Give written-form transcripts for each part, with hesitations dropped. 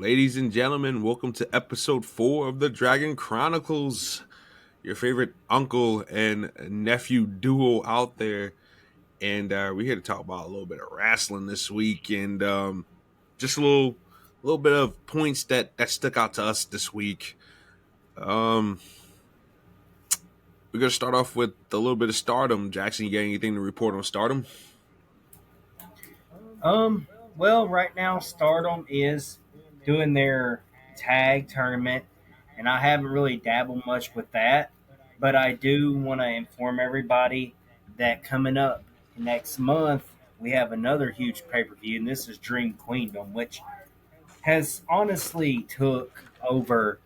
Ladies and gentlemen, welcome to episode 4 of the DRGN Chronicles. Your favorite uncle and nephew duo out there. And we're here to talk about a little bit of wrestling this week and just a little bit of points that stuck out to us this week. We're going to start off with a little bit of Stardom. Jackson, you got anything to report on Stardom? Well, right now Stardom is doing their tag tournament, and I haven't really dabbled much with that, but I do want to inform everybody that coming up next month we have another huge pay-per-view, and this is Dream Queendom, which has honestly took over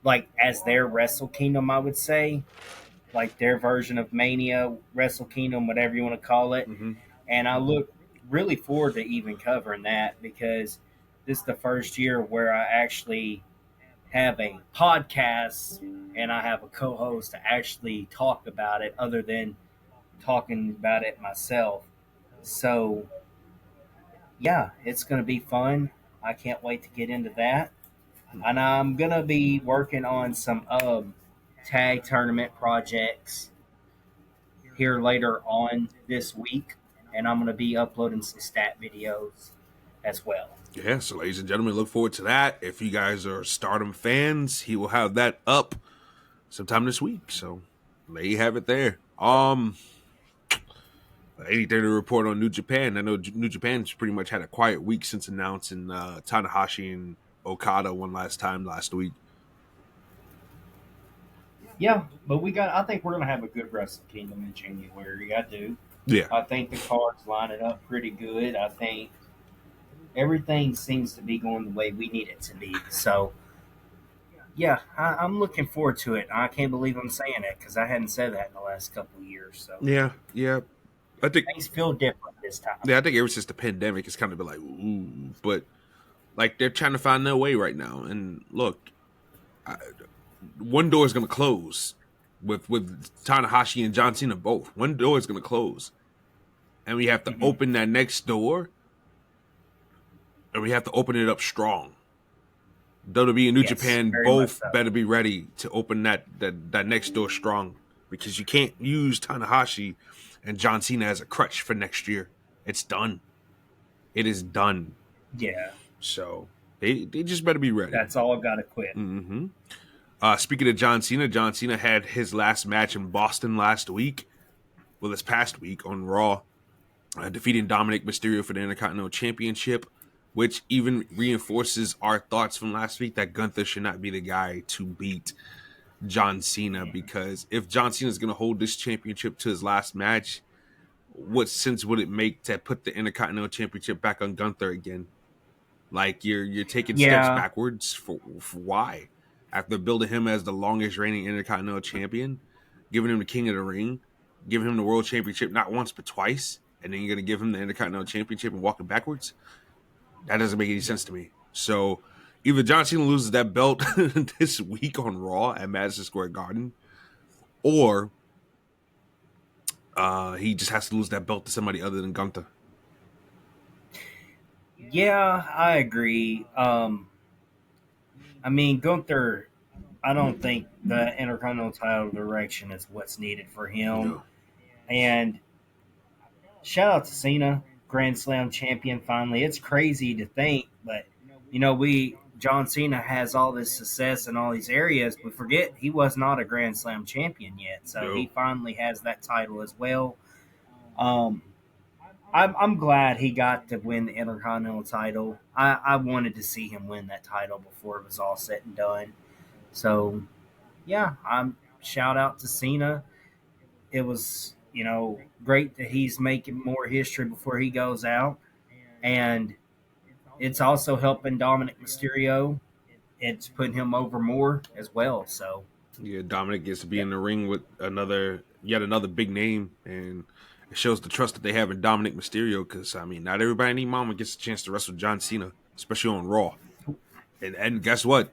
like as their Wrestle Kingdom, I would say, like their version of Mania, Wrestle Kingdom, whatever you want to call it. Mm-hmm. And I look really forward to even covering that because this is the first year where I actually have a podcast and I have a co-host to actually talk about it other than talking about it myself. So, yeah, it's going to be fun. I can't wait to get into that. And I'm going to be working on some tag tournament projects here later on this week, and I'm going to be uploading some stat videos as well. Yeah, so ladies and gentlemen, look forward to that. If you guys are Stardom fans, he will have that up sometime this week. So there you have it there. Anything to report on New Japan? I know New Japan's pretty much had a quiet week since announcing Tanahashi and Okada one last time last week. Yeah, but I think we're going to have a good Wrestle Kingdom in January. I do. Yeah. I think the cards lining up pretty good. I think everything seems to be going the way we need it to be. So, yeah, I'm looking forward to it. I can't believe I'm saying it because I hadn't said that in the last couple of years. So Yeah. I think things feel different this time. Yeah, I think ever since the pandemic, it's kind of been like, ooh, but like they're trying to find their way right now. And look, one door is going to close with Tanahashi and John Cena both. One door is going to close, and we have to open that next door, and we have to open it up strong. WWE and New Japan both better be ready to open that next door strong because you can't use Tanahashi and John Cena as a crutch for next year. It's done. It is done. Yeah. So they just better be ready. That's all I've got to quit. Mm-hmm. Speaking of John Cena had his last match in Boston last week. Well, this past week on Raw, defeating Dominic Mysterio for the Intercontinental Championship, which even reinforces our thoughts from last week that Gunther should not be the guy to beat John Cena, because if John Cena is going to hold this championship to his last match, what sense would it make to put the Intercontinental Championship back on Gunther again? Like you're taking steps backwards for why? After building him as the longest reigning Intercontinental Champion, giving him the King of the Ring, giving him the World Championship not once but twice, and then you're going to give him the Intercontinental Championship and walking backwards? That doesn't make any sense to me. So either John Cena loses that belt this week on Raw at Madison Square Garden, or he just has to lose that belt to somebody other than Gunther. Yeah, I agree. I mean, Gunther, I don't think the Intercontinental title direction is what's needed for him. No. And shout out to Cena, Grand Slam champion finally. It's crazy to think, but, John Cena has all this success in all these areas, but forget he was not a Grand Slam champion yet. So he finally has that title as well. I'm glad he got to win the Intercontinental title. I wanted to see him win that title before it was all said and done. So, yeah, shout out to Cena. It was, great that he's making more history before he goes out. And it's also helping Dominic Mysterio. It's putting him over more as well. So, yeah, Dominic gets to be in the ring with yet another big name, and it shows the trust that they have in Dominic Mysterio because, not everybody and mama gets a chance to wrestle John Cena, especially on Raw. And guess what?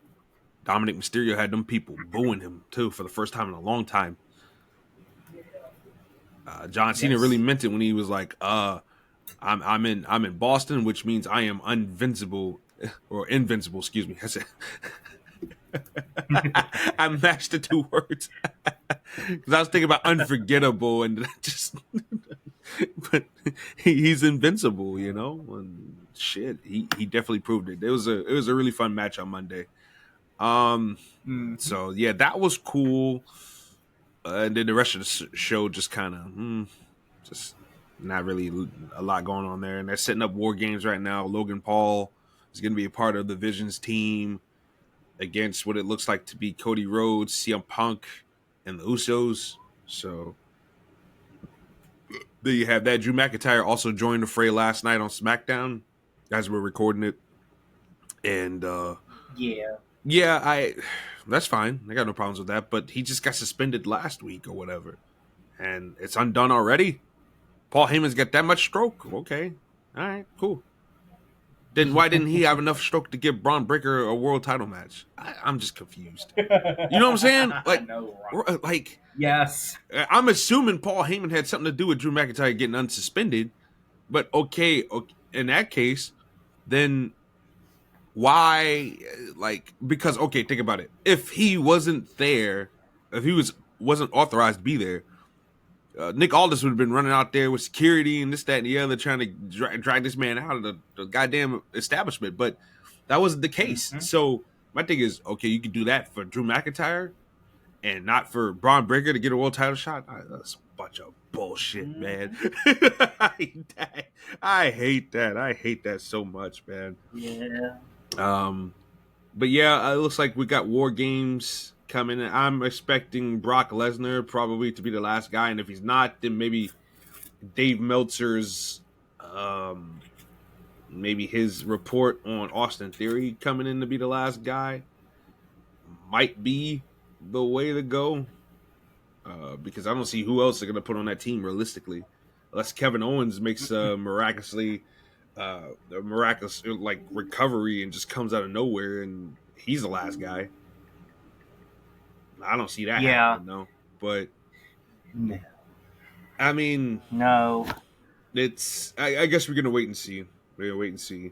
Dominic Mysterio had them people booing him, too, for the first time in a long time. John Cena really meant it when he was like, I'm in Boston, which means I am invincible or invincible, excuse me. I said I mashed the two words because I was thinking about unforgettable and just, but he's invincible, you know. And shit, he definitely proved it. It was a really fun match on Monday. So yeah, that was cool. And then the rest of the show just kind of just not really a lot going on there. And they're setting up War Games right now. Logan Paul is going to be a part of the Visions team against what it looks like to be Cody Rhodes, CM Punk, and the Usos. So there you have that. Drew McIntyre also joined the fray last night on SmackDown as we're recording it. And yeah, that's fine. I got no problems with that. But he just got suspended last week or whatever. And it's undone already? Paul Heyman's got that much stroke? Okay. All right, cool. Then why didn't he have enough stroke to give Braun Breaker a world title match? I'm just confused. You know what I'm saying? Like, know, right? Like, yes. I'm assuming Paul Heyman had something to do with Drew McIntyre getting unsuspended. But okay, in that case, then why? Like, because okay, think about it. If he wasn't there, if he wasn't authorized to be there, Nick Aldis would have been running out there with security and this, that, and the other, trying to drag this man out of the goddamn establishment. But that wasn't the case. Mm-hmm. So my thing is, okay, you can do that for Drew McIntyre and not for Braun Breaker to get a world title shot. That's a bunch of bullshit, man. I hate that. I hate that so much, man. Yeah. But yeah, it looks like we got War Games coming. I'm expecting Brock Lesnar probably to be the last guy, and if he's not, then maybe Dave Meltzer's maybe his report on Austin Theory coming in to be the last guy might be the way to go, because I don't see who else they're gonna put on that team realistically, unless Kevin Owens makes miraculous like recovery and just comes out of nowhere and he's the last guy. I don't see that happening, no. But no. I mean, no. It's I guess we're gonna wait and see. We're gonna wait and see.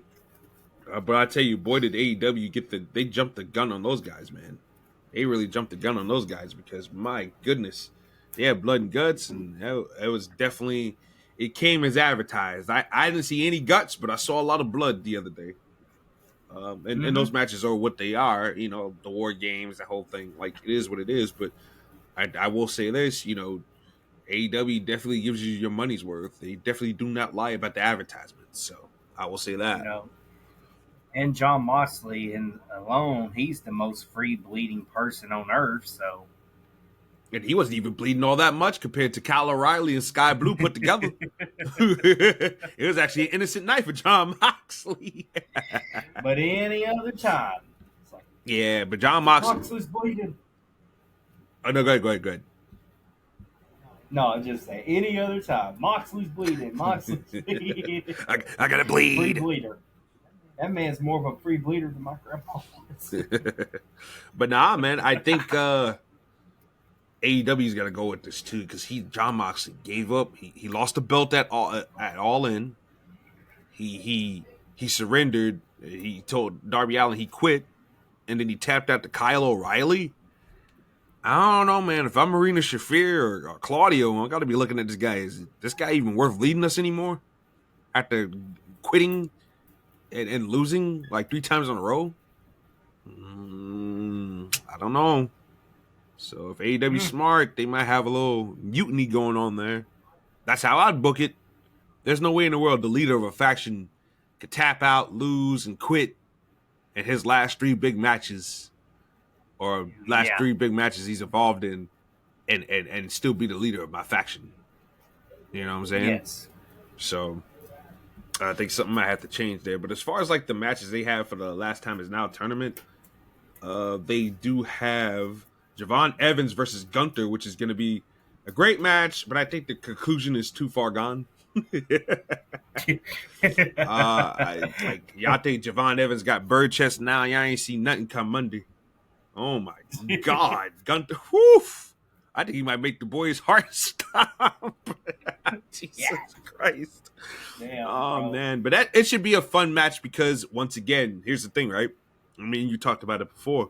But I tell you, boy, did AEW they jumped the gun on those guys, man. They really jumped the gun on those guys because my goodness, they had blood and guts, and it was definitely it came as advertised. I didn't see any guts, but I saw a lot of blood the other day. And those matches are what they are, you know, the War Games, the whole thing. Like, it is what it is. But I will say this, you know, AEW definitely gives you your money's worth. They definitely do not lie about the advertisements. So I will say that. You know, and John Moxley alone, he's the most free bleeding person on earth. So. And he wasn't even bleeding all that much compared to Kyle O'Reilly and Sky Blue put together. It was actually an innocent knife for John Moxley. But any other time. It's like, yeah, but John Moxley's bleeding. Oh, no, go ahead. No, I'm just saying, any other time. Moxley's bleeding. Moxley's bleeding. I gotta bleed. Free bleeder. That man's more of a free bleeder than my grandpa was. But nah, man, I think AEW's got to go with this too, because John Moxley gave up. He lost the belt at All In. He surrendered. He told Darby Allin he quit, and then he tapped out to Kyle O'Reilly. I don't know, man. If I'm Marina Shafir or Claudio, I got to be looking at this guy. Is this guy even worth leading us anymore? After quitting and losing like 3 times in a row? I don't know. So if AEW's smart, they might have a little mutiny going on there. That's how I'd book it. There's no way in the world the leader of a faction could tap out, lose, and quit in his last 3 big matches, or last 3 big matches he's involved in, and still be the leader of my faction. You know what I'm saying? Yes. So I think something might have to change there. But as far as like the matches they have for the Last Time Is Now tournament, they do have Javon Evans versus Gunther, which is going to be a great match, but I think the conclusion is too far gone. Y'all think Javon Evans got bird chest now? Y'all ain't see nothing come Monday. Oh my God, Gunther! Woof! I think he might make the boy's heart stop. Jesus Yeah. Christ. Damn, Oh, bro. man. But it should be a fun match because, once again, here's the thing, right? I mean, you talked about it before.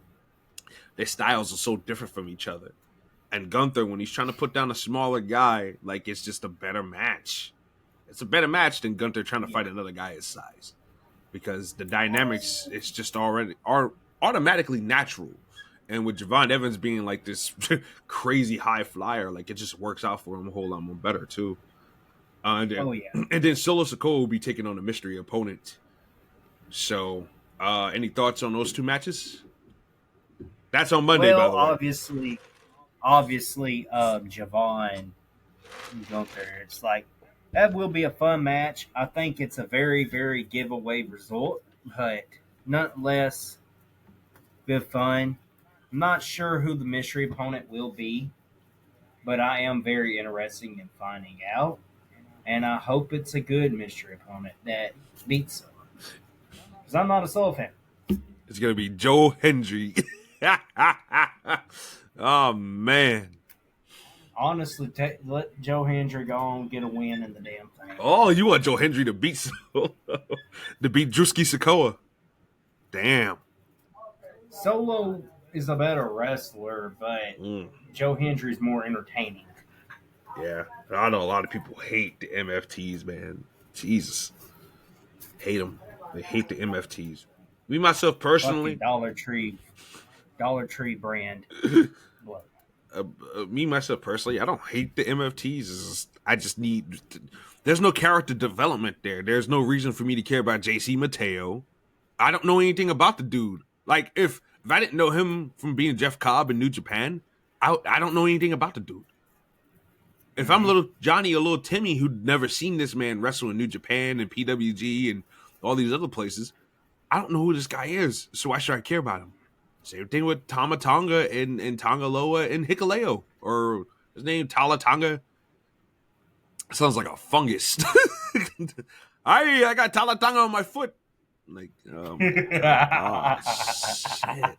Their styles are so different from each other. And Gunther, when he's trying to put down a smaller guy, like, it's just a better match. It's a better match than Gunther trying to fight another guy his size. Because the dynamics is just already are automatically natural. And with Javon Evans being like this crazy high flyer, like it just works out for him a whole lot more better too. And then Solo Sikoa will be taking on a mystery opponent. So, any thoughts on those two matches? That's on Monday, by the way. Obviously, Javon and Gunther. It's like that will be a fun match. I think it's a very, very giveaway result, but nonetheless, good fun. I'm not sure who the mystery opponent will be, but I am very interested in finding out. And I hope it's a good mystery opponent that beats him. Because I'm not a Soul fan. It's going to be Joe Hendry. Oh, man. Honestly, let Joe Hendry go on and get a win in the damn thing. Oh, you want Joe Hendry to beat Drewski Sikoa. Damn. Solo is a better wrestler, but Joe Hendry is more entertaining. Yeah. I know a lot of people hate the MFTs, man. Jesus. Hate them. They hate the MFTs. Me, myself, personally. Dollar Tree brand. Me, myself, personally, I don't hate the MFTs. I just need... There's no character development there. There's no reason for me to care about JC Mateo. I don't know anything about the dude. Like, if I didn't know him from being Jeff Cobb in New Japan, I don't know anything about the dude. If I'm little Johnny or little Timmy who'd never seen this man wrestle in New Japan and PWG and all these other places, I don't know who this guy is, so why should I care about him? Same thing with Tama Tonga and Tongaloa and Hikuleo, or his name Tala Tonga. Sounds like a fungus. I got Tala Tonga on my foot. Like, oh shit!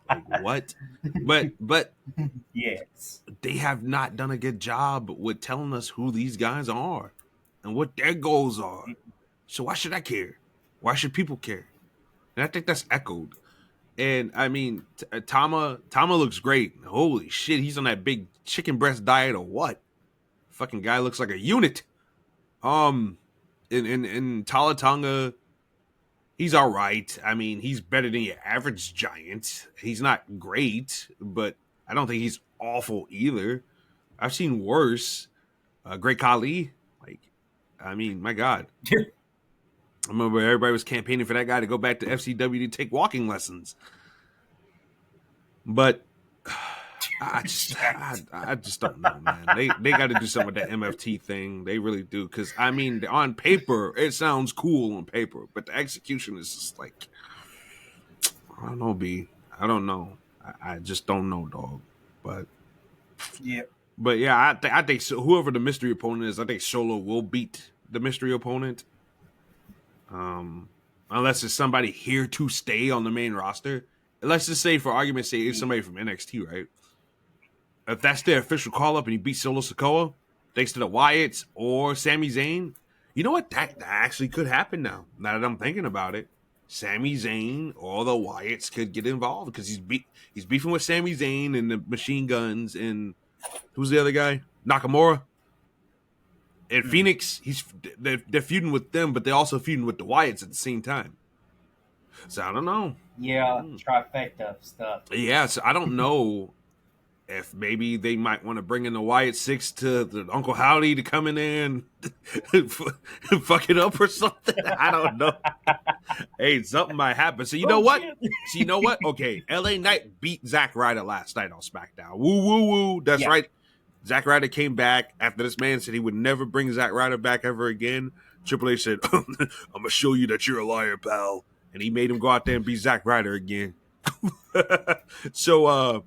Like what? But yes, they have not done a good job with telling us who these guys are and what their goals are. So why should I care? Why should people care? And I think that's echoed. And I mean, Tama looks great. Holy shit, he's on that big chicken breast diet or what? Fucking guy looks like a unit. In Tala Tonga, he's all right. I mean, he's better than your average giant. He's not great, but I don't think he's awful either. I've seen worse. Great Khali, like, I mean, my God. I remember everybody was campaigning for that guy to go back to FCW to take walking lessons. But I just don't know, man. They got to do something with that MFT thing. They really do. Because, I mean, on paper, it sounds cool on paper. But the execution is just like, I don't know, B. I don't know. I just don't know, dog. But yeah. But yeah, I think so, whoever the mystery opponent is, I think Solo will beat the mystery opponent. Unless it's somebody here to stay on the main roster. Let's just say, for argument's sake, it's somebody from NXT, right? If that's their official call-up and he beats Solo Sikoa, thanks to the Wyatts or Sami Zayn, you know what? That actually could happen now that I'm thinking about it. Sami Zayn or the Wyatts could get involved because he's beefing with Sami Zayn and the Machine Guns and who's the other guy? Nakamura. And Phoenix, they're feuding with them, but they're also feuding with the Wyatts at the same time. So I don't know. Yeah, trifecta stuff. Yeah, so I don't know if maybe they might want to bring in the Wyatt Six to the Uncle Howdy to come in there and fuck it up or something. I don't know. Hey, something might happen. So you know what? So you know what? Okay, LA Knight beat Zack Ryder last night on SmackDown. Woo, woo, woo. That's right. Zack Ryder came back after this man said he would never bring Zack Ryder back ever again. Triple H said, I'm going to show you that you're a liar, pal. And he made him go out there and beat Zack Ryder again. So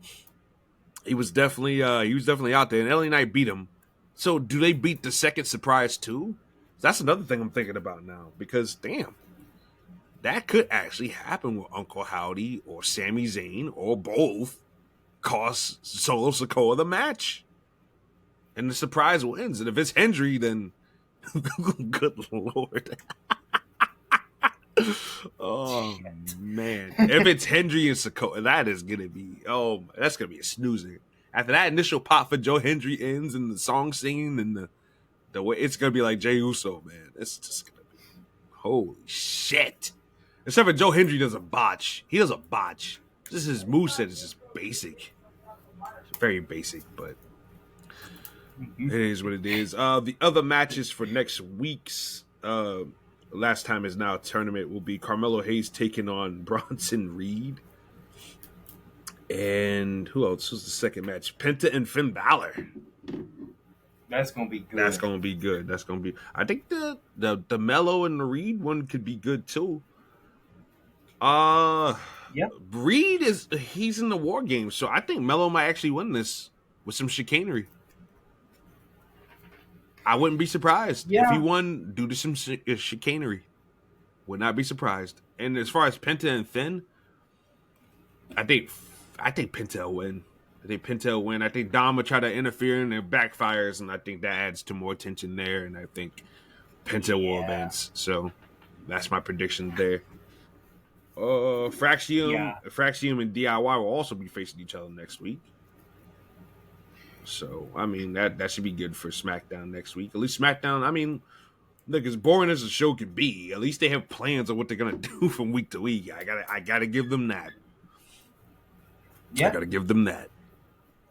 he was definitely out there, and LA Knight beat him. So do they beat the second surprise too? That's another thing I'm thinking about now, because damn, that could actually happen with Uncle Howdy or Sami Zayn or both cost Solo Sikoa the match. and the surprise wins. And if it's Hendry, then good lord. Oh man, if it's Hendry and Sakota, that is gonna be that's gonna be a snoozer. After that initial pop for Joe Hendry ends and the song singing and the way it's gonna be like Jey Uso, man. It's just gonna be holy shit. Except for Joe Hendry does a botch. He does a botch. Just his moveset is just basic. It's very basic, but it is what it is. The other matches for next week's Last Time Is Now tournament will be Carmelo Hayes taking on Bronson Reed. And who else? Who's the second match? Penta and Finn Balor. That's gonna be good. That's gonna be good. That's gonna be. I think the Mello and the Reed one could be good too. Reed he's in the War Games, so I think Mello might actually win this with some chicanery. I wouldn't be surprised if he won due to some chicanery. Would not be surprised. And as far as Penta and Finn, I think Penta will win. I think Penta will win. I think Dom will try to interfere and it backfires, and I think that adds to more tension there. And I think Penta will advance. So that's my prediction there. Fraxium and DIY will also be facing each other next week. So, I mean, that should be good for SmackDown next week. At least SmackDown, I mean, look, as boring as the show can be, at least they have plans on what they're going to do from week to week. I gotta give them that. Yeah. I gotta give them that.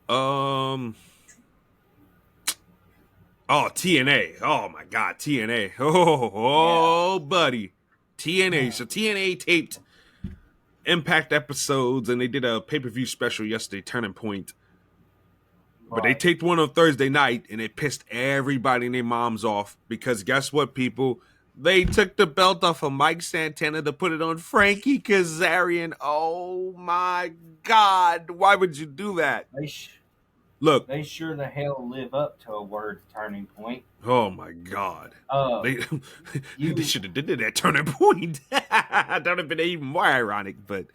TNA. Oh, my God, TNA. Buddy. TNA. Yeah. So, TNA taped Impact episodes, and they did a pay-per-view special yesterday, Turning Point. But they taped one on Thursday night, and it pissed everybody and their moms off because guess what, people? They took the belt off of Mike Santana to put it on Frankie Kazarian. Oh, my God. Why would you do that? Look. They sure the hell live up to a word Turning Point. Oh, my God. They should have did it at Turning Point. That would have been even more ironic. But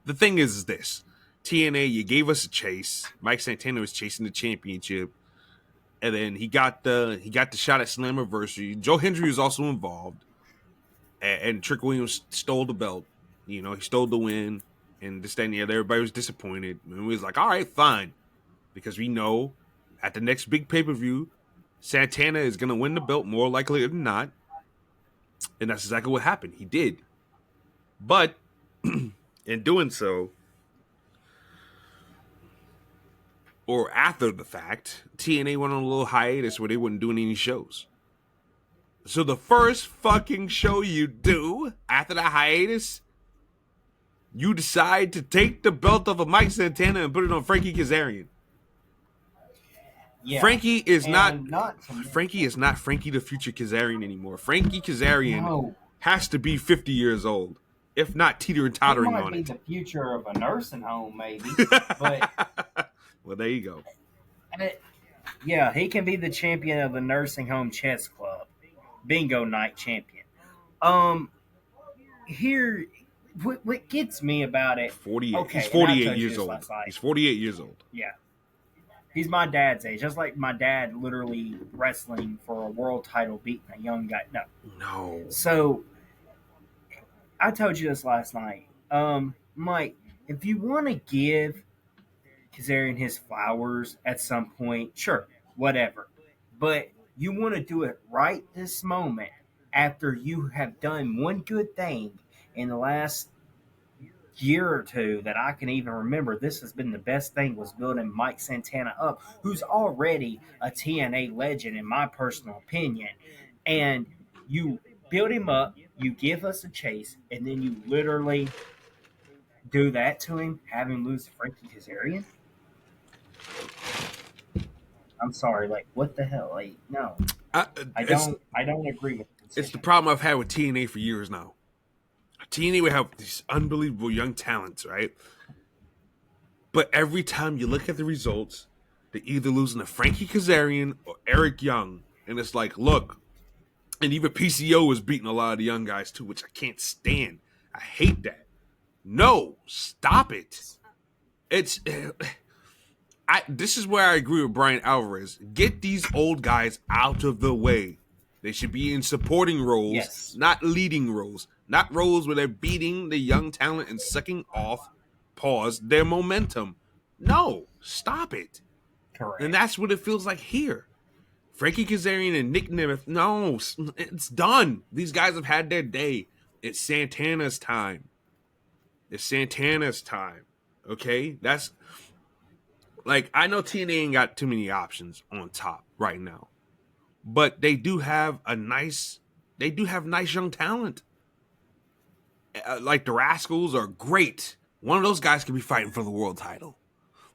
the thing is this. TNA, you gave us a chase. Mike Santana was chasing the championship. And then he got the shot at Slammiversary. Joe Hendry was also involved. And Trick Williams stole the belt. You know, he stole the win. And this, that, and the other. Everybody was disappointed. And we was like, all right, fine. Because we know at the next big pay-per-view, Santana is going to win the belt more likely than not. And that's exactly what happened. He did. But in doing so, or after the fact, TNA went on a little hiatus where they weren't doing any shows. So the first fucking show you do after the hiatus, you decide to take the belt off of Mike Santana and put it on Frankie Kazarian. Yeah. Frankie is not Frankie the future Kazarian anymore. Frankie Kazarian has to be 50 years old, if not teeter-tottering on it. Might be the future of a nursing home, maybe. But well, there you go. Yeah, he can be the champion of the nursing home chess club, bingo night champion. Here, what gets me about it? 48. Okay, he's 48 years old. He's 48 years old. Yeah. He's my dad's age. Just like my dad literally wrestling for a world title beating a young guy. No. So, I told you this last night. Mike, if you want to give Kazarian his flowers at some point, sure, whatever. But you want to do it right this moment after you have done one good thing in the last year or two that I can even remember. This has been the best thing, was building Mike Santana up, who's already a TNA legend in my personal opinion. And you build him up, you give us a chase, and then you literally do that to him, have him lose to Frankie Kazarian? I'm sorry, like, what the hell? Like, no. I don't agree with it. It's the problem I've had with TNA for years now. TNA would have these unbelievable young talents, right? But every time you look at the results, they're either losing to Frankie Kazarian or Eric Young. And it's like, look, and even PCO is beating a lot of the young guys too, which I can't stand. I hate that. No, stop it. this is where I agree with Brian Alvarez. Get these old guys out of the way. They should be in supporting roles, Yes. not leading roles. Not roles where they're beating the young talent and sucking off, their momentum. No, stop it. Correct. And that's what it feels like here. Frankie Kazarian and Nick Nemeth, no, it's done. These guys have had their day. It's Santana's time. Okay? That's like, I know TNA ain't got too many options on top right now. But they do have nice young talent. Like the Rascals are great. One of those guys could be fighting for the world title.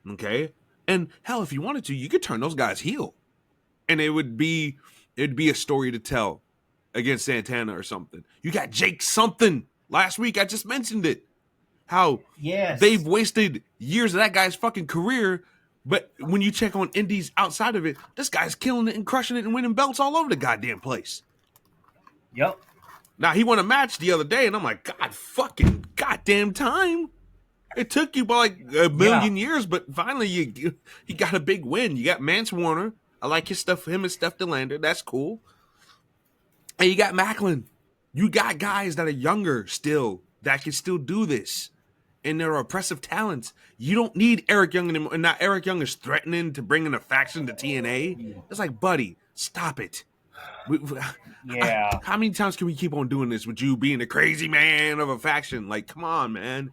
Okay? And hell, if you wanted to, you could turn those guys heel. And it'd be a story to tell against Santana or something. You got Jake something. Last week I just mentioned it. How they've wasted years of that guy's fucking career, but when you check on indies outside of it, this guy's killing it and crushing it and winning belts all over the goddamn place. Yep. Now he won a match the other day, and I'm like, God fucking goddamn time. It took you by like a million years, but finally you got a big win. You got Mance Warner. I like him and Steph DeLander. That's cool. And you got Macklin. You got guys that are younger still that can still do this. And they're oppressive talents. You don't need Eric Young anymore. And now Eric Young is threatening to bring in a faction to TNA. It's like, buddy, stop it. Yeah. How many times can we keep on doing this with you being a crazy man of a faction? Like, come on, man.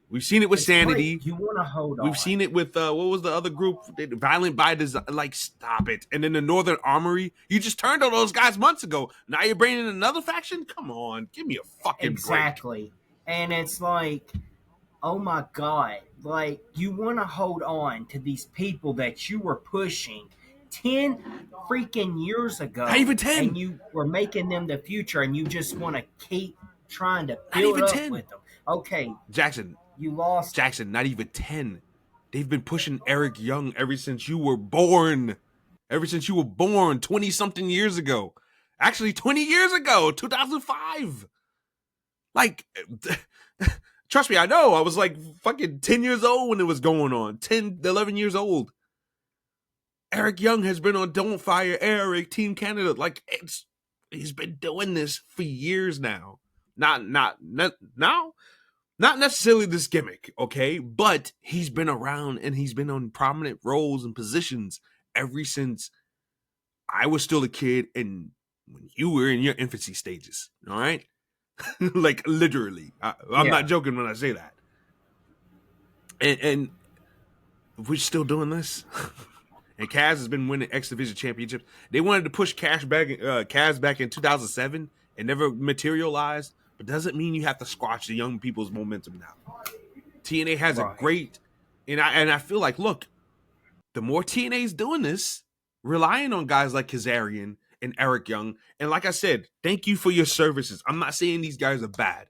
We've seen it with Sanity. Like you want to hold on. We've seen it with, what was the other group? Violent by Design. Like, stop it. And then the Northern Armory. You just turned on those guys months ago. Now you're bringing in another faction? Come on. Give me a fucking break. Exactly. And it's like, oh my God. Like, you want to hold on to these people that you were pushing 10 freaking years ago. Not even 10. And you were making them the future, and you just want to keep trying to build up 10. With them. Okay. Jackson. You lost. Jackson, not even 10. They've been pushing Eric Young ever since you were born. 20-something years ago. Actually, 20 years ago, 2005. Like, trust me, I know. I was like fucking 10 years old when it was going on. 10, 11 years old. Eric Young has been on Don't Fire Eric, Team Canada. Like, he's been doing this for years now. Not necessarily this gimmick, okay? But he's been around and he's been on prominent roles and positions ever since I was still a kid and when you were in your infancy stages, all right? Like, literally. I'm not joking when I say that. And we're still doing this. And Kaz has been winning X Division championships. They wanted to push Kaz back in 2007 and never materialized. But doesn't mean you have to squash the young people's momentum now. TNA has a great, and I feel like, look, the more TNA's doing this, relying on guys like Kazarian and Eric Young, and like I said, thank you for your services. I'm not saying these guys are bad.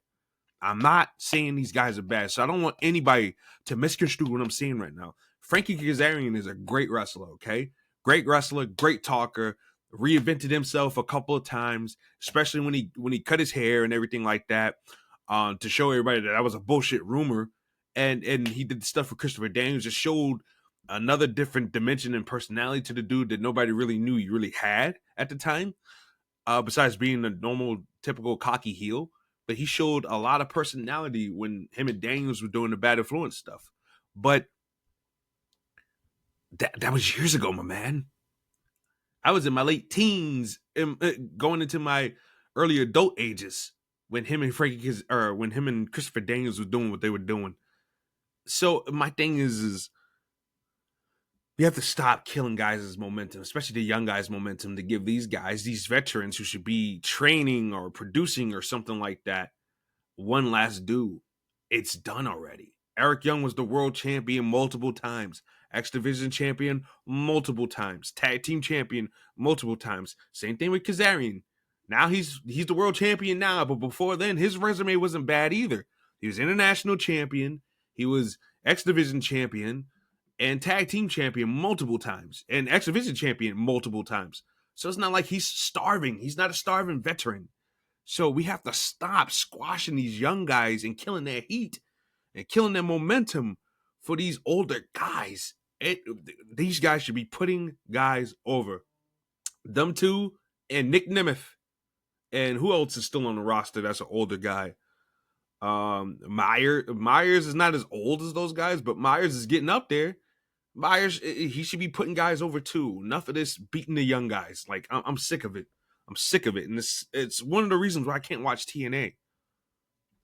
So I don't want anybody to misconstrue what I'm saying right now. Frankie Kazarian is a great wrestler, okay? Great wrestler, great talker. Reinvented himself a couple of times, especially when he cut his hair and everything like that, to show everybody that was a bullshit rumor. And he did stuff with Christopher Daniels, just showed another different dimension and personality to the dude that nobody really knew he really had at the time, besides being a normal, typical cocky heel. But he showed a lot of personality when him and Daniels were doing the Bad Influence stuff. But that was years ago, my man. I was in my late teens, going into my early adult ages when him and Christopher Daniels was doing what they were doing. So my thing is you have to stop killing guys' momentum, especially the young guys' momentum, to give these guys, these veterans who should be training or producing or something like that, one last due. It's done already. Eric Young was the world champion multiple times. X Division champion multiple times. Tag team champion multiple times. Same thing with Kazarian. Now he's the world champion now, but before then his resume wasn't bad either. He was international champion. He was X Division champion and tag team champion multiple times and X Division champion multiple times. So it's not like he's starving. He's not a starving veteran. So we have to stop squashing these young guys and killing their heat and killing their momentum for these older guys. These guys should be putting guys over. Them two and Nick Nemeth. And who else is still on the roster that's an older guy? Myers is not as old as those guys, but Myers is getting up there. Myers, he should be putting guys over too. Enough of this beating the young guys. Like, I'm sick of it. I'm sick of it. And it's one of the reasons why I can't watch TNA.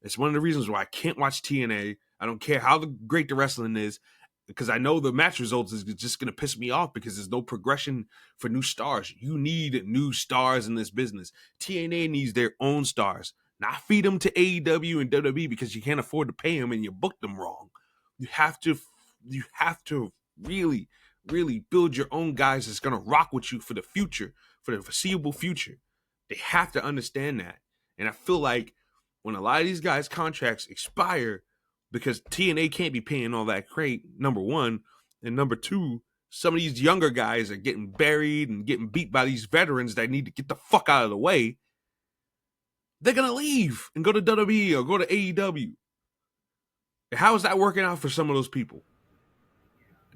It's one of the reasons why I can't watch TNA. I don't care how great the wrestling is, because I know the match results is just going to piss me off because there's no progression for new stars. You need new stars in this business. TNA needs their own stars, not feed them to AEW and WWE because you can't afford to pay them and you booked them wrong. You have to really, really build your own guys that's going to rock with you for the future, for the foreseeable future. They have to understand that. And I feel like when a lot of these guys' contracts expire, because TNA can't be paying all that great, number one. And number two, some of these younger guys are getting buried and getting beat by these veterans that need to get the fuck out of the way. They're going to leave and go to WWE or go to AEW. And how is that working out for some of those people?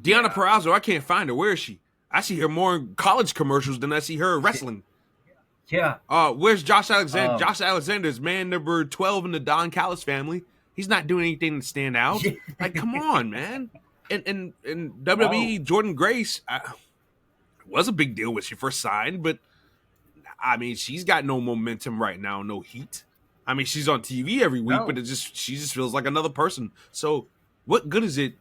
Deonna Purrazzo, I can't find her. Where is she? I see her more in college commercials than I see her wrestling. Yeah. Where's Josh Alexander? Josh Alexander's man number 12 in the Don Callis family. He's not doing anything to stand out. Like, come on, man. And WWE, Jordan Grace was a big deal when she first signed, but I mean, she's got no momentum right now, no heat. I mean, she's on TV every week, but she just feels like another person. So, what good is it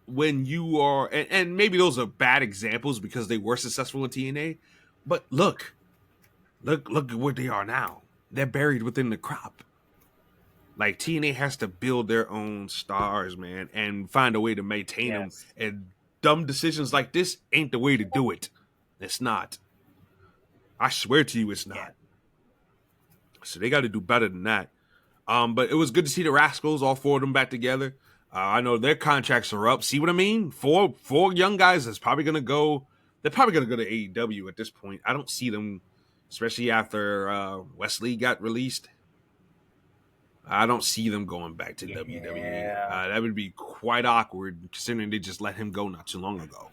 when you are? And maybe those are bad examples because they were successful in TNA, but look at where they are now. They're buried within the crop. Like, TNA has to build their own stars, man, and find a way to maintain them. And dumb decisions like this ain't the way to do it. It's not. I swear to you, it's not. Yeah. So they got to do better than that. But it was good to see the Rascals, all four of them back together. I know their contracts are up. See what I mean? Four young guys that's probably going to go. They're probably going to go to AEW at this point. I don't see them, especially after Wesley got released. I don't see them going back to WWE. That would be quite awkward considering they just let him go not too long ago.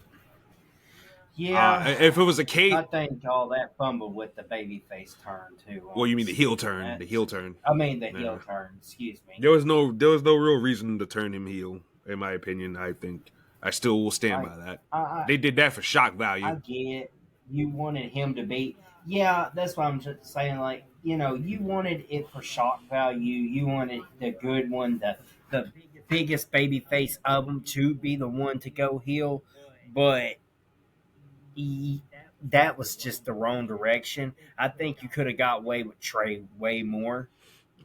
Yeah. If it was a case, I think all that fumble with the babyface turn too. Well, you mean the heel turn? The heel turn. I mean the heel turn. Excuse me. There was no real reason to turn him heel, in my opinion. I think I still will stand by that. They did that for shock value. I get you wanted him to be. Yeah, that's what I'm just saying. Like, you wanted it for shock value. You wanted the good one, the biggest baby face of them to be the one to go heel. But that was just the wrong direction. I think you could have got away with Trey way more.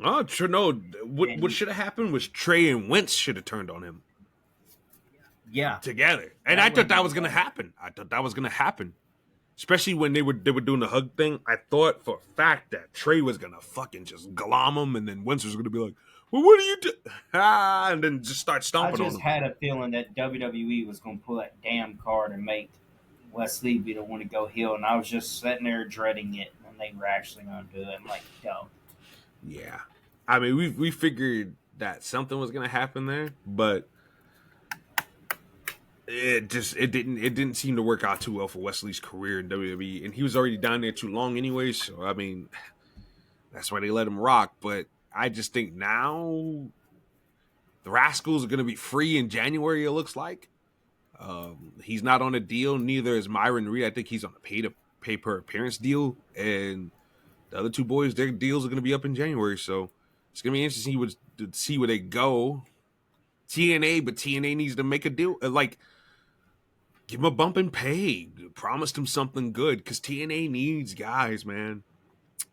Oh, sure. No, what should have happened was Trey and Wentz should have turned on him. Yeah. Together. And I thought that was going to happen. Especially when they were doing the hug thing, I thought for a fact that Trey was gonna fucking just glom him, and then Wentz was gonna be like, "Well, what are you doing?" And then just start stomping on him. I just had a feeling that WWE was gonna pull that damn card and make Wesley be the one to go heel, and I was just sitting there dreading it, and they were actually gonna do it. I'm like, no. Yeah, I mean, we figured that something was gonna happen there, but it didn't seem to work out too well for Wesley's career in WWE, and he was already down there too long anyway. So I mean, that's why they let him rock. But I just think now the Rascals are going to be free in January. It looks like he's not on a deal. Neither is Myron Reed. I think he's on a pay per appearance deal, and the other two boys, their deals are going to be up in January. So it's going to be interesting to see where they go. TNA, but TNA needs to make a deal. Like, give him a bump in pay. Promised him something good because TNA needs guys, man.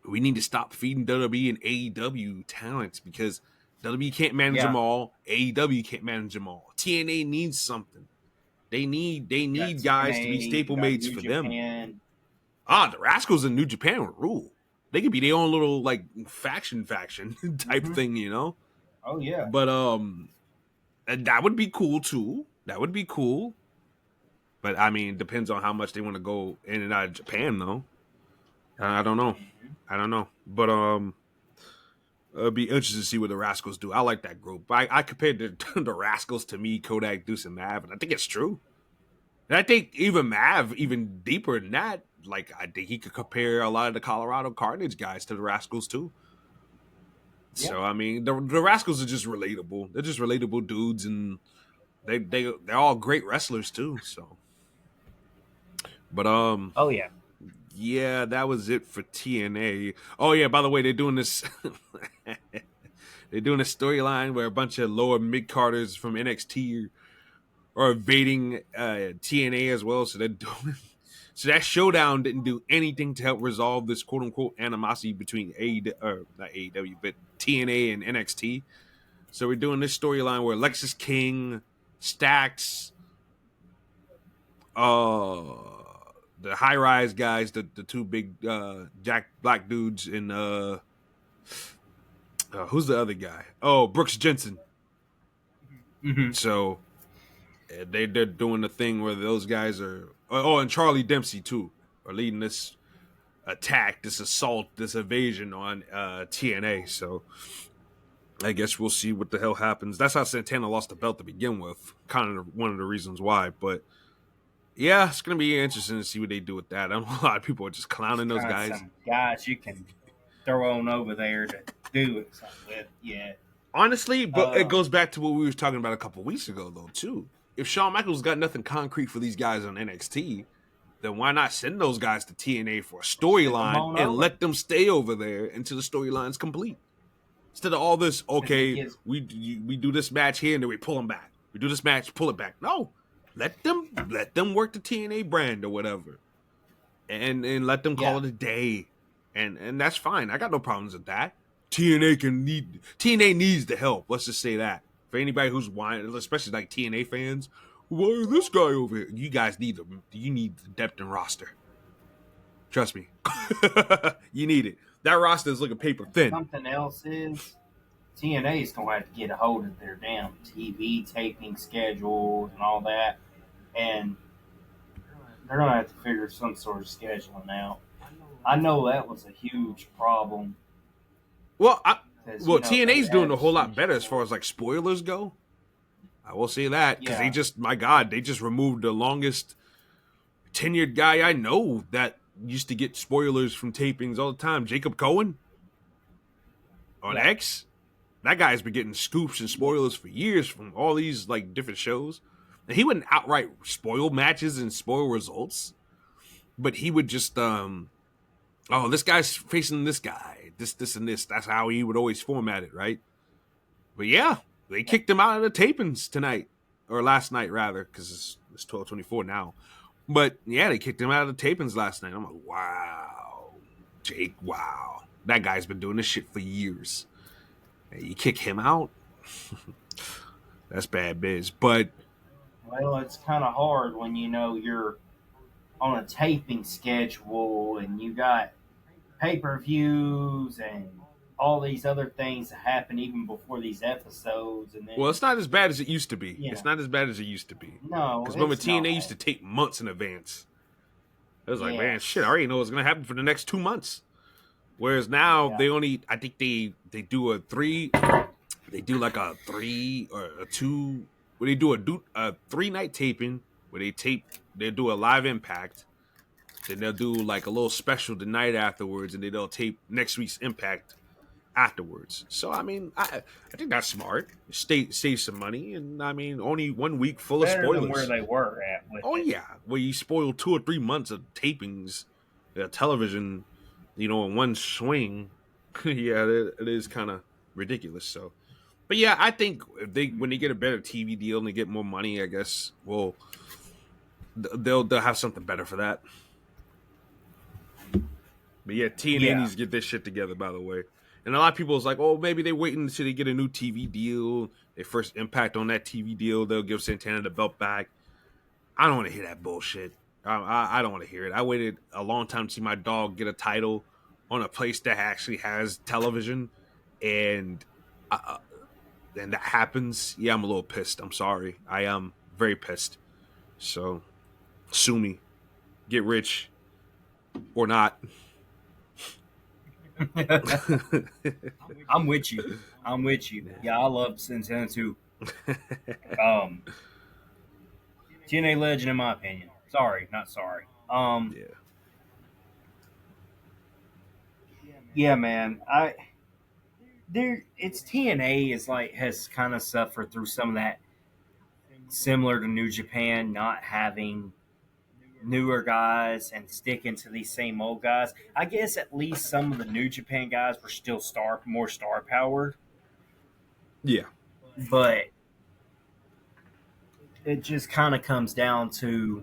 We need to stop feeding WWE and AEW talents because WWE can't manage them all. AEW can't manage them all. TNA needs something. They need guys to be staple mates for them. The Rascals in New Japan would rule. They could be their own little like faction type thing, you know? Oh yeah. But and that would be cool too. That would be cool. But I mean, depends on how much they want to go in and out of Japan, though. I don't know. But It'll be interesting to see what the Rascals do. I like that group. I compared the Rascals to me, Kodak, Deuce, and Mav, and I think it's true. And I think even Mav, even deeper than that, like I think he could compare a lot of the Colorado Carnage guys to the Rascals too. Yeah. So I mean, the Rascals are just relatable. They're just relatable dudes, and they're all great wrestlers too. So, but Oh yeah. yeah, that was it for TNA. Oh yeah, by the way, they're doing this. They're doing a storyline where a bunch of lower mid carders from NXT are invading TNA as well. So they're doing. So that showdown didn't do anything to help resolve this quote unquote animosity between not AEW, but TNA and NXT. So we're doing this storyline where Lexus King, Stax, the high rise guys, the two big Jack Black dudes, and who's the other guy? Oh, Brooks Jensen. Hmm. So they're doing the thing where those guys are. Oh, and Charlie Dempsey too are leading this attack, this assault, this evasion on TNA. So I guess we'll see what the hell happens. That's how Santana lost the belt to begin with. Kind of one of the reasons why. But yeah, it's gonna be interesting to see what they do with that. I know a lot of people are just clowning those Kind of guys. some guys you can throw on over there to do it something with. Yeah. Honestly, but it Uh, goes back to what we were talking about a couple weeks ago, though, too. If Shawn Michaels got nothing concrete for these guys on NXT, then why not send those guys to TNA for a send them storyline on and over let them stay over there until the storyline's complete? Instead of all this, because it okay, gives. we do this match here and then we pull them back. We do this match, pull it back. No, let them work the TNA brand or whatever, and let them call Yeah. it a day, and that's fine. I got no problems with that. TNA needs the help. Let's just say that for anybody who's whining, especially like TNA fans. Why is this guy over here? You guys need them. You need the depth and roster. Trust me, you need it. That roster is looking paper thin. Something else is TNA's gonna have to get a hold of their damn TV taping schedules and all that, and they're gonna have to figure some sort of scheduling out. I know that was a huge problem Well, because well, they TNA's doing had a whole lot some. better as far as like spoilers go. I will say that because Yeah. my God, they just removed the longest tenured guy I know that used to get spoilers from tapings all the time. Jacob Cohen on Yeah. X. That guy's been getting scoops and Yeah. spoilers for years from all these like different shows. And he wouldn't outright spoil matches and spoil results, but he would just oh, this guy's facing this guy, this and this. That's how he would always format it, right? But yeah, they Yeah. kicked him out of the tapings tonight or last night rather, because it's 12:24 now. But yeah, they kicked him out of the tapings last night. I'm like, wow, Jake, wow, that guy's been doing this shit for years. Hey, you kick him out, that's bad biz. But Well, it's kind of hard when you know you're on a taping schedule and you got pay-per-views and all these other things that happen even before these episodes, and well, then it's not as bad as it used to be. you It's know, not as bad as it used to be. no, Because remember, it's TNA used not. to tape months in advance. It was like, man, shit, I Yes. already know what's gonna happen for the next 2 months. Whereas now Yeah. they only, I think they do they do like a 3 or a 2, where they do a 3 night taping where they do a live Impact, then they'll do like a little special the night afterwards, and then they'll tape next week's Impact afterwards. So I mean, I think that's smart. Save some money, and I mean, only 1 week full of Better than where spoilers. they were at with Oh it. yeah, where you spoil 2 or 3 months of tapings, television, in one swing. Yeah, it is kind of ridiculous. So, but yeah, I think if when they get a better TV deal and they get more money, I guess, well, they'll have something better for that. But yeah, TNA Yeah. needs to get this shit together. By the way, and a lot of people is like, oh, maybe they're waiting until they get a new TV deal. Their first impact on that TV deal, they'll give Santana the belt back. I don't want to hear that bullshit. I don't want to hear it. I waited a long time to see my dog get a title on a place that actually has television, and then that happens. Yeah, I'm a little pissed. I'm sorry. I am very pissed. So sue me, get rich or not. I'm with you. I'm with you. Yeah, I love Santana too. Um, TNA legend in my opinion. Sorry, not sorry. Yeah. Yeah, man. It's TNA is like has kind of suffered through some of that similar to New Japan, not having newer guys and sticking to these same old guys. I guess at least some of the New Japan guys were still more star powered, Yeah. but it just kind of comes down to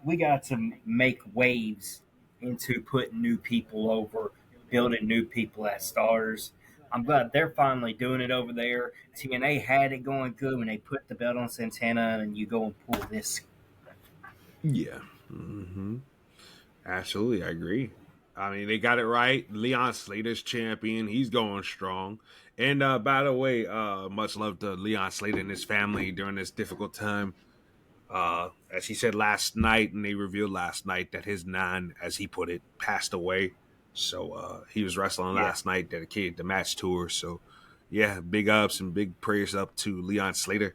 we got to make waves into putting new people over, building new people as stars. I'm glad they're finally doing it over there. TNA had it going good when they put the belt on Santana, and you go and pull this. Yeah. Absolutely, I agree. I mean, they got it right. Leon Slater's champion. He's going strong. And by the way, much love to Leon Slater and his family during this difficult time. As he said last night, and they revealed last night that his nan, as he put it, passed away. So he was wrestling Yeah, last night, dedicated the match tour. So yeah, big ups and big prayers up to Leon Slater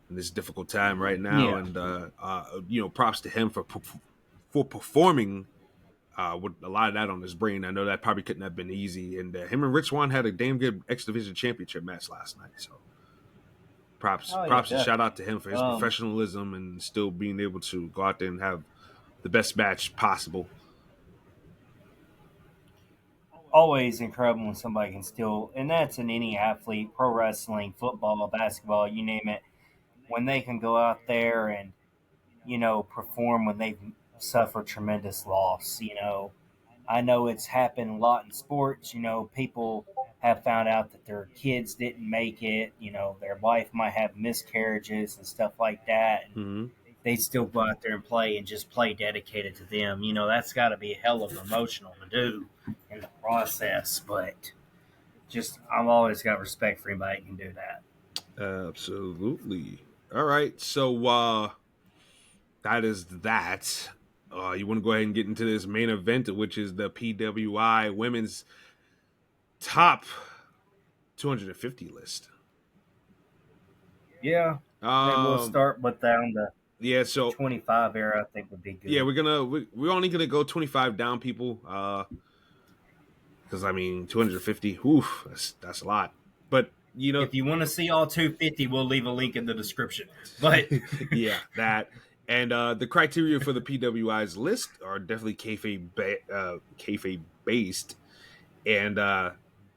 in this difficult time right now. yeah. And props to him for performing with a lot of that on his brain. I know that probably couldn't have been easy. And him and Rich Swann had a damn good X Division Championship match last night. So Oh yeah, props and shout out definitely. to him for his Um, professionalism and still being able to go out there and have the best match possible. Always incredible when somebody can still, and that's in any athlete, pro wrestling, football, basketball, you name it. When they can go out there and perform when they've suffered tremendous loss. I know it's happened a lot in sports. People have found out that their kids didn't make it. Their wife might have miscarriages and stuff like that. And Mm-hmm. they still go out there and play and just play dedicated to them. That's got to be a hell of emotional to do in the process. But just, I've always got respect for anybody that can do that. Absolutely. All right. So that is that. You want to go ahead and get into this main event, which is the PWI Women's Top 250 list. Yeah. Maybe we'll Um, start with down the yeah. So 25 era, I think would be yeah, good. we're only gonna go 25 down, people. Because I mean, 250. Oof, that's a lot. But If you want to see all 250, we'll leave a link in the description. But yeah, that. And the criteria for the PWI's list are definitely kayfabe based, and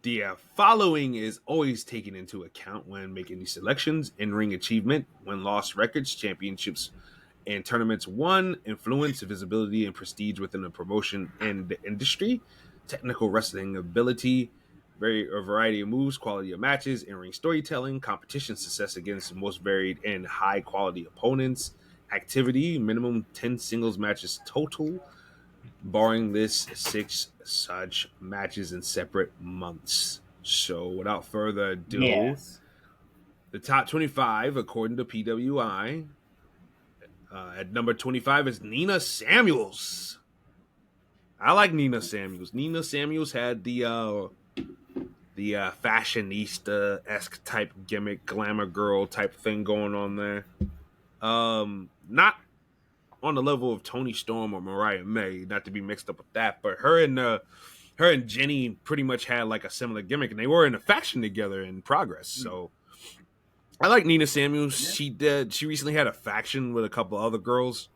the following is always taken into account when making these selections: in-ring achievement, win-loss records, championships and tournaments won, influence, visibility, and prestige within the promotion and the industry, technical wrestling ability, a variety of moves, quality of matches, in-ring storytelling, competition success against the most varied and high-quality opponents, activity, minimum 10 singles matches total, barring this 6 such matches in separate months. So without further ado, yes. the top 25, according to PWI, at number 25 is Nina Samuels. I like Nina Samuels. Nina Samuels had the fashionista esque type gimmick, glamour girl type thing going on there. Not on the level of Tony Storm or Mariah May, not to be mixed up with that, but her and Jenny pretty much had like a similar gimmick, and they were in a faction together in progress. So I like Nina Samuels. Yeah. She recently had a faction with a couple other girls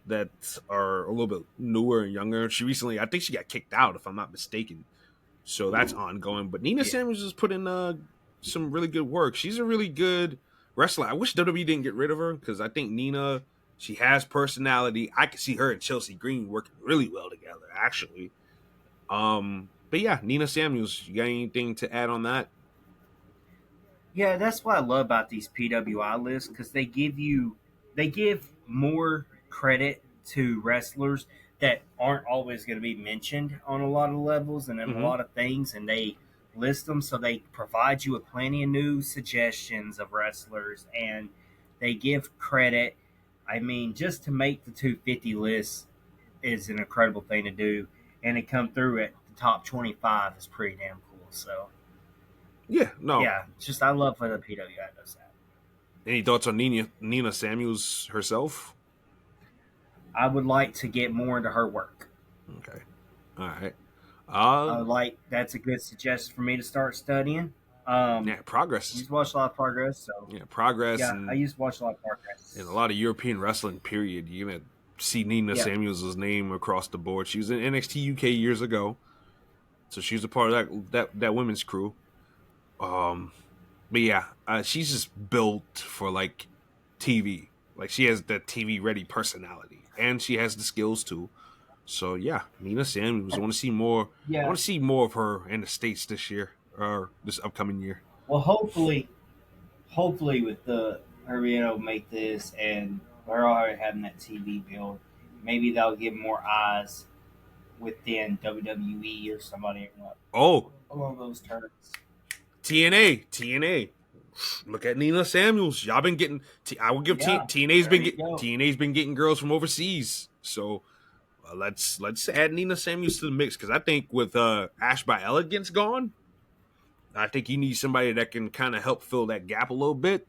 that are a little bit newer and younger. She recently, I think she got kicked out, if I'm not mistaken. So that's ongoing. But Nina Yeah. Samuels has put in some really good work. She's a really good wrestler. I wish WWE didn't get rid of her because I think Nina, she has personality. I could see her and Chelsea Green working really well together, actually. But yeah, Nina Samuels, you got anything to add on that? Yeah, that's what I love about these PWI lists because they give more credit to wrestlers that aren't always going to be mentioned on a lot of levels and in a Mm-hmm. lot of things, and they list them so they provide you with plenty of new suggestions of wrestlers and they give credit. I mean, just to make the 250 list is an incredible thing to do, and it come through at the top 25 is pretty damn cool. So Yeah, no. yeah, just I love when the PWI does that. Any thoughts on Nina Samuels herself? I would like to get more into her work. Okay, all right. I would like that's a good suggestion for me to start studying. Yeah, I Progress. used to watch a lot of Progress, so Yeah, Progress, yeah, I and used to watch a lot of in a Progress. lot of European wrestling. Period. You're gonna see Nina Yep. Samuels' name across the board. She was in NXT UK years ago, so she was a part of that women's crew. Um, but yeah, she's just built for like TV. Like she has the TV ready personality, and she has the skills too. So yeah, Nina Samuels. I want to see more. I Yeah. want to see more of her in the States this year or this upcoming year. Well, hopefully with the her being able to make this and her already having that TV build, maybe they'll get more eyes within WWE or somebody Oh, along those terms. TNA. Look at Nina Samuels. Y'all been getting. I will give Yeah, TNA's there been you go. TNA's been getting girls from overseas. So let's add Nina Samuels to the mix because I think with Ash by Elegance gone, I think you need somebody that can kind of help fill that gap a little bit.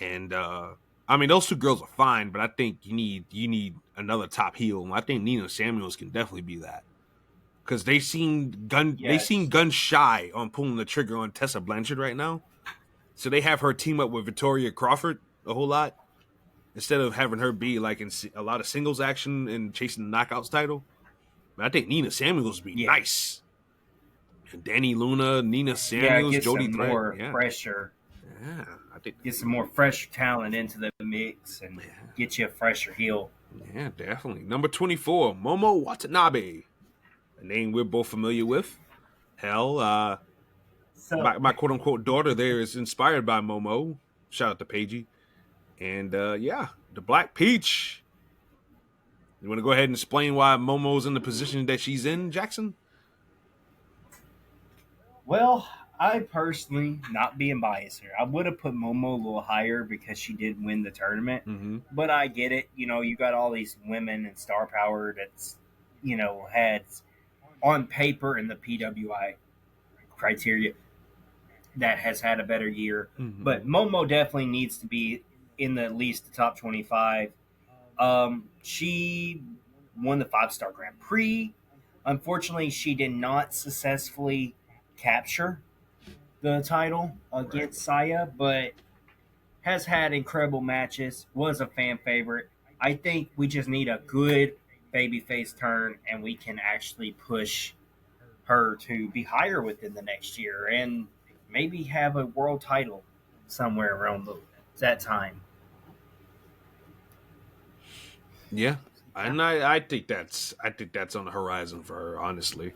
And I mean, those two girls are fine, but I think you need another top heel. And I think Nina Samuels can definitely be that because they seem Yes. gun shy on pulling the trigger on Tessa Blanchard right now. So they have her team up with Victoria Crawford a whole lot instead of having her be like in a lot of singles action and chasing the knockouts title. But I think Nina Samuels would be Yeah. nice. And Danny Luna, Nina Yeah, Samuels, get Jody some Threat. more Yeah. fresher, Yeah. I think get some more fresh talent into the mix and yeah. get you a fresher heel. Yeah, definitely. Number 24, Momo Watanabe. A name we're both familiar with. Hell, So, my quote unquote daughter there is inspired by Momo. Shout out to Paigey. And yeah, the Black Peach. You want to go ahead and explain why Momo's in the position that she's in, Jackson? well, I personally, not being biased here, I would have put Momo a little higher because she did win the tournament. Mm-hmm. But I get it. You got all these women and star power that's, had on paper in the PWI criteria that has had a better year. Mm-hmm. But Momo definitely needs to be in the at least the top 25. She won the 5-star Grand Prix. Unfortunately, she did not successfully capture the title Right. against Saya, but has had incredible matches, was a fan favorite. I think we just need a good babyface turn, and we can actually push her to be higher within the next year and maybe have a world title somewhere around that time. Yeah. And I think that's on the horizon for her, honestly.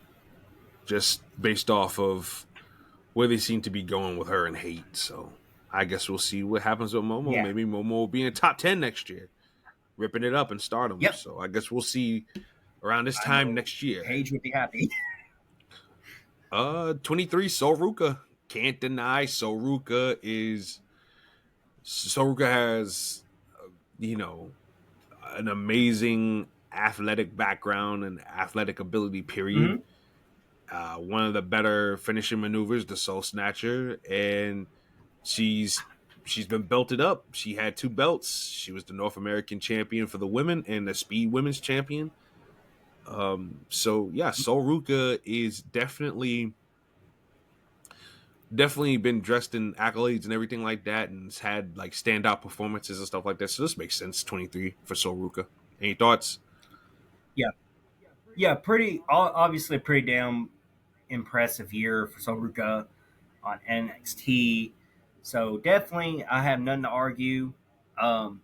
Just based off of where they seem to be going with her and hate. So I guess we'll see what happens with Momo. Yeah. Maybe Momo will be in the top 10 next year, ripping it up in stardom. Yep. So I guess we'll see around this I time know next year. Paige would be happy. 23, Soruka. Can't deny Soruka has, you know, an amazing athletic background and athletic ability, period. Hmm. One of the better finishing maneuvers, the Soul Snatcher, and she's been belted up. She had 2 belts. She was the North American champion for the women and the Speed Women's champion. So yeah, Sol Ruka is definitely been dressed in accolades and everything like that, and has had like standout performances and stuff like that. So this makes sense. 23 for Sol Ruka. Any thoughts? Yeah. Yeah. Obviously, a pretty damn impressive year for Soruka on NXT. So definitely, I have nothing to argue. Um,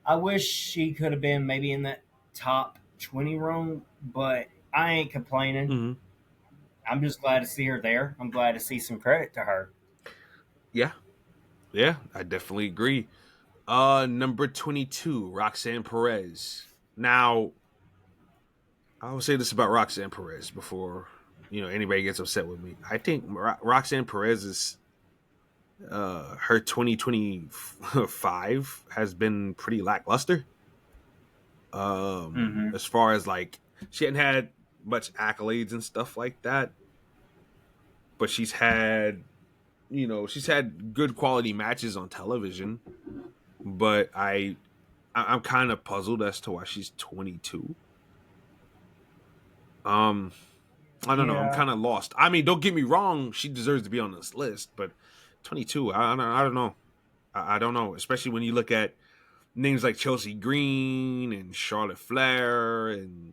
I wish she could have been maybe in that top 20 room, but I ain't complaining. Mm-hmm. I'm just glad to see her there. I'm glad to see some credit to her. Yeah, yeah, I definitely agree. Number 22, Roxanne Perez. Now, I will say this about Roxanne Perez before anybody gets upset with me. I think Roxanne Perez is her 2025 has been pretty lackluster. Mm-hmm. As far as like she hadn't had much accolades and stuff like that. But she's had, she's had good quality matches on television. But I'm kind of puzzled as to why she's 22. I don't know. I'm Yeah, kind of lost. I mean, don't get me wrong. She deserves to be on this list, but 22. I don't know. I don't know. Especially when you look at names like Chelsea Green and Charlotte Flair and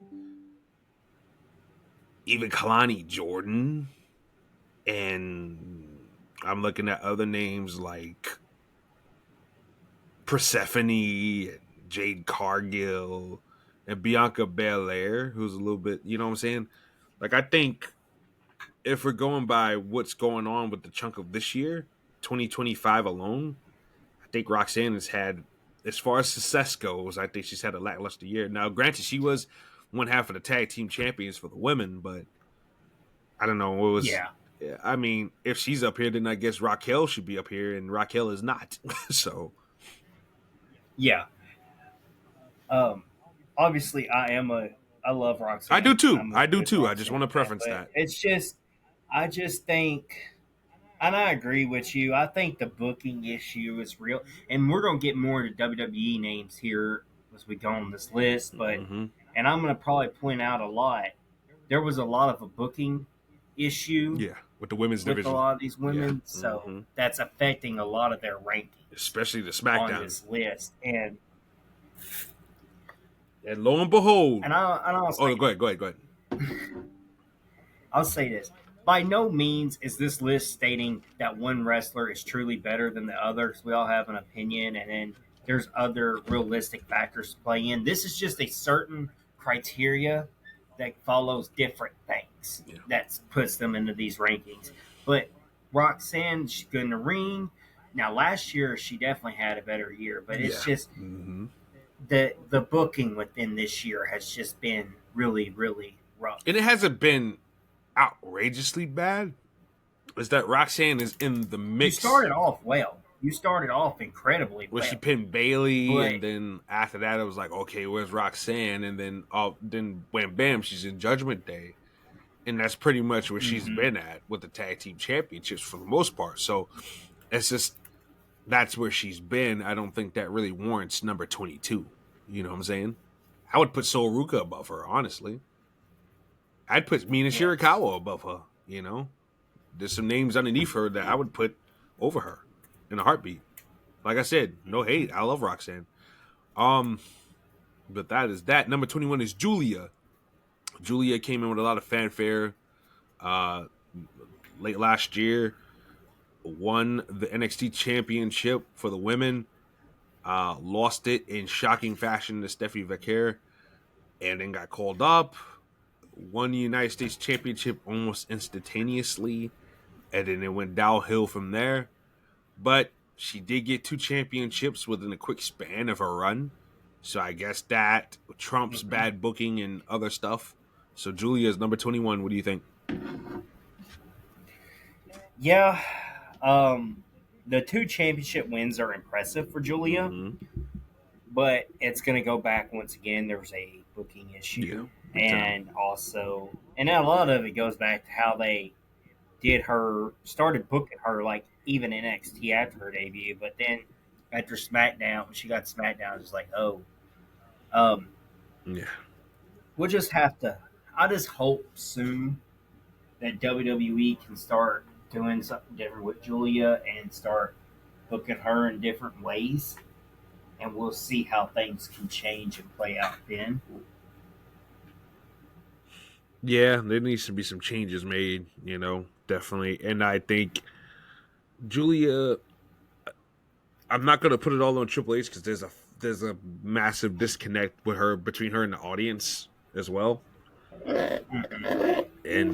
even Kalani Jordan. And I'm looking at other names like Persephone and Jade Cargill and Bianca Belair, who's a little bit, you know what I'm saying? Like, I think if we're going by what's going on with the chunk of this year, 2025 alone, I think Roxanne has had, as far as success goes, I think she's had a lackluster year. Now, granted, she was one half of the tag team champions for the women, but I don't know. It was, yeah, I mean, if she's up here, then I guess Raquel should be up here, and Raquel is not. So, yeah. Um, Obviously, I love I do Roxanne. too. I'm a I do good too. I just Roxanne want to fan, preference but that. it's just, I just think, and I agree with you. I think the booking issue is real, and we're gonna get more into WWE names here as we go on this list. But, Mm-hmm. and I'm gonna probably point out a lot. There was a lot of a booking issue Yeah, with the women's with a division. lot of these Yeah. women, so Mm-hmm. that's affecting a lot of their rankings Especially the on SmackDown. this list. And lo and behold, I'll oh, say go ahead, go ahead, go ahead. I'll say this. By no means is this list stating that one wrestler is truly better than the others. We all have an opinion, and then there's other realistic factors to play in. This is just a certain criteria that follows different things Yeah. that puts them into these rankings. But Roxanne, she's good in the ring. Now, last year she definitely had a better year, but it's Yeah. just Mm-hmm. the booking within this year has just been really, really rough. And it hasn't been outrageously bad. Is that Roxanne is in the You mix? started off well. You started off incredibly Where she well. pinned Bailey, But and then after that, it was like, okay, where's Roxanne? And then wham bam, she's in Judgment Day, and that's pretty much where she's mhm, been at with the tag team championships for the most part. So it's just that's where she's been. I don't think that really warrants number 22. You know what I'm saying? I would put Sol Ruka above her, honestly. I'd put Mina yes. Shirakawa above her. There's some names underneath her that I would put over her in a heartbeat. Like I said, no hate. I love Roxanne. Um, but that is that. Number 21 is Julia. Julia came in with a lot of fanfare uh late last year, won the NXT championship for the women, lost it in shocking fashion to Stephanie Vaquer, and then got called up, won the United States championship almost instantaneously, and then it went downhill from there. But she did get 2 championships within a quick span of her run. So I guess that trumps hmm bad booking and other stuff. So Julia is number 21. What do you think? Yeah. The two championship wins are impressive for Julia, Mm-hmm. but it's going to go back once again. There was a booking Yeah, issue, big time. and a lot of it goes back to how they started booking her like even in NXT after her debut, but then after SmackDown, when she got SmackDown, it was like, oh, um, Yeah. we'll just have to. I just hope soon that WWE can start doing something different with Julia and start booking her in different ways, and we'll see how things can change and play out then. Yeah, there needs to be some changes made, definitely. And I think Julia, I'm not going to put it all on Triple H because there's a massive disconnect with her between her and the audience as well. Mhm. And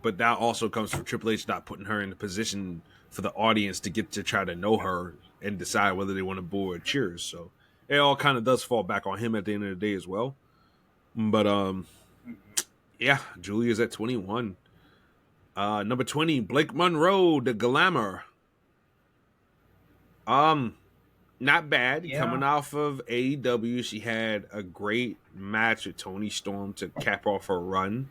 but that also comes from Triple H not putting her in the position for the audience to get to try to know her and decide whether they want to boo or cheers. So it all kind of does fall back on him at the end of the day as well. But Mhm. yeah, Julia's at 21. Number 20, Blake Monroe, the Glamour. Um, not bad. Yeah. Coming off of AEW, she had a great match with Toni Storm to cap off her run.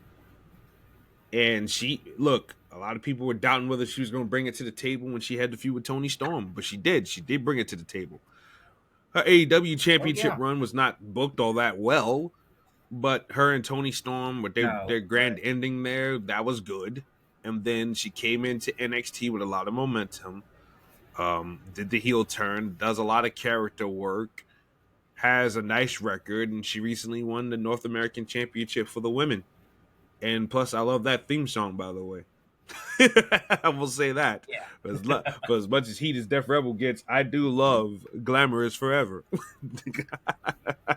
And look, a lot of people were doubting whether she was going to bring it to the table when she had the feud with Toni Storm, but she did. She did bring it to the table. Her AEW Oh championship yeah. run was not booked all that well, but her and Toni Storm with No, their grand ending there, that was good. And then she came into NXT with a lot of momentum. Did the heel turn, does a lot of character work, has a nice record, and she recently won the North American Championship for the women. And plus, I love that theme song, by the way. I will say that. yeah. For as much as heat as Def Rebel gets, I do love Glamour is Forever.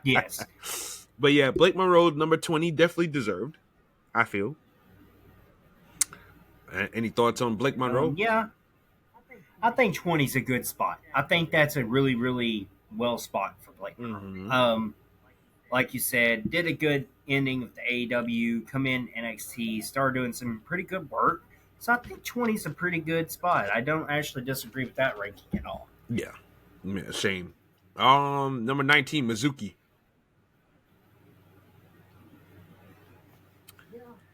Yes. But yeah, Blake Monroe, number 20, definitely deserved, I feel. Any thoughts on Blake Monroe? Yeah. I think 20 is a good spot. I think that's a really, really well spot for Blake Monroe. Mm-hmm. Like you said, did a good ending with the AEW, come in NXT, started doing some pretty good work. So I think 20 is a pretty good spot. I don't actually disagree with that ranking at all. Yeah. Shame. Number 19, Mizuki.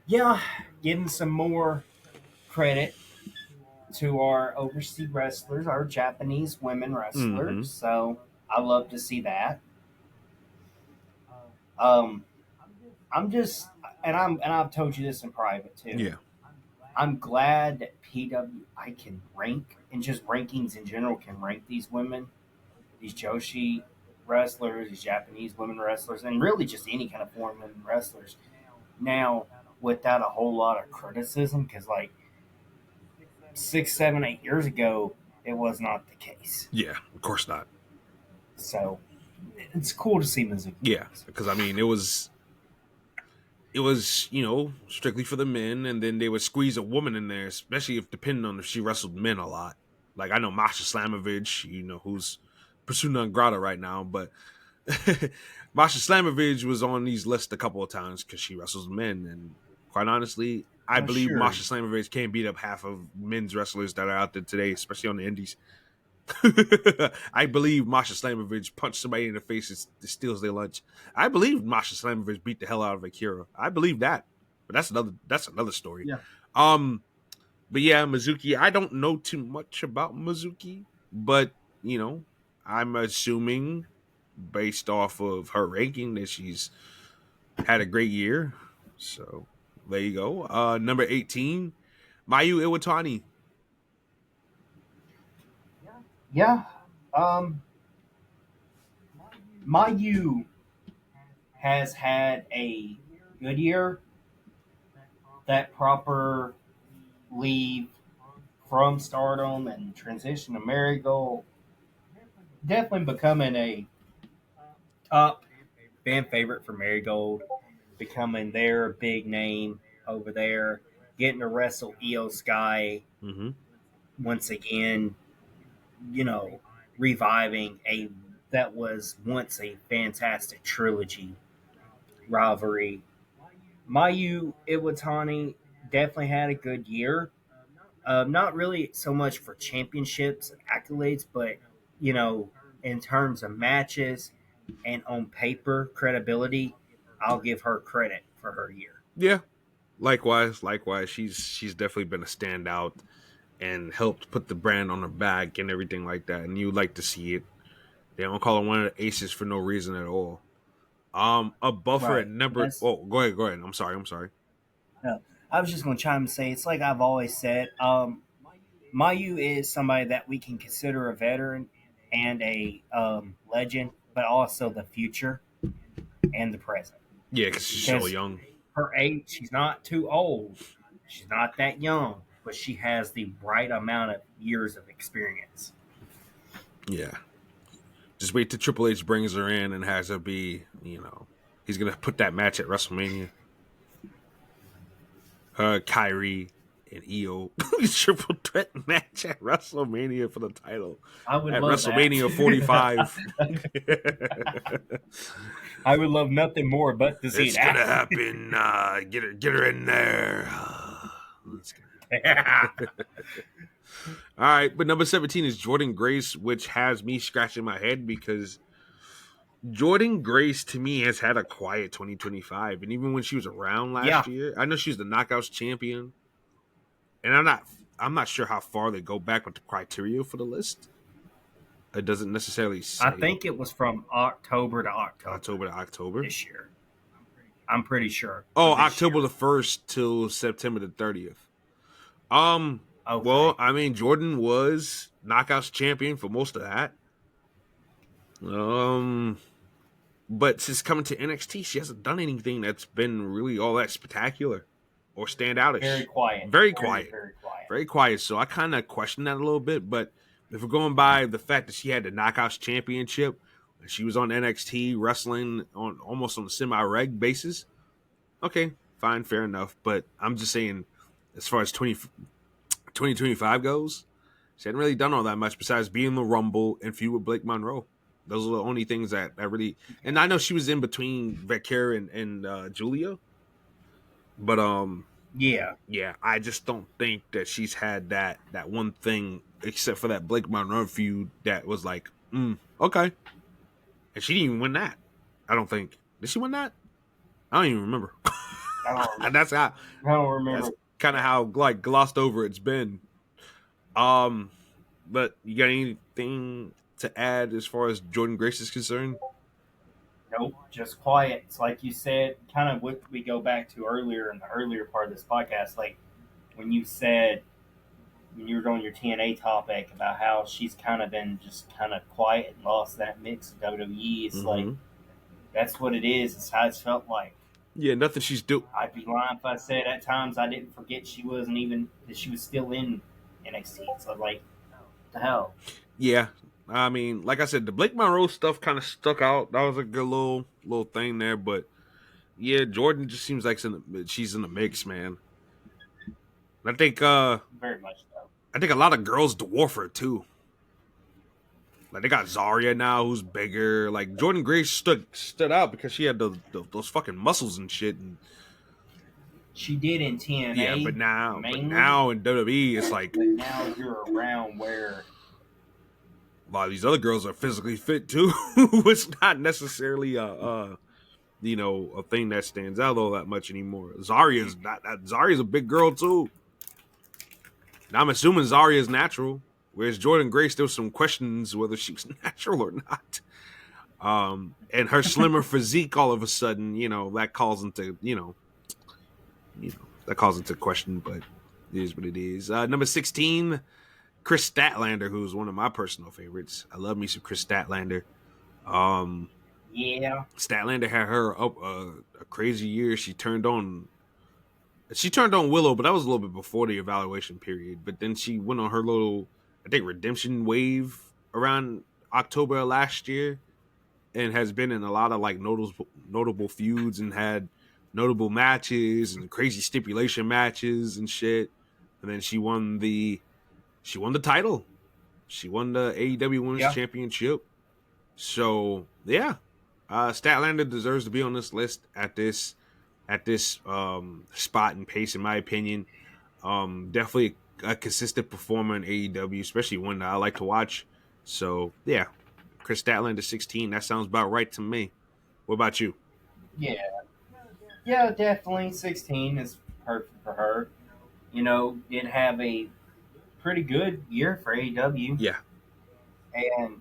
Yeah, giving some more credit to our overseas wrestlers, our Japanese women Mm-hmm. wrestlers. So I love to see that. Um, and I've told you this in private too. Yeah. I'm glad that PWI can rank, and just rankings in general can rank these women, these Joshi wrestlers, these Japanese women wrestlers, and really just any kind of foreign women wrestlers. Now, without a whole lot of criticism, because like 6, 7, 8 years ago, it was not the case. Yeah, of course not. So it's cool to see Mizuki. Yeah, because I mean, it was strictly for the men, and then they would squeeze a woman in there, especially if depending on if she wrestled men a lot. Like I know Masha Slamovich, who's persona non grata right now, but Masha Slamovich was on these lists a couple of times because she wrestles men, and quite honestly, I Oh, believe sure. Masha Slamovich can't beat up half of men's wrestlers that are out there today, especially on the indies. I believe Masha Slamovich punched somebody in the face and steals their lunch. I believe Masha Slamovich beat the hell out of Akira. I believe that, but that's another story. Yeah. But yeah, Mizuki. I don't know too much about Mizuki, but I'm assuming based off of her ranking that she's had a great year. So there you go. Number 18, Mayu Iwatani. Yeah. Um, Mayu has had a good year. That proper leave from Stardom and transition to Marigold, definitely becoming a top fan favorite for Marigold, becoming their big name over there, getting to wrestle Io Sky Mm-hmm. once again, you know, reviving a that was once a fantastic trilogy rivalry. Mayu Iwatani definitely had a good year. Not really so much for championships and accolades, but in terms of matches and on paper credibility, I'll give her credit for her year. Yeah, likewise. She's definitely been a standout and helped put the brand on her back and everything like that. And you like to see it. They don't call her one of the aces for no reason at all. Above her at Right. number. That's. Oh, go ahead. I'm sorry. I was just going to chime and say it's like I've always said. Mayu is somebody that we can consider a veteran and a legend, but also the future and the present. Yeah, because she's so Because young. her age, she's not too old. She's not that young, but she has the right amount of years of experience. Yeah. Just wait till Triple H brings her in and has her be, he's gonna put that match at WrestleMania. Kyrie and Io triple threat match at WrestleMania for the title I would at love WrestleMania that. 45. I would love nothing more but to see It's that. gonna happen. Get her in there. Yeah. All right, but number 17 is Jordan Grace, which has me scratching my head because Jordan Grace to me has had a quiet 2025, and even when she was around Yeah. last year, I know she's the Knockouts champion, and I'm not sure how far they go back with the criteria for the list. It doesn't necessarily I say think it was from October to October October to October. this year. I'm pretty sure. Oh, For this October year. the 1st till September the 30th. Well, Okay. I mean, Jordan was Knockouts champion for most of that. Um, but since coming to NXT, she hasn't done anything that's been really all that spectacular or Very standoutish. quiet. Very Very, quiet, very quiet. very quiet. So I kind of question that a little bit. But if we're going by the fact that she had the Knockouts championship and she was on NXT wrestling on almost on a semi-reg basis, okay, fine, fair enough. But I'm just saying, as far as 2025 goes, she hadn't really done all that much besides being in the Rumble and feud with Blake Monroe. Those are the only things that really. And I know she was in between Vecchia and Julia, but Yeah. yeah, I just don't think that she's had that one thing except for that Blake Monroe feud that was like, okay, and she didn't even win that. I don't think did she win that? I don't even remember. I don't remember. That's how. I don't That's remember. kind of how like glossed over it's been. Um, but you got anything to add as far as Jordan Grace is concerned? Nope, just quiet. It's like you said, kind of what we go back to earlier in the earlier part of this podcast. Like when you said, when you were on your TNA topic about how she's kind of been just kind of quiet and lost that mix of WWE. It's like, that's what it is. It's how it's felt like. Yeah, nothing she's do. I'd be lying if I said at times I didn't forget she wasn't even, that she was still in NXT. So, like, what the hell? Yeah, I mean, like I said, the Blake Monroe stuff kind of stuck out. That was a good little thing there, but yeah, Jordan just seems like she's in the mix, man. I think Very much so. I think a lot of girls dwarf her too. Like they got Zarya now, who's bigger. Like Jordan Grace stood out because she had those fucking muscles and shit. And She did in TNA. yeah, but now in WWE, it's like. But now you're around where A lot of these other girls are physically fit too. It's not necessarily a thing that stands out all that much anymore. Zarya's a big girl too. Now I'm assuming Zarya's natural, whereas Jordan Grace, there was some questions whether she was natural or not. And her slimmer physique, all of a sudden, that calls into question, but it is what it is. Number 16. Chris Statlander, who's one of my personal favorites. I love me some Chris Statlander. yeah, Statlander had her up a crazy year. She turned on Willow, but that was a little bit before the evaluation period. But then she went on her little, I think, redemption wave around October of last year, and has been in a lot of like notable feuds and had notable matches and crazy stipulation matches and shit. And then she won the title. She won the AEW Women's Championship. So yeah, Statlander deserves to be on this list at this spot and pace, in my opinion. Definitely a consistent performer in AEW, especially one that I like to watch. So yeah, Chris Statlander 16. That sounds about right to me. What about you? Yeah, definitely. 16 is perfect for her. Did have a pretty good year for AEW. Yeah. And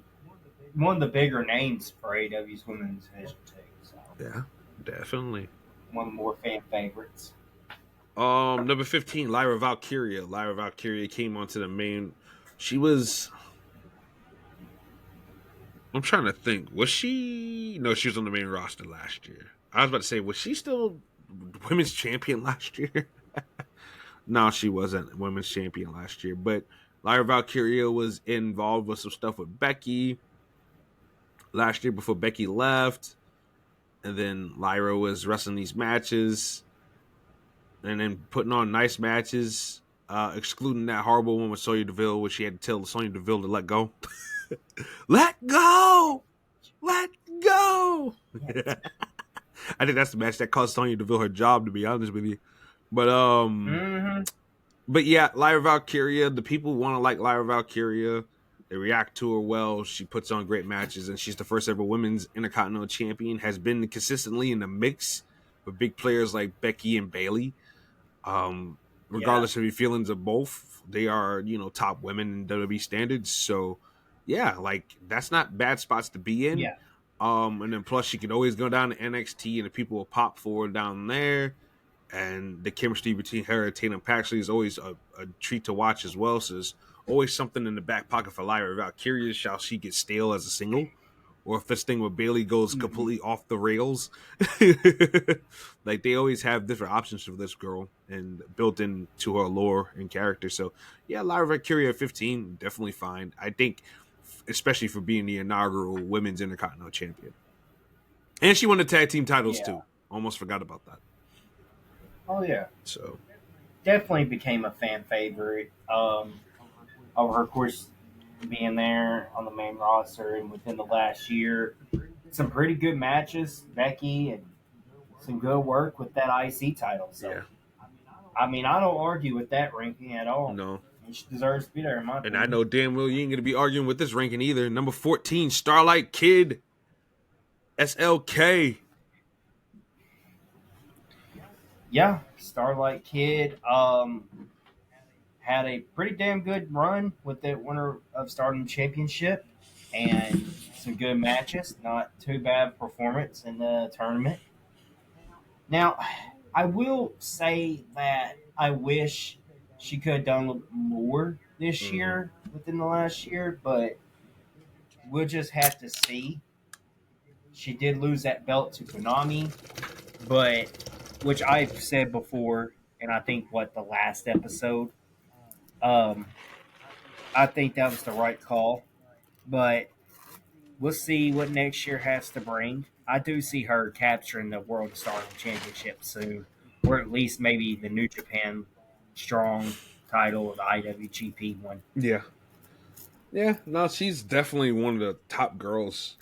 one of the bigger names for AEW's women's division too. So yeah, definitely. One of the more fan favorites. Number 15, Lyra Valkyria. Lyra Valkyria came onto the main. She was. I'm trying to think. Was she? No, she was on the main roster last year. I was about to say, was she still women's champion last year? No, she wasn't women's champion last year. But Lyra Valkyria was involved with some stuff with Becky last year before Becky left. And then Lyra was wrestling these matches and then putting on nice matches, excluding that horrible one with Sonya Deville, where she had to tell Sonya Deville to let go. Let go! Let go! I think that's the match that cost Sonya Deville her job, to be honest with you. But But yeah, Lyra Valkyria, the people want to like Lyra Valkyria. They react to her well. She puts on great matches, and she's the first ever women's Intercontinental Champion. Has been consistently in the mix with big players like Becky and Bayley. Um, Yeah, Regardless of your feelings of both, they are top women in WWE standards. So yeah, like that's not bad spots to be in. yeah, And then plus she can always go down to NXT, and the people will pop for her down there, and the chemistry between her and Tatum Paxley is always a treat to watch as well. So there's always something in the back pocket for Lyra Valkyria. Shall she get stale as a single? Or if this thing with Bailey goes hmm, completely off the rails, like they always have different options for this girl and built into her lore and character. So yeah, Lyra Valkyria at 15, definitely fine. I think, especially for being the inaugural Women's Intercontinental Champion, and she won the tag team titles yeah. too. Almost forgot about that. Oh yeah, So definitely became a fan favorite. Over her course being there on the main roster and within the last year, some pretty good matches, Becky, and some good work with that IC title. So yeah, I mean, I don't argue with that ranking at all. no. And she deserves to be there, in my And I opinion. know damn well you ain't gonna be arguing with this ranking either. Number 14, Starlight Kid, SLK. Yeah, Starlight Kid had a pretty damn good run with the winner of Stardom Championship and some good matches. Not too bad performance in the tournament. Now, I will say that I wish she could have done more this Mm-hmm. year within the last year, but we'll just have to see. She did lose that belt to Konami, but which I've said before, and I think what the last episode, um, I think that was the right call. But we'll see what next year has to bring. I do see her capturing the World Stardom Championship soon, or at least maybe the New Japan Strong title, or the IWGP one. Yeah. Yeah, no, she's definitely one of the top girls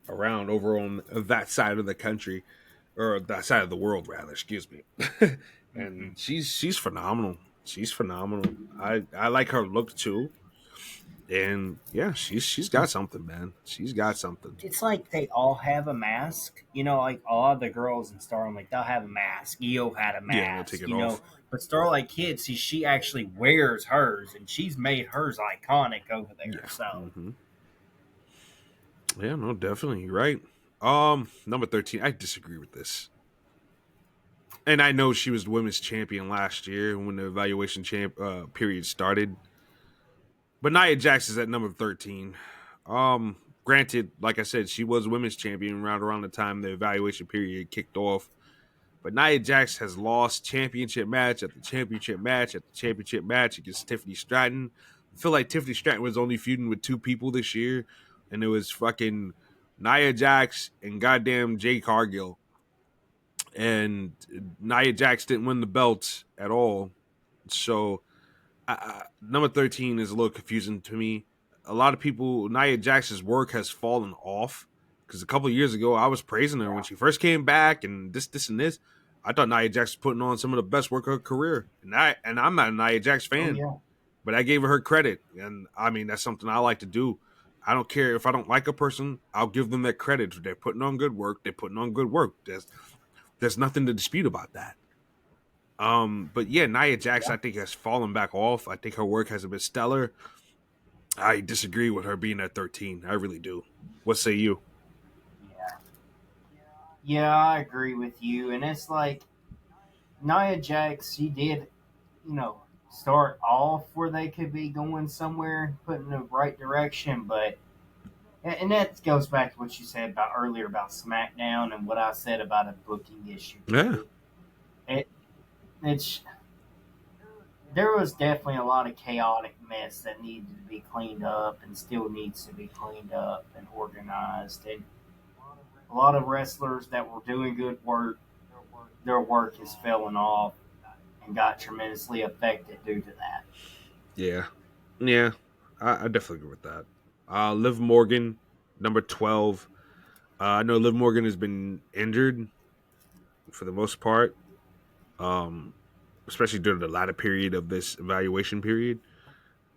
around over on that side of the country, or that side of the world rather, excuse me. Mm-hmm. And she's phenomenal. She's phenomenal. I like her look too. And yeah, she's got something, man. She's got something. It's like they all have a mask. Like all the girls in Starlight, like they'll have a mask. Io had a Yeah, and they'll take mask, it off. But Starlight Kid, see, she actually wears hers, and she's made hers iconic over there. Yeah. So, Mm-hmm. Yeah, no, definitely. You're right. Number 13, I disagree with this. And I know she was the women's champion last year when the evaluation period started. But Nia Jax is at number 13. Granted, like I said, she was women's champion around the time the evaluation period kicked off. But Nia Jax has lost championship match at the championship match at the championship match against Tiffany Stratton. I feel like Tiffany Stratton was only feuding with two people this year, and it was fucking Nia Jax and goddamn Jay Cargill. And Nia Jax didn't win the belt at all. So number 13 is a little confusing to me. A lot of people, Nia Jax's work has fallen off because a couple of years ago I was praising her when yeah. she first came back and this and this. I thought Nia Jax was putting on some of the best work of her career, and I'm not a Nia Jax Oh, fan, yeah. but I gave her credit, and I mean that's something I like to do. I don't care if I don't like a person, I'll give them that credit. If they're putting on good work, they're putting on good work. There's nothing to dispute about that. But yeah, Nia Jax, Yeah. I think, has fallen back off. I think her work hasn't been stellar. I disagree with her being at 13. I really do. What say you? Yeah. Yeah, I agree with you. And it's like Nia Jax, she did, start off where they could be going somewhere, put in the right direction. But, and that goes back to what you said about earlier about SmackDown and what I said about a booking issue, Yeah, too. It, it's, there was definitely a lot of chaotic mess that needed to be cleaned up and still needs to be cleaned up and organized. And a lot of wrestlers that were doing good work, their work is falling off and got tremendously affected due to that. yeah, yeah. I definitely agree with that. Liv Morgan, number 12. I know Liv Morgan has been injured for the most part. Um, especially during the latter period of this evaluation period.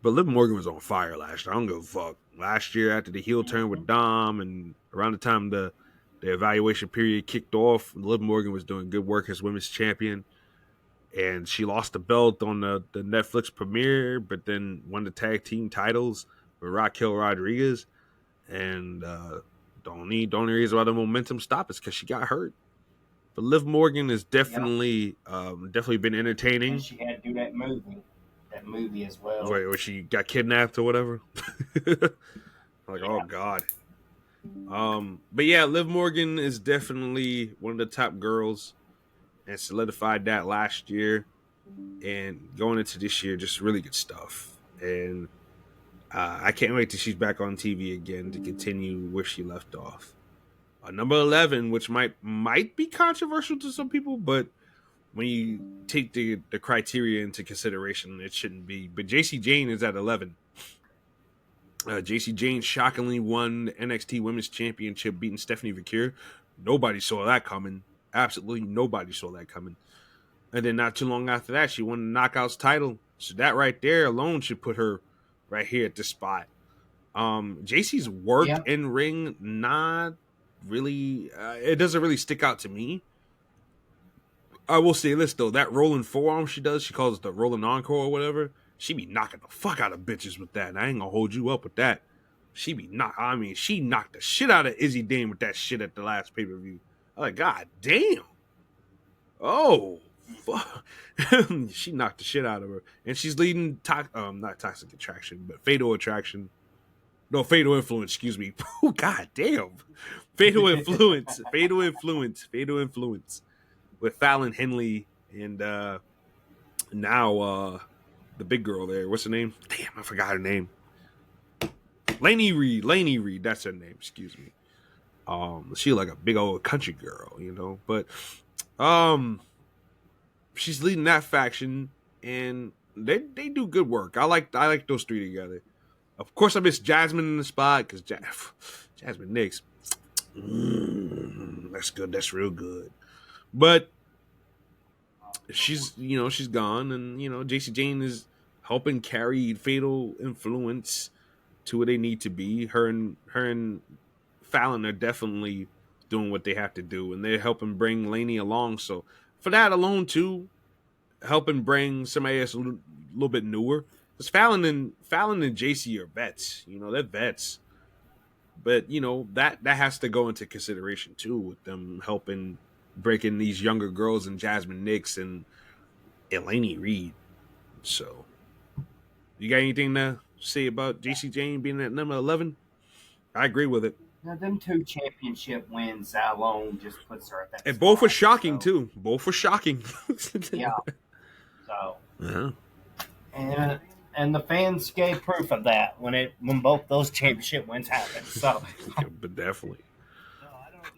But Liv Morgan was on fire last year. I don't give a fuck. Last year, after the heel turn with Dom, and around the time the evaluation period kicked off, Liv Morgan was doing good work as women's champion. And she lost the belt on the Netflix premiere, but then won the tag team titles with Raquel Rodriguez. And the only reason why the momentum stopped is because she got hurt. But Liv Morgan has Yep. definitely been entertaining. And she had to do that movie as well. Where she got kidnapped or whatever. Like, oh Yeah. god. But yeah, Liv Morgan is definitely one of the top girls, and solidified that last year. And going into this year, just really good stuff. And I can't wait till she's back on TV again to continue where she left off. Number 11, which might be controversial to some people, but when you take the criteria into consideration, it shouldn't be. But JC Jane is at 11. JC Jane shockingly won the NXT Women's Championship, beating Stephanie Vicure. Nobody saw that coming. Absolutely nobody saw that coming. And then not too long after that, she won the Knockouts title. So that right there alone should put her right here at this spot. JC's work Yeah. in ring, not really. It doesn't really stick out to me. I will say this though, that rolling forearm she does, she calls it the rolling encore or whatever. She be knocking the fuck out of bitches with that. And I ain't gonna hold you up with that. She knocked the shit out of Izzy Dane with that shit at the last pay per view. I'm like, god damn. Oh, fuck. She knocked the shit out of her, and she's leading not Toxic Attraction, but Fatal Attraction. No, Fatal Influence. Excuse me. Oh, god damn. Fatal Influence. Fatal Influence. Fatal Influence. With Fallon Henley and now the big girl there. What's her name? Damn, I forgot her name. Lainey Reed. That's her name. Excuse me. She like a big old country girl, you know. But she's leading that faction, and they do good work. I like those three together. Of course, I miss Jasmine in the spot because Jasmine Nix. That's good. That's real good. But she's gone, and JC Jane is helping carry Fatal Influence to where they need to be. Her and Fallon are definitely doing what they have to do, and they're helping bring Lainey along. So for that alone, too, helping bring somebody that's a little bit newer, because Fallon and JC are vets. They're vets. But that has to go into consideration too, with them helping breaking these younger girls and Jasmine Nix and Lainey Reed. So, you got anything to say about JC Jane being at number 11? I agree with it. Now, them 2 championship wins alone just puts her at that. And spot, both were shocking so. too. Both were shocking. Yeah. So. Yeah. And the fans gave proof of that when both those championship wins happened. So. But definitely.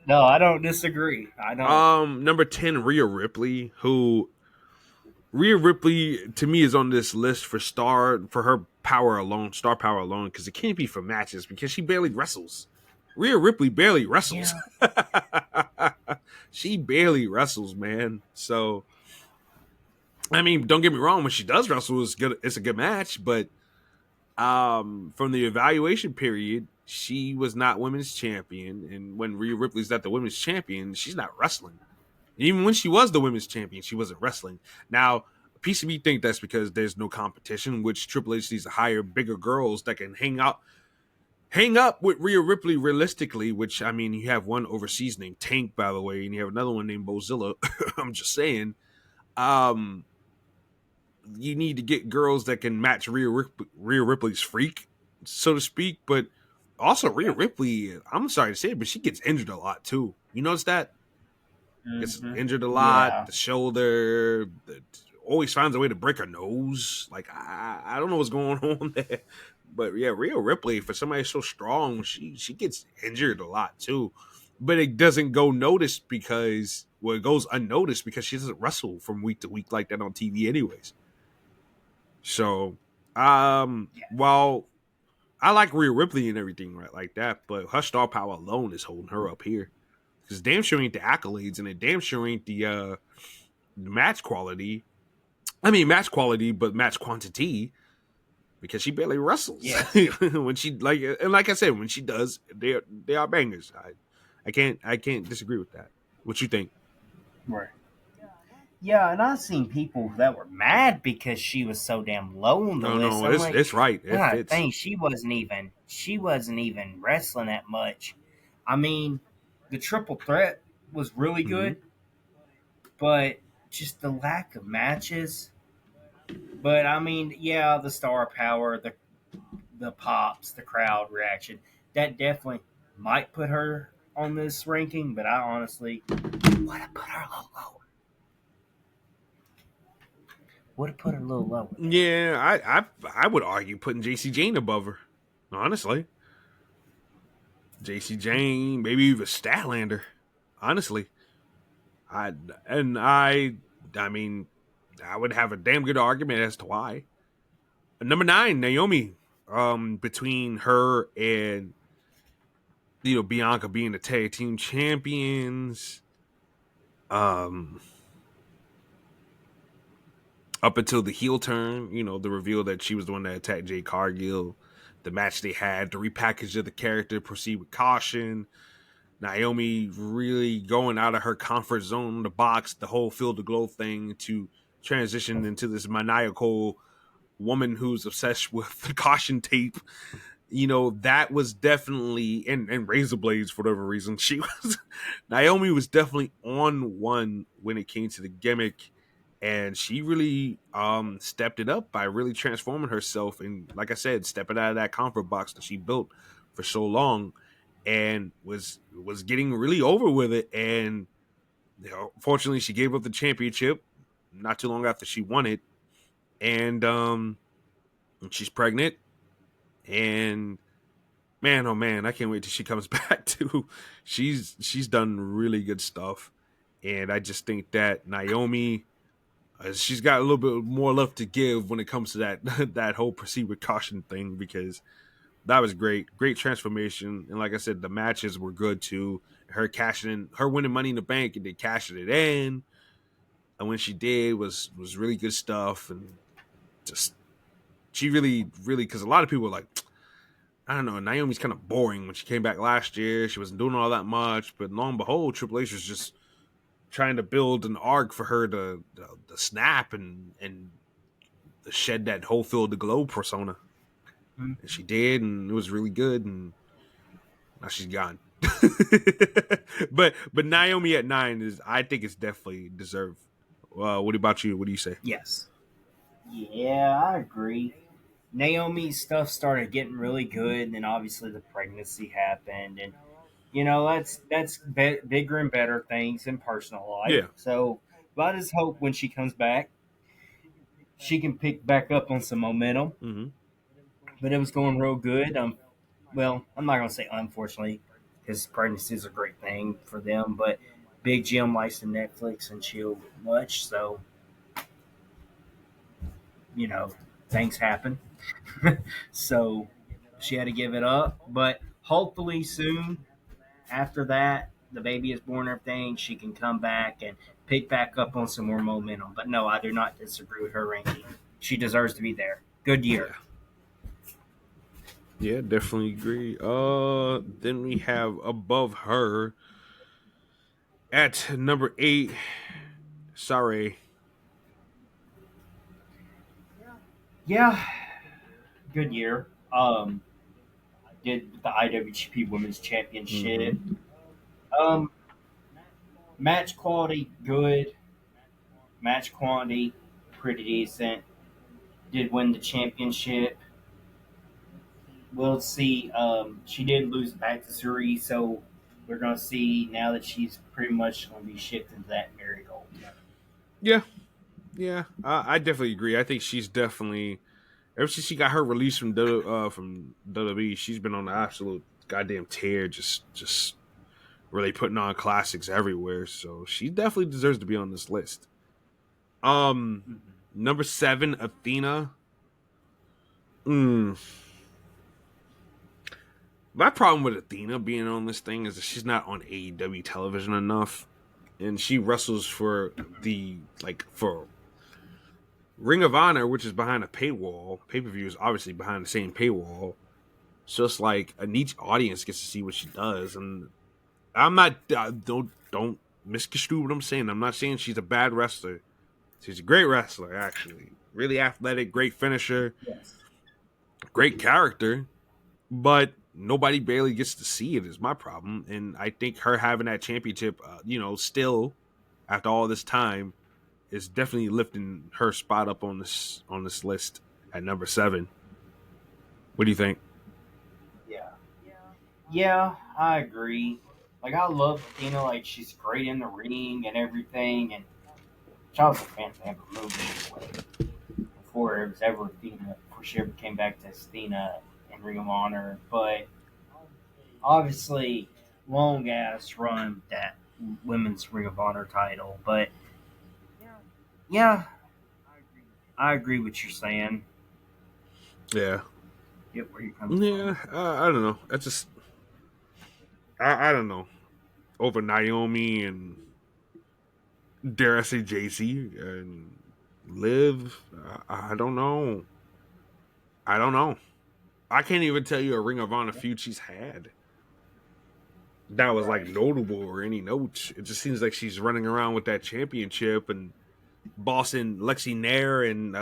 No, I don't disagree. I don't. Number 10, Rhea Ripley, who Rhea Ripley to me is on this list for her power alone, star power alone, because it can't be for matches because she barely wrestles. Rhea Ripley barely wrestles. Yeah. She barely wrestles, man. So, I mean, don't get me wrong, when she does wrestle, it's a good match, but from the evaluation period, she was not women's champion, and when Rhea Ripley's not the women's champion, she's not wrestling. Even when she was the women's champion, she wasn't wrestling. Now, a piece of me think that's because there's no competition, which Triple H needs to hire bigger girls that can hang up with Rhea Ripley realistically, which, I mean, you have one overseas named Tank, by the way, and you have another one named Bozilla. I'm just saying. You need to get girls that can match Rhea Ripley's freak, so to speak. But also, Rhea Ripley, I'm sorry to say it, but she gets injured a lot, too. You notice that? Gets injured a lot. Yeah. The shoulder. Always finds a way to break her nose. Like, I don't know what's going on there. But yeah, Rhea Ripley, for somebody so strong, she gets injured a lot too. But it doesn't go noticed because it goes unnoticed because she doesn't wrestle from week to week like that on TV anyways. So while I like Rhea Ripley and everything right like that, but her star power alone is holding her up here. Because damn sure ain't the accolades, and it damn sure ain't the match quality. I mean, match quality, but match quantity because she barely wrestles. Yes. When she like I said, when she does, they are bangers. I can't disagree with that. What you think? Right. Yeah, and I've seen people that were mad because she was so damn low on the No, list. no, I'm like, it's right. It God fits. dang, she wasn't even wrestling that much. I mean, the triple threat was really Mm-hmm. good, but just the lack of matches. But I mean, yeah, the star power, the pops, the crowd reaction, that definitely might put her on this ranking. But I honestly would have put her a little lower. Would have put her a little lower there. Yeah, I would argue putting JC Jane above her. Honestly, JC Jane, maybe even Statlander. Honestly, I and I mean, I would have a damn good argument as to why. Number 9, Naomi. Between her and Bianca being the tag team champions, um, up until the heel turn, the reveal that she was the one that attacked Jade Cargill, the match they had, the repackage of the character, proceed with caution. Naomi really going out of her comfort zone, the box, the whole Feel the Glow thing to transition into this maniacal woman who's obsessed with the caution tape. That was definitely and razor blades for whatever reason. She was Naomi was definitely on one when it came to the gimmick, and she really stepped it up by really transforming herself and, like I said, stepping out of that comfort box that she built for so long, and was getting really over with it. And fortunately, she gave up the championship not too long after she won it, and she's pregnant. And man, oh man, I can't wait till she comes back too. She's done really good stuff, and I just think that Naomi, she's got a little bit more left to give when it comes to that that whole proceed with caution thing, because that was great transformation, and like I said, the matches were good too. Her winning Money in the Bank, and then cashing it in, and when she did was really good stuff, and just she really because a lot of people were like, I don't know, Naomi's kind of boring when she came back last year. She wasn't doing all that much, but lo and behold, Triple H was just trying to build an arc for her to snap and shed that whole Feel the Glow persona. Hmm. And she did, and it was really good, and now she's gone. but Naomi at 9 is, I think, it's definitely deserved. What about you? What do you say? Yes. Yeah, I agree. Naomi's stuff started getting really good, and then obviously the pregnancy happened, and that's bigger and better things in personal life. Yeah. So, but I just hope when she comes back, she can pick back up on some momentum. Mm-hmm. But it was going real good. Well, I'm not gonna say unfortunately, because pregnancy is a great thing for them, but Big Jim likes to Netflix and chill much, so you know things happen. So she had to give it up. But hopefully soon after that, the baby is born, everything, she can come back and pick back up on some more momentum. But no, I do not disagree with her ranking. She deserves to be there. Good year. Yeah. Yeah, definitely agree. Then we have above her at number 8, sorry. Yeah, good year. Did the IWGP Women's Championship. Mm-hmm. Um, match quality good. Match quantity pretty decent. Did win the championship. We'll see. She did lose back to Suri, so we're gonna see now that she's pretty much gonna be shifting to that marigold. Yeah, yeah, I definitely agree. I think she's definitely, ever since she got her release from WWE, she's been on the absolute goddamn tear, just really putting on classics everywhere. So she definitely deserves to be on this list. Mm-hmm. Number 7, Athena. Mm. My problem with Athena being on this thing is that she's not on AEW television enough, and she wrestles for the for Ring of Honor, which is behind a paywall, pay-per-view is obviously behind the same paywall. So it's like a niche audience gets to see what she does, and I'm not don't misconstrue what I'm saying. I'm not saying she's a bad wrestler. She's a great wrestler, actually. Really athletic, great finisher, Yes. great character, but nobody barely gets to see it is my problem. And I think her having that championship, still after all this time, is definitely lifting her spot up on this list at number 7. What do you think? Yeah. Yeah, I agree. Like I love Athena. Like she's great in the ring and everything. And I was a fan of her movie anyway. Before it was ever Athena, before she ever came back to Athena in Ring of Honor. But obviously, long ass run that women's Ring of Honor title. But yeah, I agree with you saying. Yeah, Get where you're coming yeah. from. I don't know. That's just I don't know over Naomi and dare I say JC and Liv. I don't know. I don't know. I can't even tell you a Ring of Honor feud she's had that was like Right. notable or any notes. It just seems like she's running around with that championship and bossing Lexi Nair and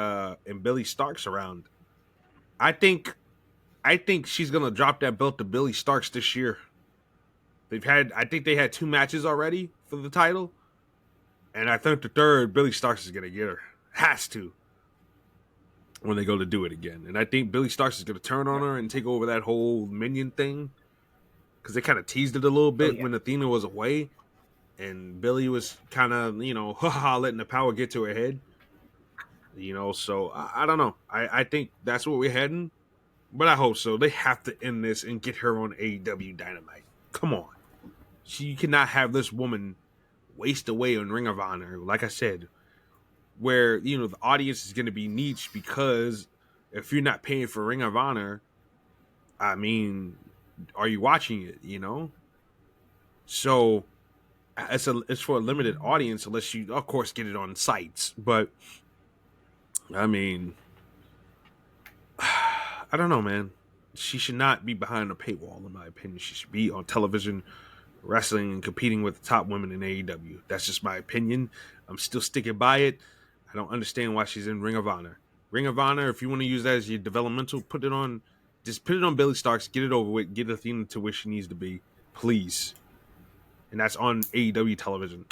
Billy Starks around. I think I think she's gonna drop that belt to Billy Starks this year. I think they had 2 matches already for the title, and I think the third Billy Starks is gonna get her. Has to when they go to do it again, and I think Billy Starks is gonna turn on Yep. her and take over that whole minion thing because they kind of teased it a little Oh bit yeah. when Athena was away, and Billy was kind of letting the power get to her head. So I don't know. I think that's where we're heading, but I hope so. They have to end this and get her on AEW Dynamite. Come on. She cannot have this woman waste away on Ring of Honor. Like I said, where the audience is going to be niche because if you're not paying for Ring of Honor, I mean, are you watching it? So it's for a limited audience unless you, of course, get it on sites. But I mean, I don't know, man. She should not be behind a paywall, in my opinion. She should be on television wrestling and competing with the top women in AEW. That's just my opinion. I'm still sticking by it. I don't understand why she's in Ring of Honor. Ring of Honor, if you want to use that as your developmental, just put it on Billy Starks, get it over with, get Athena to where she needs to be, please. And that's on AEW television.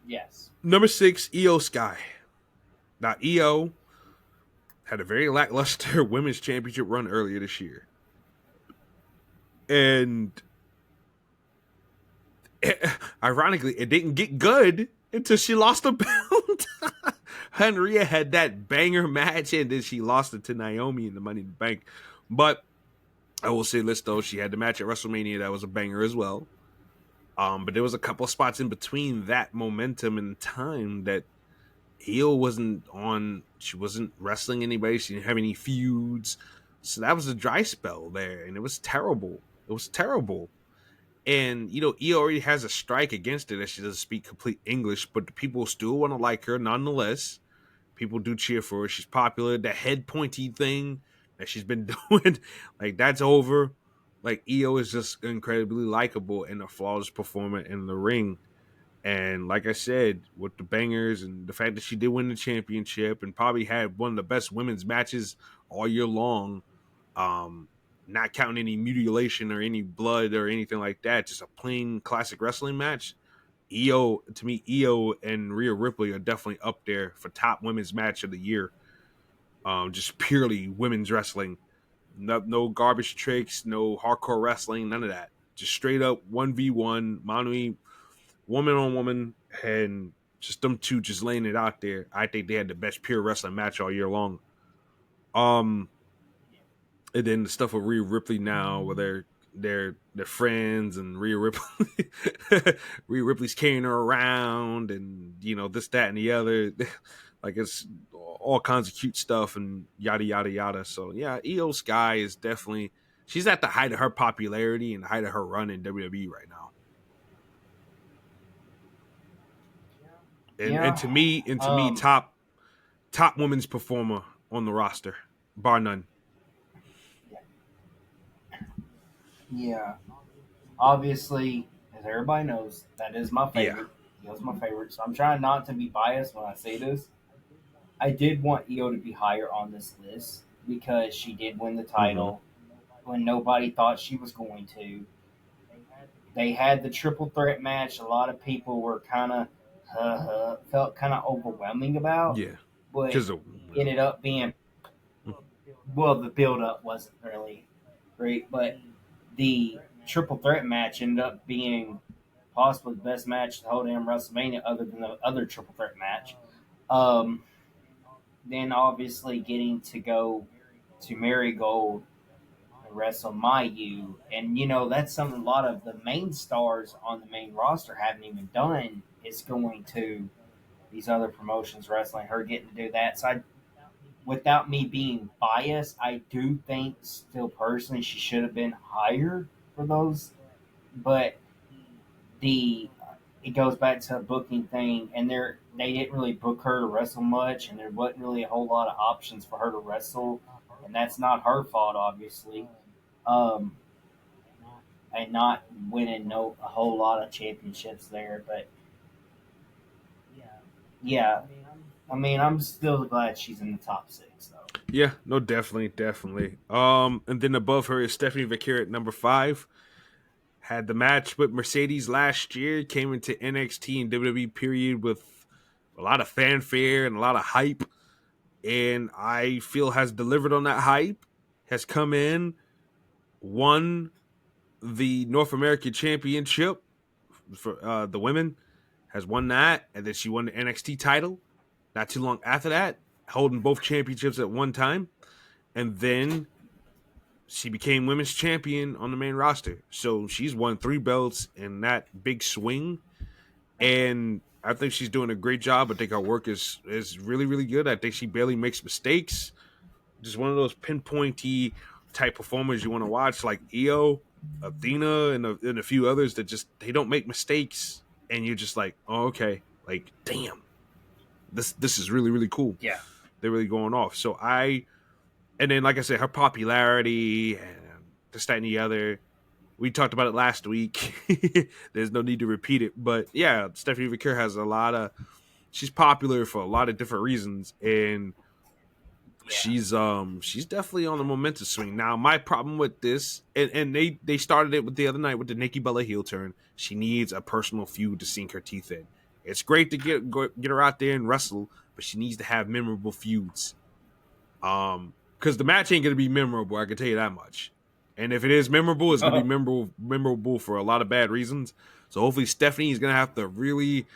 Yes. Number 6, Io Sky. Now, Io had a very lackluster women's championship run earlier this year. And ironically, it didn't get good until she lost the belt. Henria had that banger match, and then she lost it to Naomi in the Money in the Bank. But I will say this, though. She had the match at WrestleMania that was a banger as well. But there was a couple of spots in between that momentum and time that Io wasn't on. She wasn't wrestling anybody. She didn't have any feuds. So that was a dry spell there, and it was terrible. It was terrible. And Io already has a strike against her that she doesn't speak complete English, but the people still want to like her nonetheless. People do cheer for her. She's popular. The head pointy thing that she's been doing, like that's over. Like Io is just incredibly likable and a flawless performer in the ring. And like I said, with the bangers and the fact that she did win the championship and probably had one of the best women's matches all year long, um, not counting any mutilation or any blood or anything like that, just a plain classic wrestling match. To me, Io and Rhea Ripley are definitely up there for top women's match of the year. Just purely women's wrestling. No garbage tricks, no hardcore wrestling, none of that. Just straight up 1v1, Manui, woman on woman, and just them two just laying it out there. I think they had the best pure wrestling match all year long. Um, and then the stuff with Rhea Ripley now, where they're friends, and Rhea Ripley, Rhea Ripley's carrying her around, and this, that, and the other. Like it's all kinds of cute stuff and yada yada yada. So yeah, Io Sky is definitely, she's at the height of her popularity and the height of her run in WWE right now. And Yeah. to me, Um. top women's performer on the roster, bar none. Yeah. Obviously, as everybody knows, that is my Yeah. favorite. Io's my favorite. So I'm trying not to be biased when I say this. I did want Io to be higher on this list because she did win the Mm-hmm. title when nobody thought she was going to. They had the triple threat match. A lot of people were kind of felt kind of overwhelming about, Yeah. but Because ended up being well. The build up wasn't really great, but the triple threat match ended up being possibly the best match the whole damn WrestleMania, other than the other triple threat match. Um, then obviously getting to go to Marigold and wrestle Mayu, and that's something a lot of the main stars on the main roster haven't even done. Is going to these other promotions wrestling her getting to do that. So without me being biased, I do think still personally she should have been higher for those, but the it goes back to a booking thing, and they didn't really book her to wrestle much, and there wasn't really a whole lot of options for her to wrestle, and that's not her fault, obviously. Um, and not winning a whole lot of championships there, but yeah, I mean, I'm still glad she's in the top six, though. yeah, no, definitely, definitely. And then above her is Stephanie Vaquer at number 5. Had the match with Mercedes last year. Came into NXT and WWE period with a lot of fanfare and a lot of hype, and I feel has delivered on that hype. Has come in, won the North American Championship for the women, has won that, and then she won the NXT title not too long after that, holding both championships at one time, and then she became women's champion on the main roster. So she's won 3 belts in that big swing, and I think she's doing a great job. I think her work is really really good. I think she barely makes mistakes. Just one of those pinpointy type performers you want to watch, like Io, Athena, and a few others that just they don't make mistakes, and you're just like, oh okay, like damn, this is really really cool. Yeah, They're really going off. So and then like I said, her popularity and this that and the other. We talked about it last week. There's no need to repeat it, but yeah, Stephanie Vaquer has a lot of. She's popular for a lot of different reasons, and yeah, she's definitely on the momentum swing. Now, my problem with this, and they started it with the other night with the Nikki Bella heel turn. She needs a personal feud to sink her teeth in. It's great to get her out there and wrestle, but she needs to have memorable feuds. Because the match ain't gonna be memorable, I can tell you that much. And if it is memorable, it's gonna be memorable for a lot of bad reasons. So hopefully Stephanie is gonna have to really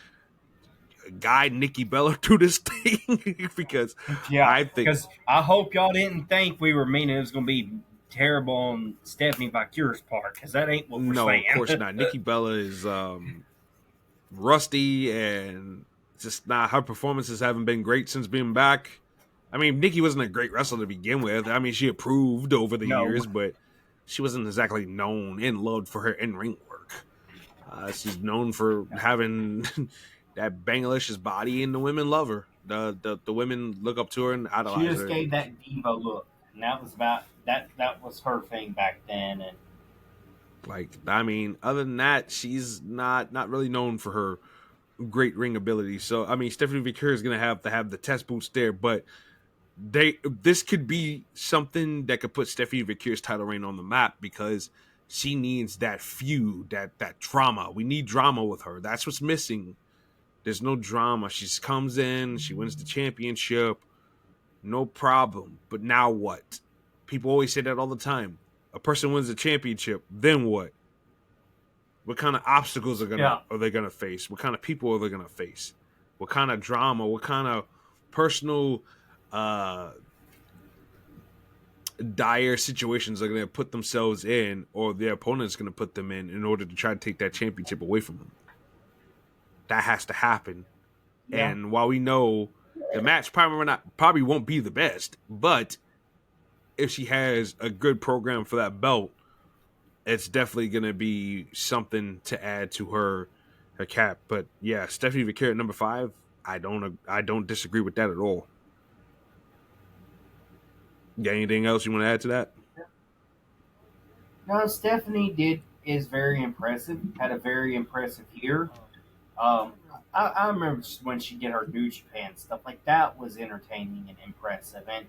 guide Nikki Bella through this thing because yeah. I think Because I hope y'all didn't think we were meaning it was going to be terrible on Stephanie Vacure's part, because that ain't what we're no, of saying. course not. Nikki Bella is rusty and just not her performances haven't been great since being back. I mean, Nikki wasn't a great wrestler to begin with. I mean, she improved over the No. years, but she wasn't exactly known and loved for her in-ring work. She's known for having that bangalicious body, and the women love her. The women look up to her and She idolize just her. gave that diva look, and that was about that was her thing back then. And Like, I mean, other than that, she's not really known for her great ring ability. So, I mean, Stephanie Vaquer is gonna have to have the test boots there, but this could be something that could put Stephanie Vaquer's title reign on the map because she needs that feud, that drama. We need drama with her. That's what's missing. There's no drama. She just comes in, she wins the championship, no problem. But now what? People always say that all the time. A person wins the championship, then what? What kind of obstacles yeah, are they gonna face? What kind of people are they gonna face? What kind of drama? What kind of personal uh dire situations are going to put themselves in, or their opponent's going to put them in order to try to take that championship away from them? That has to happen. yeah, And while we know the match probably won't be the best, but if she has a good program for that belt, it's definitely going to be something to add to her cap. But yeah, Stephanie Vaquer at number 5. I don't disagree with that at all. Got anything else you want to add to that? No, Stephanie is very impressive. Had a very impressive year. Um, I remember when she did her New Japan stuff like that was entertaining and impressive, and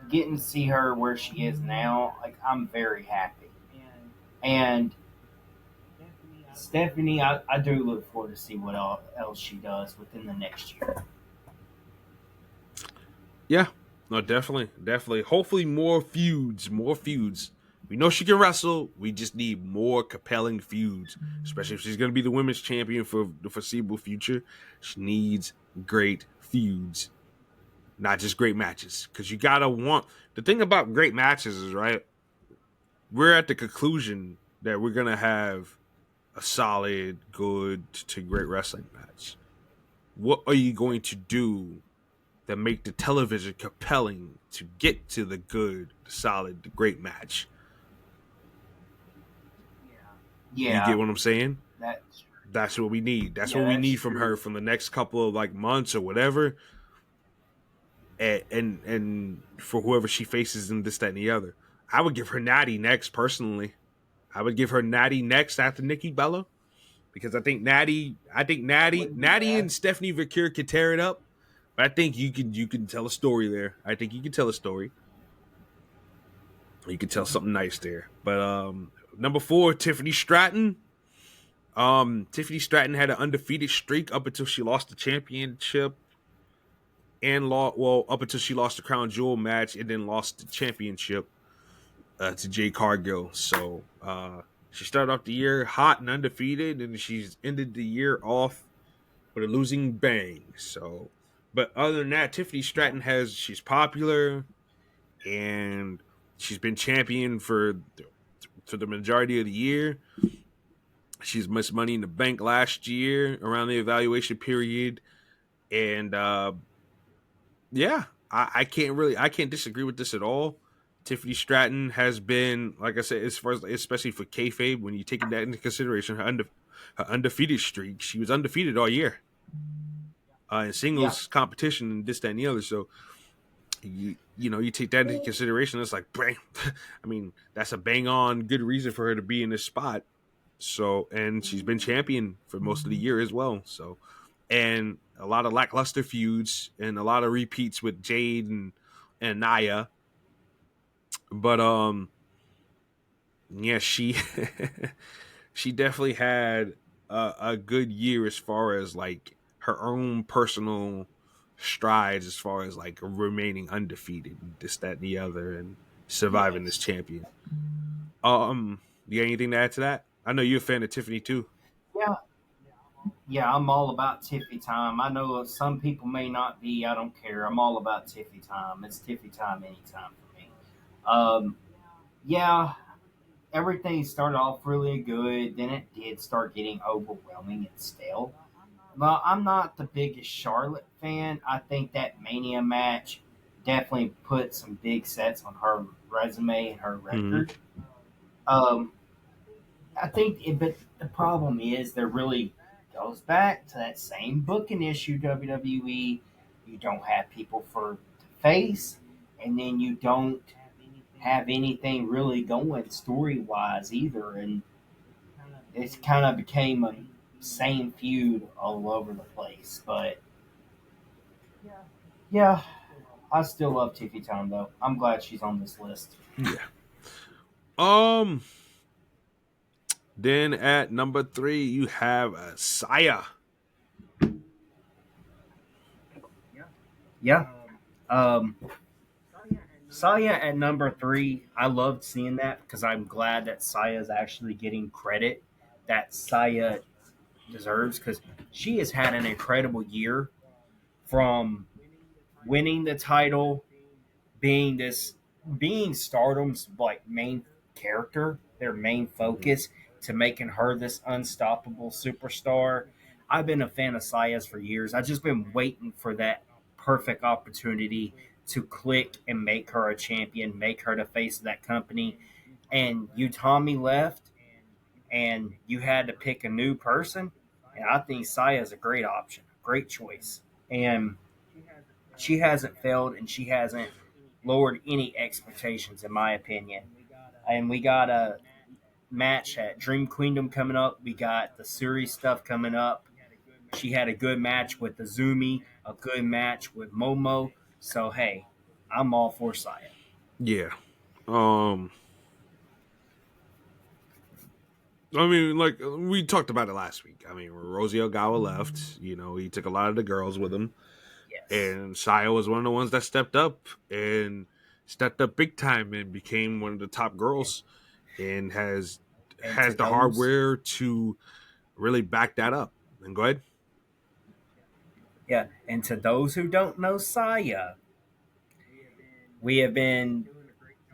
getting to see her where she is now, like I'm very happy. And Stephanie, I do look forward to see what else she does within the next year. Yeah, no, definitely, definitely. Hopefully, more feuds, more feuds. We know she can wrestle. We just need more compelling feuds, especially if she's going to be the women's champion for the foreseeable future. She needs great feuds, not just great matches. Because you gotta want the thing about great matches is right. We're at the conclusion that we're gonna have a solid, good to great wrestling match. What are you going to do that make the television compelling to get to the good, the solid, the great match? You get Yeah, what I'm saying? that's That's what we need. That's yeah, what we that's need from her true. from the next couple of like months or whatever. And for whoever she faces in this, that, and the other. I would give her Natty next, personally. I would give her Natty next after Nikki Bella. Because Wouldn't be Natty bad. and Stephanie Vicur could tear it up. But I think you can tell a story there. I think you can tell a story. You can tell something nice there. But number 4, Tiffany Stratton. Tiffany Stratton had an undefeated streak up until she lost the championship and up until she lost the crown jewel match and then lost the championship to Jay Cargill. So she started off the year hot and undefeated, and she's ended the year off with a losing bang. So, but other than that, Tiffany Stratton she's popular and she's been champion for the majority of the year. She's missed Money in the Bank last year around the evaluation period, and yeah, I can't disagree with this at all. Tiffany Stratton has been, like I said, as far as especially for kayfabe, when you take that into consideration, her undefeated streak, she was undefeated all year in Yeah, singles competition and this, that, and the other. So you take that into consideration. It's like bang. I mean, that's a bang on good reason for her to be in this spot. So, and she's been champion for most of the year as well. So, and a lot of lackluster feuds and a lot of repeats with Jade and Naya. But yeah, she she definitely had a good year as far as like her own personal strides, as far as like remaining undefeated, this, that, and the other, and surviving this yes. champion. You got anything to add to that? I know you're a fan of Tiffany too. Yeah, yeah, I'm all about Tiffy time. I know some people may not be. I don't care. I'm all about Tiffy time. It's Tiffy time anytime for me. Um, yeah, everything started off really good. Then it did start getting overwhelming and stale. Well, I'm not the biggest Charlotte fan. I think that Mania match definitely put some big sets on her resume and her Mm-hmm. record. Um, I think, but the problem is there really goes back to that same booking issue. WWE, you don't have people for to face, and then you don't have anything really going story wise either, and it kind of became a same feud all over the place. But yeah, I still love Tiffy Town though. I'm glad she's on this list. Yeah. Um. Then at number 3, you have Saya. Yeah. Um, Saya at number 3, I loved seeing that because I'm glad that Saya's actually getting credit that Saya deserves because she has had an incredible year from winning the title, being this being Stardom's like main character, their main Mm-hmm. focus, to making her this unstoppable superstar. I've been a fan of Saya's for years. I've just been waiting for that perfect opportunity to click and make her a champion, make her the face of that company. And Utami left, and you had to pick a new person. And I think Saya is a great option. great choice. And she hasn't failed, and she hasn't lowered any expectations, in my opinion. And we got a match at Dream Queendom coming up. We got the series stuff coming up. She had a good match with Azumi, a good match with Momo. So hey, I'm all for Saya. Yeah. Um. I mean, like we talked about it last week. I mean, when Rosie Ogawa left, he took a lot of the girls with him, Yes. and Saya was one of the ones that and stepped up big time and became one of the top And, girls, and has and to the those, hardware to really back that up. And go ahead. yeah, and to those who don't know Saya, we have been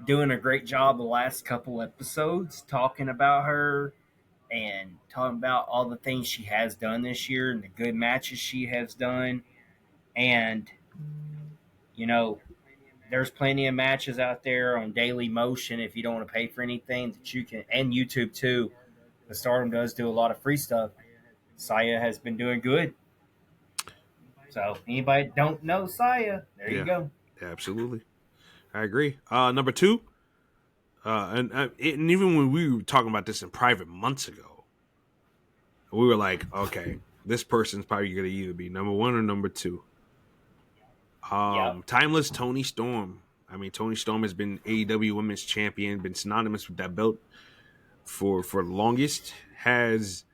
doing a great job the last couple episodes talking about her and talking about all the things she has done this year and the good matches she has done. And, you know, there's plenty of matches out there on Daily Motion if you don't want to pay for anything that you can, and YouTube too. The Stardom does do a lot of free stuff. Saya has been doing good. So anybody don't know Saya, there you Yeah, go. absolutely. I agree. Number two, and even when we were talking about this in private months ago, we were like, okay, this person's probably going to either be number one or number two. Yep. Timeless Tony Storm. I mean, Tony Storm has been AEW Women's Champion, been synonymous with that belt for the longest. Has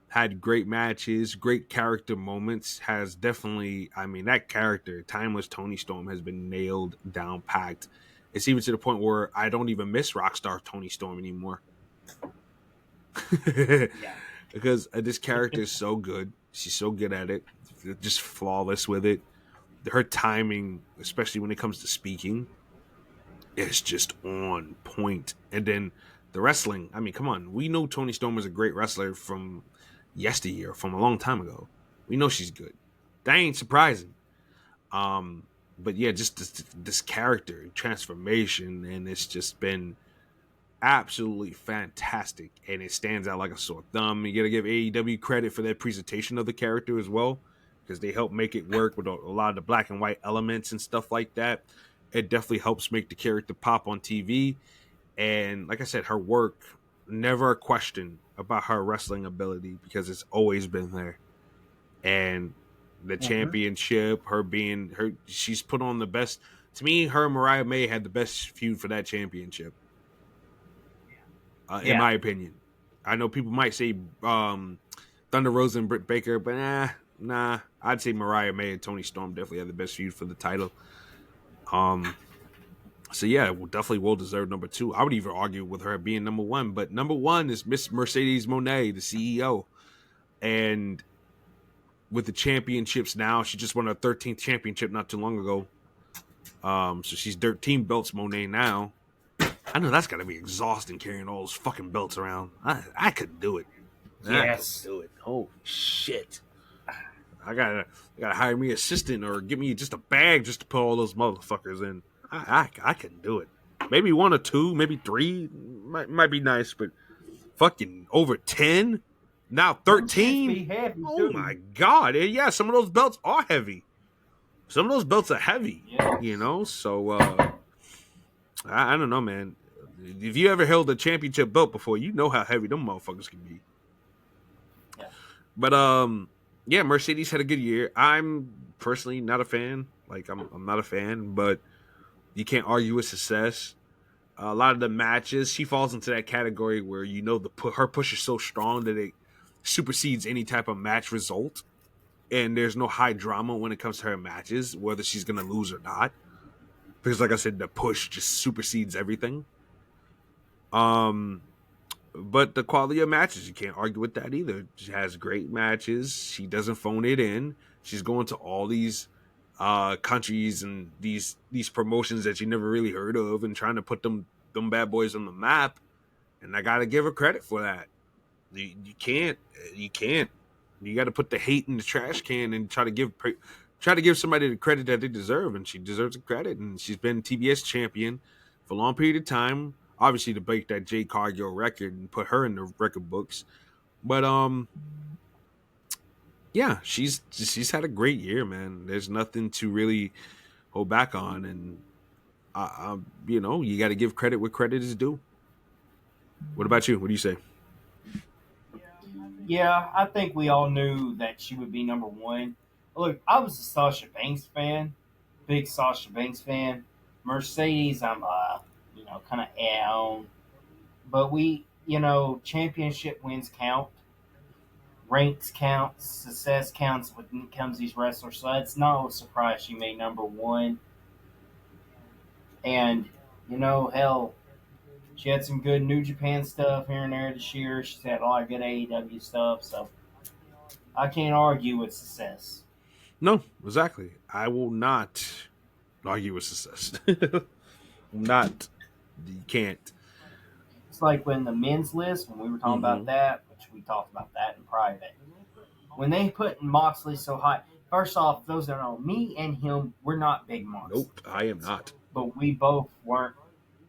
had great matches, great character moments. Has definitely, I mean, that character, Timeless Tony Storm, has been nailed down, packed. It's even to the point where I don't even miss Rockstar Tony Storm anymore. Yeah. Because this character is so good. She's so good at it. Just flawless with it. Her timing, especially when it comes to speaking, is just on point. And then the wrestling. I mean, come on. We know Toni Storm is a great wrestler from yesteryear, from a long time ago. We know she's good. That ain't surprising. But yeah, just this character transformation, and it's just been absolutely fantastic, and it stands out like a sore thumb. You got to give AEW credit for their presentation of the character as well, because they help make it work with a lot of the black and white elements and stuff like that. It definitely helps make the character pop on TV. And like I said, her work, never a question about her wrestling ability, because it's always been there. And the Mm-hmm. championship, she's put on the best. To me, her and Mariah May had the best feud for that championship, in Yeah. my opinion. I know people might say Thunder Rosa and Britt Baker, but nah. I'd say Mariah May and Toni Storm definitely had the best feud for the title. So yeah, definitely well deserved number two. I would even argue with her being number one, but number one is Miss Mercedes Moné, the CEO, and with the championships now, she just won her 13th championship not too long ago. So she's 13 belts Moné now. I know that's got to be exhausting carrying all those fucking belts around. I could do it. I could Yes. do it. Oh shit! I gotta hire me an assistant or give me just a bag just to put all those motherfuckers in. I can do it. Maybe one or two, maybe three might be nice, but fucking over 10, now Them shits 13. be heavy Oh my too. god! And yeah, some of those belts are heavy. Some of those belts are heavy. Yes. So I don't know, man. If you ever held a championship belt before, you know how heavy them motherfuckers can be. Yeah. But yeah, Mercedes had a good year. I'm personally not a fan. Like I'm not a fan, but you can't argue with success. A lot of the matches, she falls into that category where her push is so strong that it supersedes any type of match result, and there's no high drama when it comes to her matches, whether she's gonna lose or not. Because, like I said, the push just supersedes everything. Um, but the quality of matches, you can't argue with that either. She has great matches. She doesn't phone it in. She's going to all these countries and these promotions that you never really heard of, and trying to put them bad boys on the map. And I gotta give her credit for that. You can't you got to put the hate in the trash can and try to give somebody the credit that they deserve, and she deserves the credit. And she's been TBS champion for a long period of time, obviously to break that Jade Cargill record and put her in the record books. But Yeah, she's had a great year, man. There's nothing to really hold back on, and you got to give credit where credit is due. What about you? What do you say? Yeah, I think we all knew that she would be number one. Look, I was a Sasha Banks fan, big Sasha Banks fan. Mercedes, I'm kind of on, but championship wins count, ranks count, success counts when it comes to these wrestlers. So it's no surprise she made number one. And hell, she had some good New Japan stuff here and there this year. She's had a lot of good AEW stuff, so I can't argue with success. No, exactly. I will not argue with success. Not you can't. It's like when the men's list, when we were talking about Mm-hmm. that, which we talked about that in private, when they put Moxley so high. First off, those that know, me and him, we're not big Moxley Nope, I am fans, not. but we both weren't.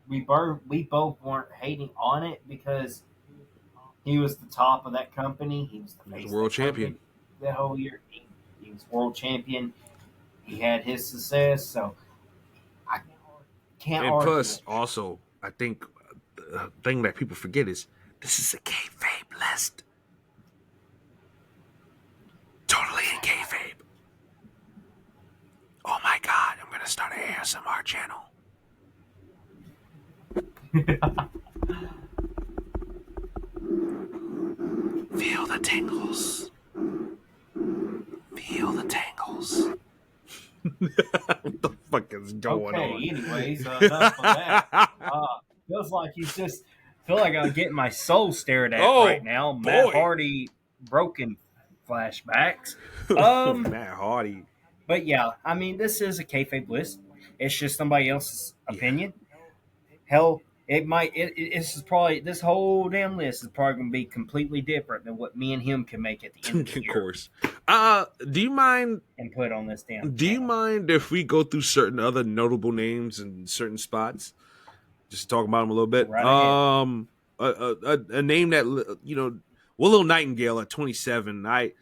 We both weren't hating on it because he was the top of that company. He was the He was a face of world that company champion. that whole year. He was world champion. He had his success, so I can't And argue plus, it. also, I think the thing that people forget is this is a kayfabe list. Totally in kayfabe. Oh my god, I'm gonna start an ASMR channel. Feel the tingles. Feel the tangles. What the fuck is going Okay. on? Anyways, enough of that. Feels like he's just feel like I'm getting my soul stared at right Oh now. Matt boy, Hardy broken flashbacks. Um, Matt Hardy. but yeah, I mean, this is a kayfabe list. It's just somebody else's Yeah, opinion. Hell, it might. It's probably this whole damn list is probably going to be completely different than what me and him can make at the end of the of year course. Do you mind? and put on this damn Do you channel. mind if we go through certain other notable names in certain spots? Just talk about them a little Go bit. right ahead. A name that Willow Nightingale at 27.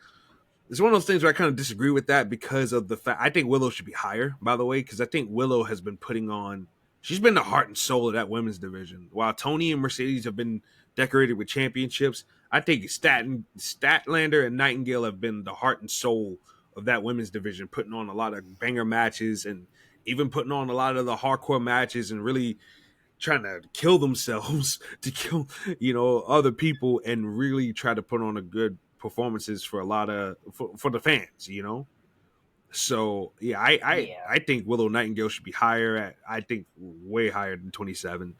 It's one of those things where I kind of disagree with that because of the fact I think Willow should be higher. By the way, because I think Willow has been putting on. She's been the heart and soul of that women's division. While Tony and Mercedes have been decorated with championships, I think Statlander and Nightingale have been the heart and soul of that women's division, putting on a lot of banger matches and even putting on a lot of the hardcore matches and really trying to kill themselves to kill other people and really try to put on a good performances for a lot of for the fans. So yeah, Yeah. I think Willow Nightingale should be higher at, I think way higher than 27.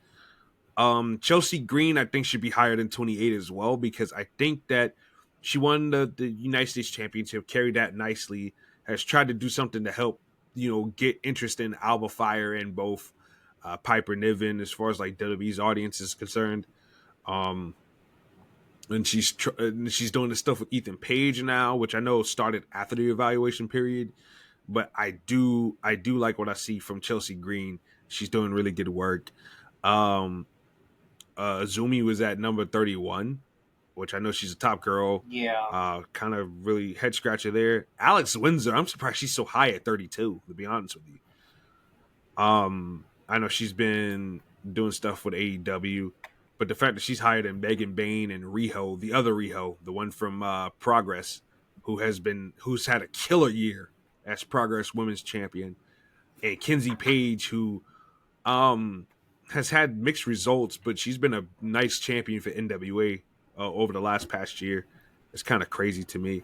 Chelsea Green I think should be higher than 28 as well, because I think that she won the United States Championship, carried that nicely, has tried to do something to help get interest in Alba Fire and both Piper Niven as far as like WWE's audience is concerned. Um, and she's doing this stuff with Ethan Page now, which I know started after the evaluation period, but I do like what I see from Chelsea Green. She's doing really good work. Um, Zumi was at number 31, which I know she's a top girl. Yeah. Kind of really head scratcher there. Alex Windsor, I'm surprised she's so high at 32. To be honest with you, I know she's been doing stuff with AEW, but the fact that she's higher than Megan Bain and Riho, the other Riho, the one from Progress, who's had a killer year as Progress Women's Champion, and Kenzie Page, who um has had mixed results, but she's been a nice champion for NWA over the last past year. It's kind of crazy to me.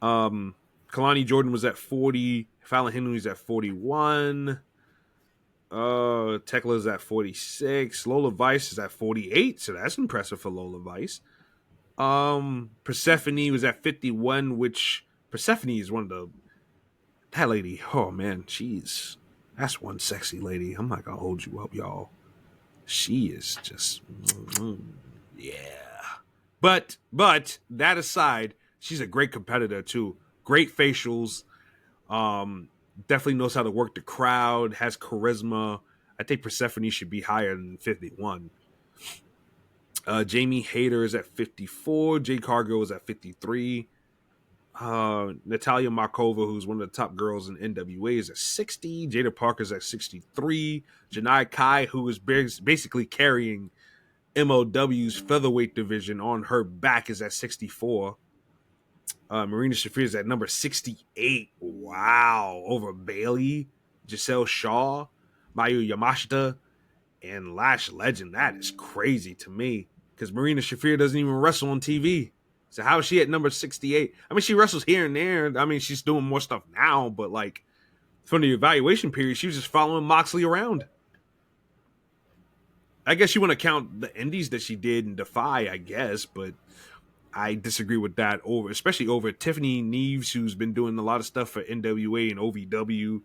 Um, Kalani Jordan was at 40. Fallon Henley's at 41. Tekla's at 46. Lola Vice is at 48, so that's impressive for Lola Vice. Persephone was at 51, which Persephone is one of the that lady. Oh man, that's one sexy lady. I'm not gonna hold you up, y'all. She is just yeah. But that aside, she's a great competitor too. Great facials. Um, Definitely knows how to work the crowd. Has charisma. I think Persephone should be higher than 51. Jamie Hayter is at 54. Jay Cargill is at 53. Natalia Markova, who's one of the top girls in NWA, is at 60. Jada Parker's at 63. Janai Kai, who is basically carrying MLW's featherweight division on her back, is at 64. Marina Shafir is at number 68. Wow. Over Bailey, Giselle Shaw, Mayu Yamashita, and Lash Legend. That is crazy to me because Marina Shafir doesn't even wrestle on TV. So how is she at number 68? I mean, she wrestles here and there. I mean, she's doing more stuff now, but like from the evaluation period, she was just following Moxley around. I guess you want to count the indies that she did in Defy, I guess, but I disagree with that especially over Tiffany Neves, who's been doing a lot of stuff for NWA and OVW.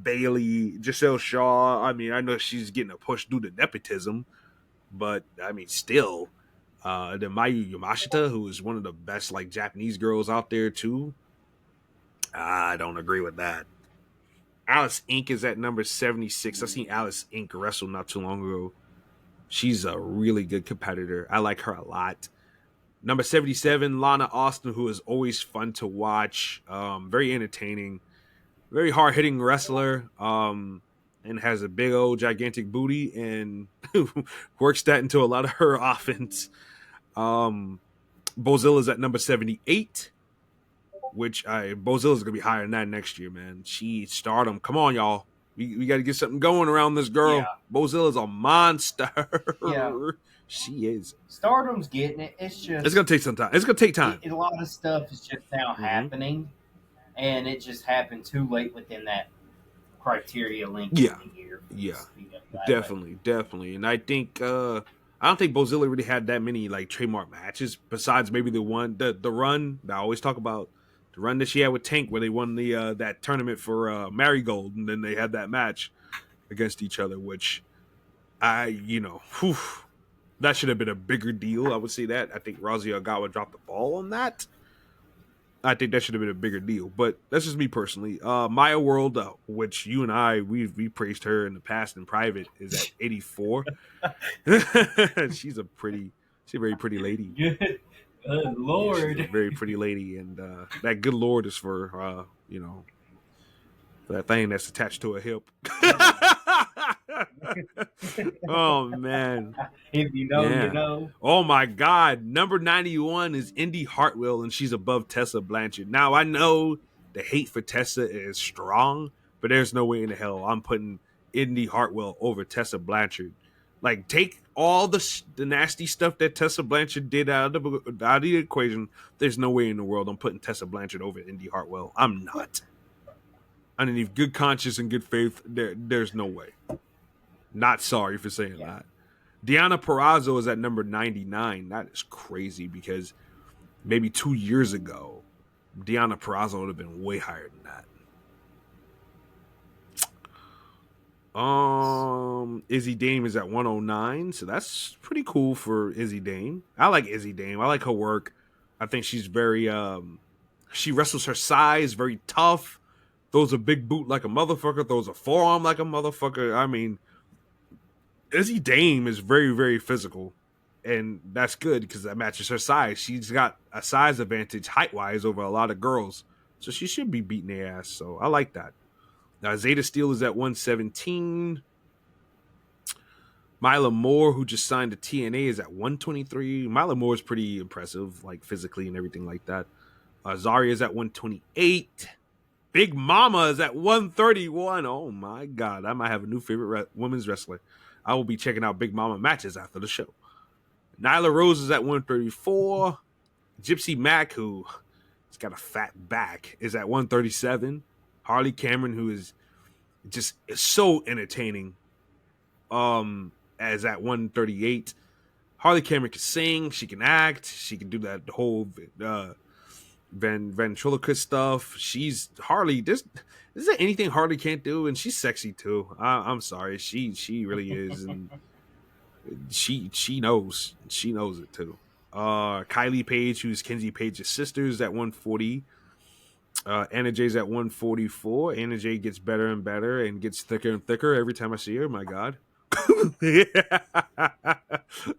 Bailey, Giselle Shaw. I mean, I know she's getting a push due to nepotism, but I mean, still, the Mayu Yamashita, who is one of the best like Japanese girls out there too. I don't agree with that. Alice Inc. is at number 76. I seen Alice Inc. wrestle not too long ago. She's a really good competitor. I like her a lot. Number 77, Lana Austin, who is always fun to watch. Very entertaining. Very hard-hitting wrestler. And has a big old gigantic booty and works that into a lot of her offense. Bozilla's at number 78, which Bozilla's going to be higher than that next year, man. She stardom. Come on, y'all. We got to get something going around this girl. Yeah. Bozilla's a monster. Yeah. She is. Stardom's getting it. It's just. It's gonna take some time. It's gonna take time. A lot of stuff is just now happening, and it just happened too late within that criteria link. Yeah, definitely. And I think I don't think Bozilla really had that many like trademark matches besides maybe the run that I always talk about, the run that she had with Tank where they won the that tournament for Marigold, and then they had that match against each other, which that should have been a bigger deal. I would say that. I think Rosie Ogawa dropped the ball on that. I think that should have been a bigger deal. But that's just me personally. Maya World, which you and I, we praised her in the past in private, is at 84. She's a very pretty lady. Good Lord. Yeah, she's a very pretty lady. And that good Lord is for, that thing that's attached to a hip. Oh man! If you know, you know. Oh my God! Number 91 is Indy Hartwell, and she's above Tessa Blanchard. Now I know the hate for Tessa is strong, but there's no way in the hell I'm putting Indy Hartwell over Tessa Blanchard. Like, take all the nasty stuff that Tessa Blanchard did out of the equation. There's no way in the world I'm putting Tessa Blanchard over Indy Hartwell. I'm not. Underneath good conscience and good faith, there's no way. Not sorry for saying that. Deonna Purrazzo is at number 99. That is crazy because maybe 2 years ago, Deonna Purrazzo would have been way higher than that. Izzy Dame is at 109, so that's pretty cool for Izzy Dame. I like Izzy Dame. I like her work. I think she's very she wrestles her size, very tough. Throws a big boot like a motherfucker. Throws a forearm like a motherfucker. I mean, Izzy Dame is very, very physical. And that's good because that matches her size. She's got a size advantage height-wise over a lot of girls. So she should be beating their ass. So I like that. Now, Zeta Steele is at 117. Mila Moore, who just signed to TNA, is at 123. Mila Moore is pretty impressive, like physically and everything like that. Zarya is at 128. Big Mama is at 131. Oh, my God. I might have a new favorite women's wrestler. I will be checking out Big Mama matches after the show. Nyla Rose is at 134. Gypsy Mac, who has got a fat back, is at 137. Harley Cameron, who is so entertaining, is at 138. Harley Cameron can sing. She can act. She can do that whole ventriloquist stuff. She's Harley. Is there anything Harley can't do? And she's sexy too. I'm sorry, she really is, and she knows it too. Kylie Page, who's Kenzie Page's sister, is at 140. Anna Jay's at 144. Anna Jay gets better and better and gets thicker and thicker every time I see her. My God.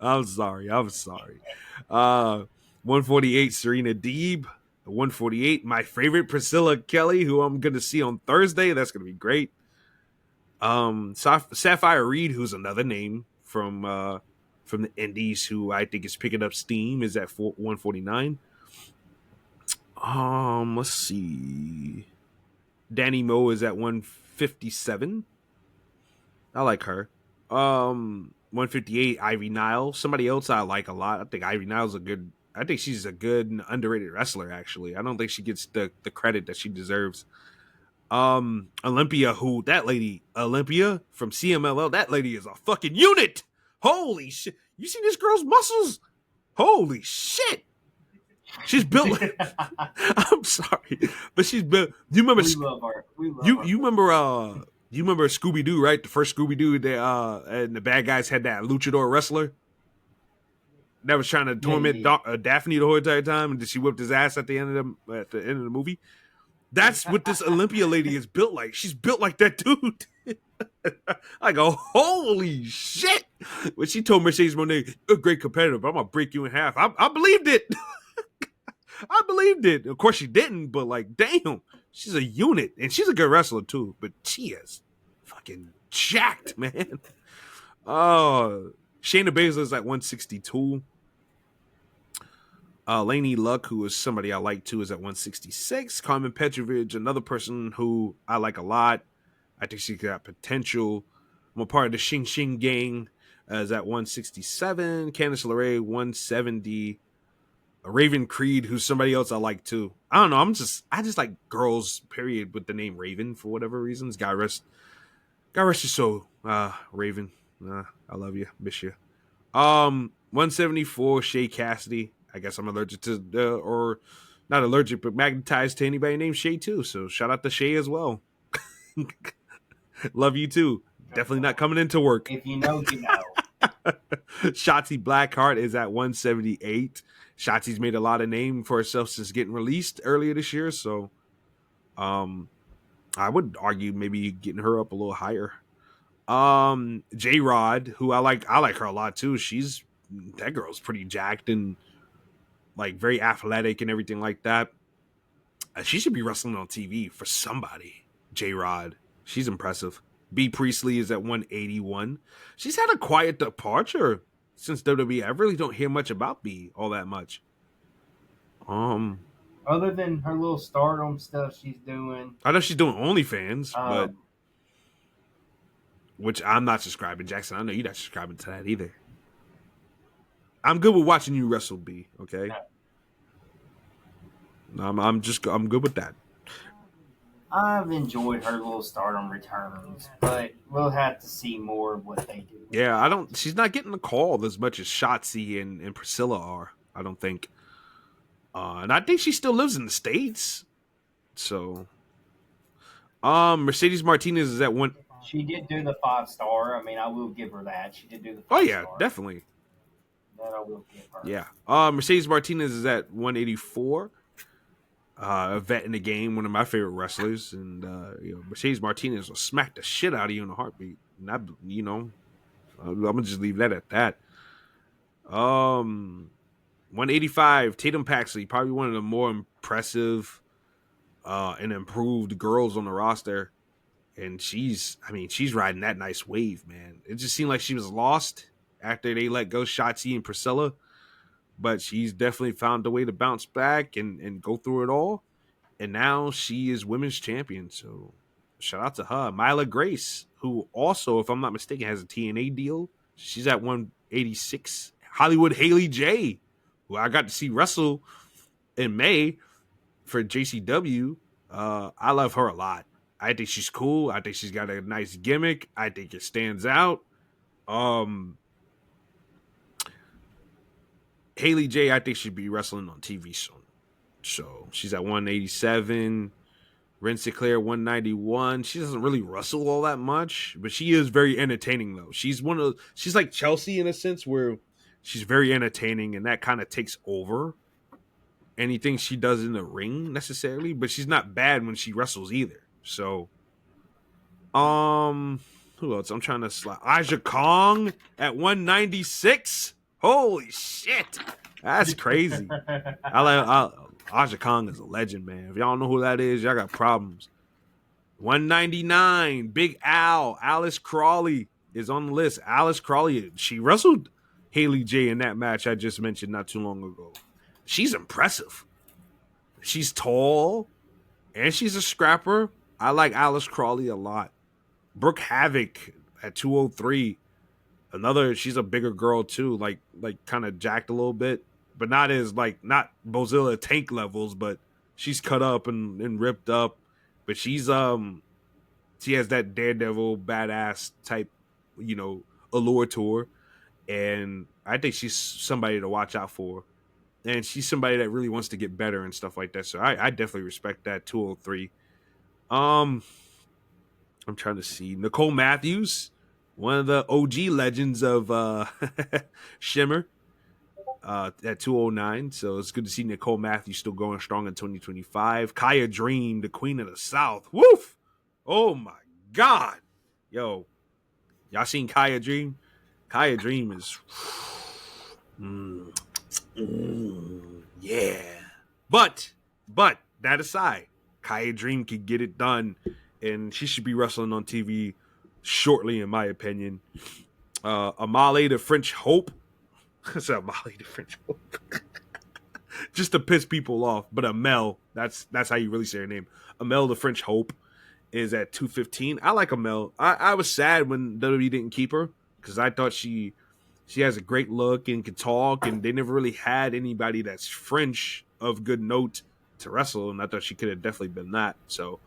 I'm sorry. 148, Serena Deeb. At 148, my favorite Priscilla Kelly, who I'm going to see on Thursday. That's going to be great. Sapphire Reed, who's another name from the Indies, who I think is picking up steam, is at 149. Let's see. Danny Moe is at 157. I like her. 158, Ivy Nile. Somebody else I like a lot. I think Ivy Nile's I think she's a good and underrated wrestler, actually. I don't think she gets the credit that she deserves. Olympia, Olympia from CMLL, that lady is a fucking unit. Holy shit. You see this girl's muscles? Holy shit. She's built. I'm sorry, but she's built. You remember? We love her. You remember? You remember Scooby Doo, right? The first Scooby Doo, and the bad guys had that luchador wrestler that was trying to torment Daphne the whole entire time, and she whipped his ass at the end of the movie. That's what this Olympia lady is built like. She's built like that dude. I go, holy shit! When she told Mercedes Moné, "You're a great competitor, but I'm gonna break you in half," I believed it. I believed it. Of course she didn't, but like, damn, she's a unit. And she's a good wrestler too, but she is fucking jacked, man. Shayna Baszler's at 162. Lainey Luck, who is somebody I like too, is at 166. Carmen Petrovich, another person who I like a lot. I think she's got potential. I'm a part of the Xing Xing gang, is at 167. Candice LeRae, 170. Raven Creed, who's somebody else I like too. I don't know. I just like girls, period, with the name Raven for whatever reasons. God rest your soul, Raven. I love you, miss you. 174, Shay Cassidy. I guess I'm allergic to, or not allergic, but magnetized to anybody named Shay too. So shout out to Shay as well. Love you too. Definitely not coming into work. If you know, you know. Shotzi Blackheart is at 178. Shotzi's made a lot of name for herself since getting released earlier this year, so I would argue maybe getting her up a little higher. J-Rod, who I like her a lot too. That girl's pretty jacked and like very athletic and everything like that. She should be wrestling on TV for somebody. J-Rod, she's impressive. B. Priestley is at 181. She's had a quiet departure since WWE. I really don't hear much about B all that much. Other than her little Stardom stuff she's doing. I know she's doing OnlyFans, but which I'm not subscribing. Jackson, I know you're not subscribing to that either. I'm good with watching you wrestle, B. Okay, I'm good with that. I've enjoyed her little Stardom returns, but we'll have to see more of what they do. Yeah, she's not getting the call as much as Shotzi and Priscilla are, I don't think. And I think she still lives in the States. So Mercedes Martinez is at one. She did do the 5-star. I mean, I will give her that. She did do the 5-star. Oh yeah, definitely. That I will give her. Yeah. Mercedes Martinez is at 184. A vet in the game, one of my favorite wrestlers, and Mercedes Martinez will smack the shit out of you in a heartbeat. And I'm gonna just leave that at that. 185, Tatum Paxley, probably one of the more impressive and improved girls on the roster, and she's riding that nice wave, man. It just seemed like she was lost after they let go Shotzi and Priscilla. But she's definitely found a way to bounce back and go through it all. And now she is women's champion. So shout out to her. Myla Grace, who also, if I'm not mistaken, has a TNA deal. She's at 186. Hollywood Haley J, who I got to see wrestle in May for JCW. I love her a lot. I think she's cool. I think she's got a nice gimmick. I think it stands out. Haley J, I think she'd be wrestling on TV soon. So she's at 187. Ren Sinclair, 191. She doesn't really wrestle all that much, but she is very entertaining though. She's like Chelsea in a sense where she's very entertaining and that kind of takes over anything she does in the ring necessarily, but she's not bad when she wrestles either. So who else? I'm trying to slide. Aja Kong at 196. Holy shit, that's crazy. Aja Kong is a legend, man. If y'all know who that is, y'all got problems. 199, Big Al, Alice Crawley is on the list. Alice Crawley, she wrestled Haley J in that match I just mentioned not too long ago. She's impressive. She's tall, and she's a scrapper. I like Alice Crawley a lot. Brooke Havoc at 203. She's a bigger girl too, like kind of jacked a little bit, but not as not Bozilla Tank levels, but she's cut up and ripped up. But she has that Daredevil badass type, allure to her, and I think she's somebody to watch out for. And she's somebody that really wants to get better and stuff like that. So I definitely respect that. 203. I'm trying to see. Nicole Matthews, one of the OG legends of Shimmer, at 209. So it's good to see Nicole Matthews still going strong in 2025. Kaya Dream, the Queen of the South. Woof! Oh my God. Yo, y'all seen Kaya Dream? Kaya Dream is... yeah. But that aside, Kaya Dream could get it done, and she should be wrestling on TV shortly, in my opinion. Amale the French Hope. I said Amale the French Hope. Just to piss people off. But Amel, that's how you really say her name. Amel the French Hope is at 215. I like Amel. I was sad when WWE didn't keep her, because I thought she has a great look and can talk, and they never really had anybody that's French of good note to wrestle, and I thought she could have definitely been that. So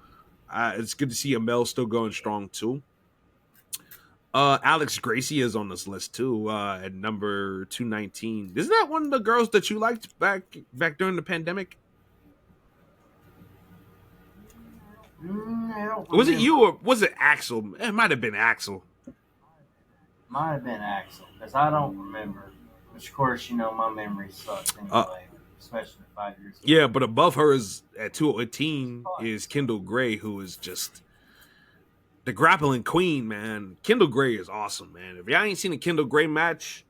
it's good to see Amel still going strong too. Alex Gracie is on this list too, at number 219. Isn't that one of the girls that you liked back during the pandemic? Was it you or was it Axel? It might have been Axel. Might have been Axel, because I don't remember. Which, of course, my memory sucks anyway, especially 5 years ago. Yeah, but above her is at 218 is Kendall Gray, who is just the grappling queen, man. Kendall Gray is awesome, man. If y'all ain't seen a Kendall Gray match,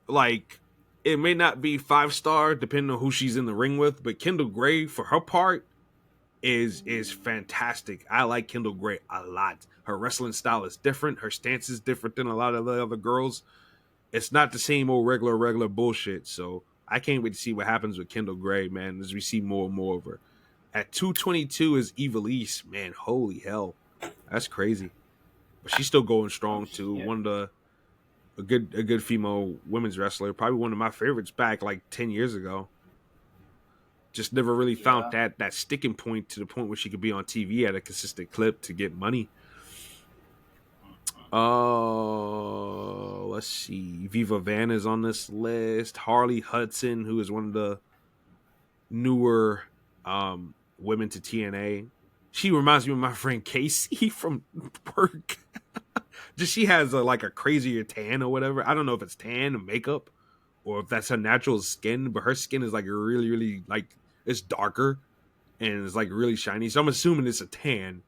it may not be 5-star depending on who she's in the ring with, but Kendall Gray, for her part, is fantastic. I like Kendall Gray a lot. Her wrestling style is different. Her stance is different than a lot of the other girls. It's not the same old regular bullshit. So I can't wait to see what happens with Kendall Gray, man, as we see more and more of her. At 222 is Evilise, man. Holy hell, that's crazy. But she's still going strong too. Yeah. One of a good female women's wrestler. Probably one of my favorites back 10 years ago. Just never really found that sticking point to the point where she could be on TV at a consistent clip to get money. Let's see. Viva Van is on this list. Harley Hudson, who is one of the newer women to TNA. She reminds me of my friend Casey from work. Just she has a crazier tan or whatever. I don't know if it's tan or makeup or if that's her natural skin, but her skin is really, really it's darker and it's really shiny. So I'm assuming it's a tan.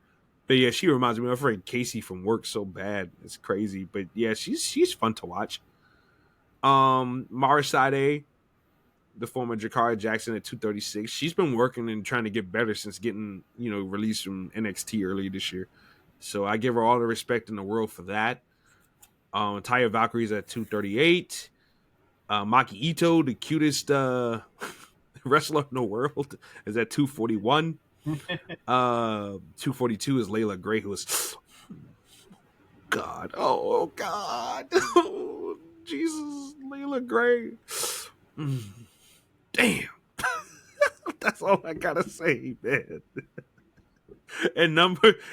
But yeah, she reminds me of my friend Casey from work so bad. It's crazy. But yeah, she's fun to watch. Mara Sade, the former Jakara Jackson at 236. She's been working and trying to get better since getting, released from NXT earlier this year. So I give her all the respect in the world for that. Taya Valkyrie's at 238. Maki Ito, the cutest wrestler in the world, is at 241. 242 is Layla Gray, who is God. Oh God. Oh, Jesus, Layla Gray. Damn. That's all I gotta say, man. And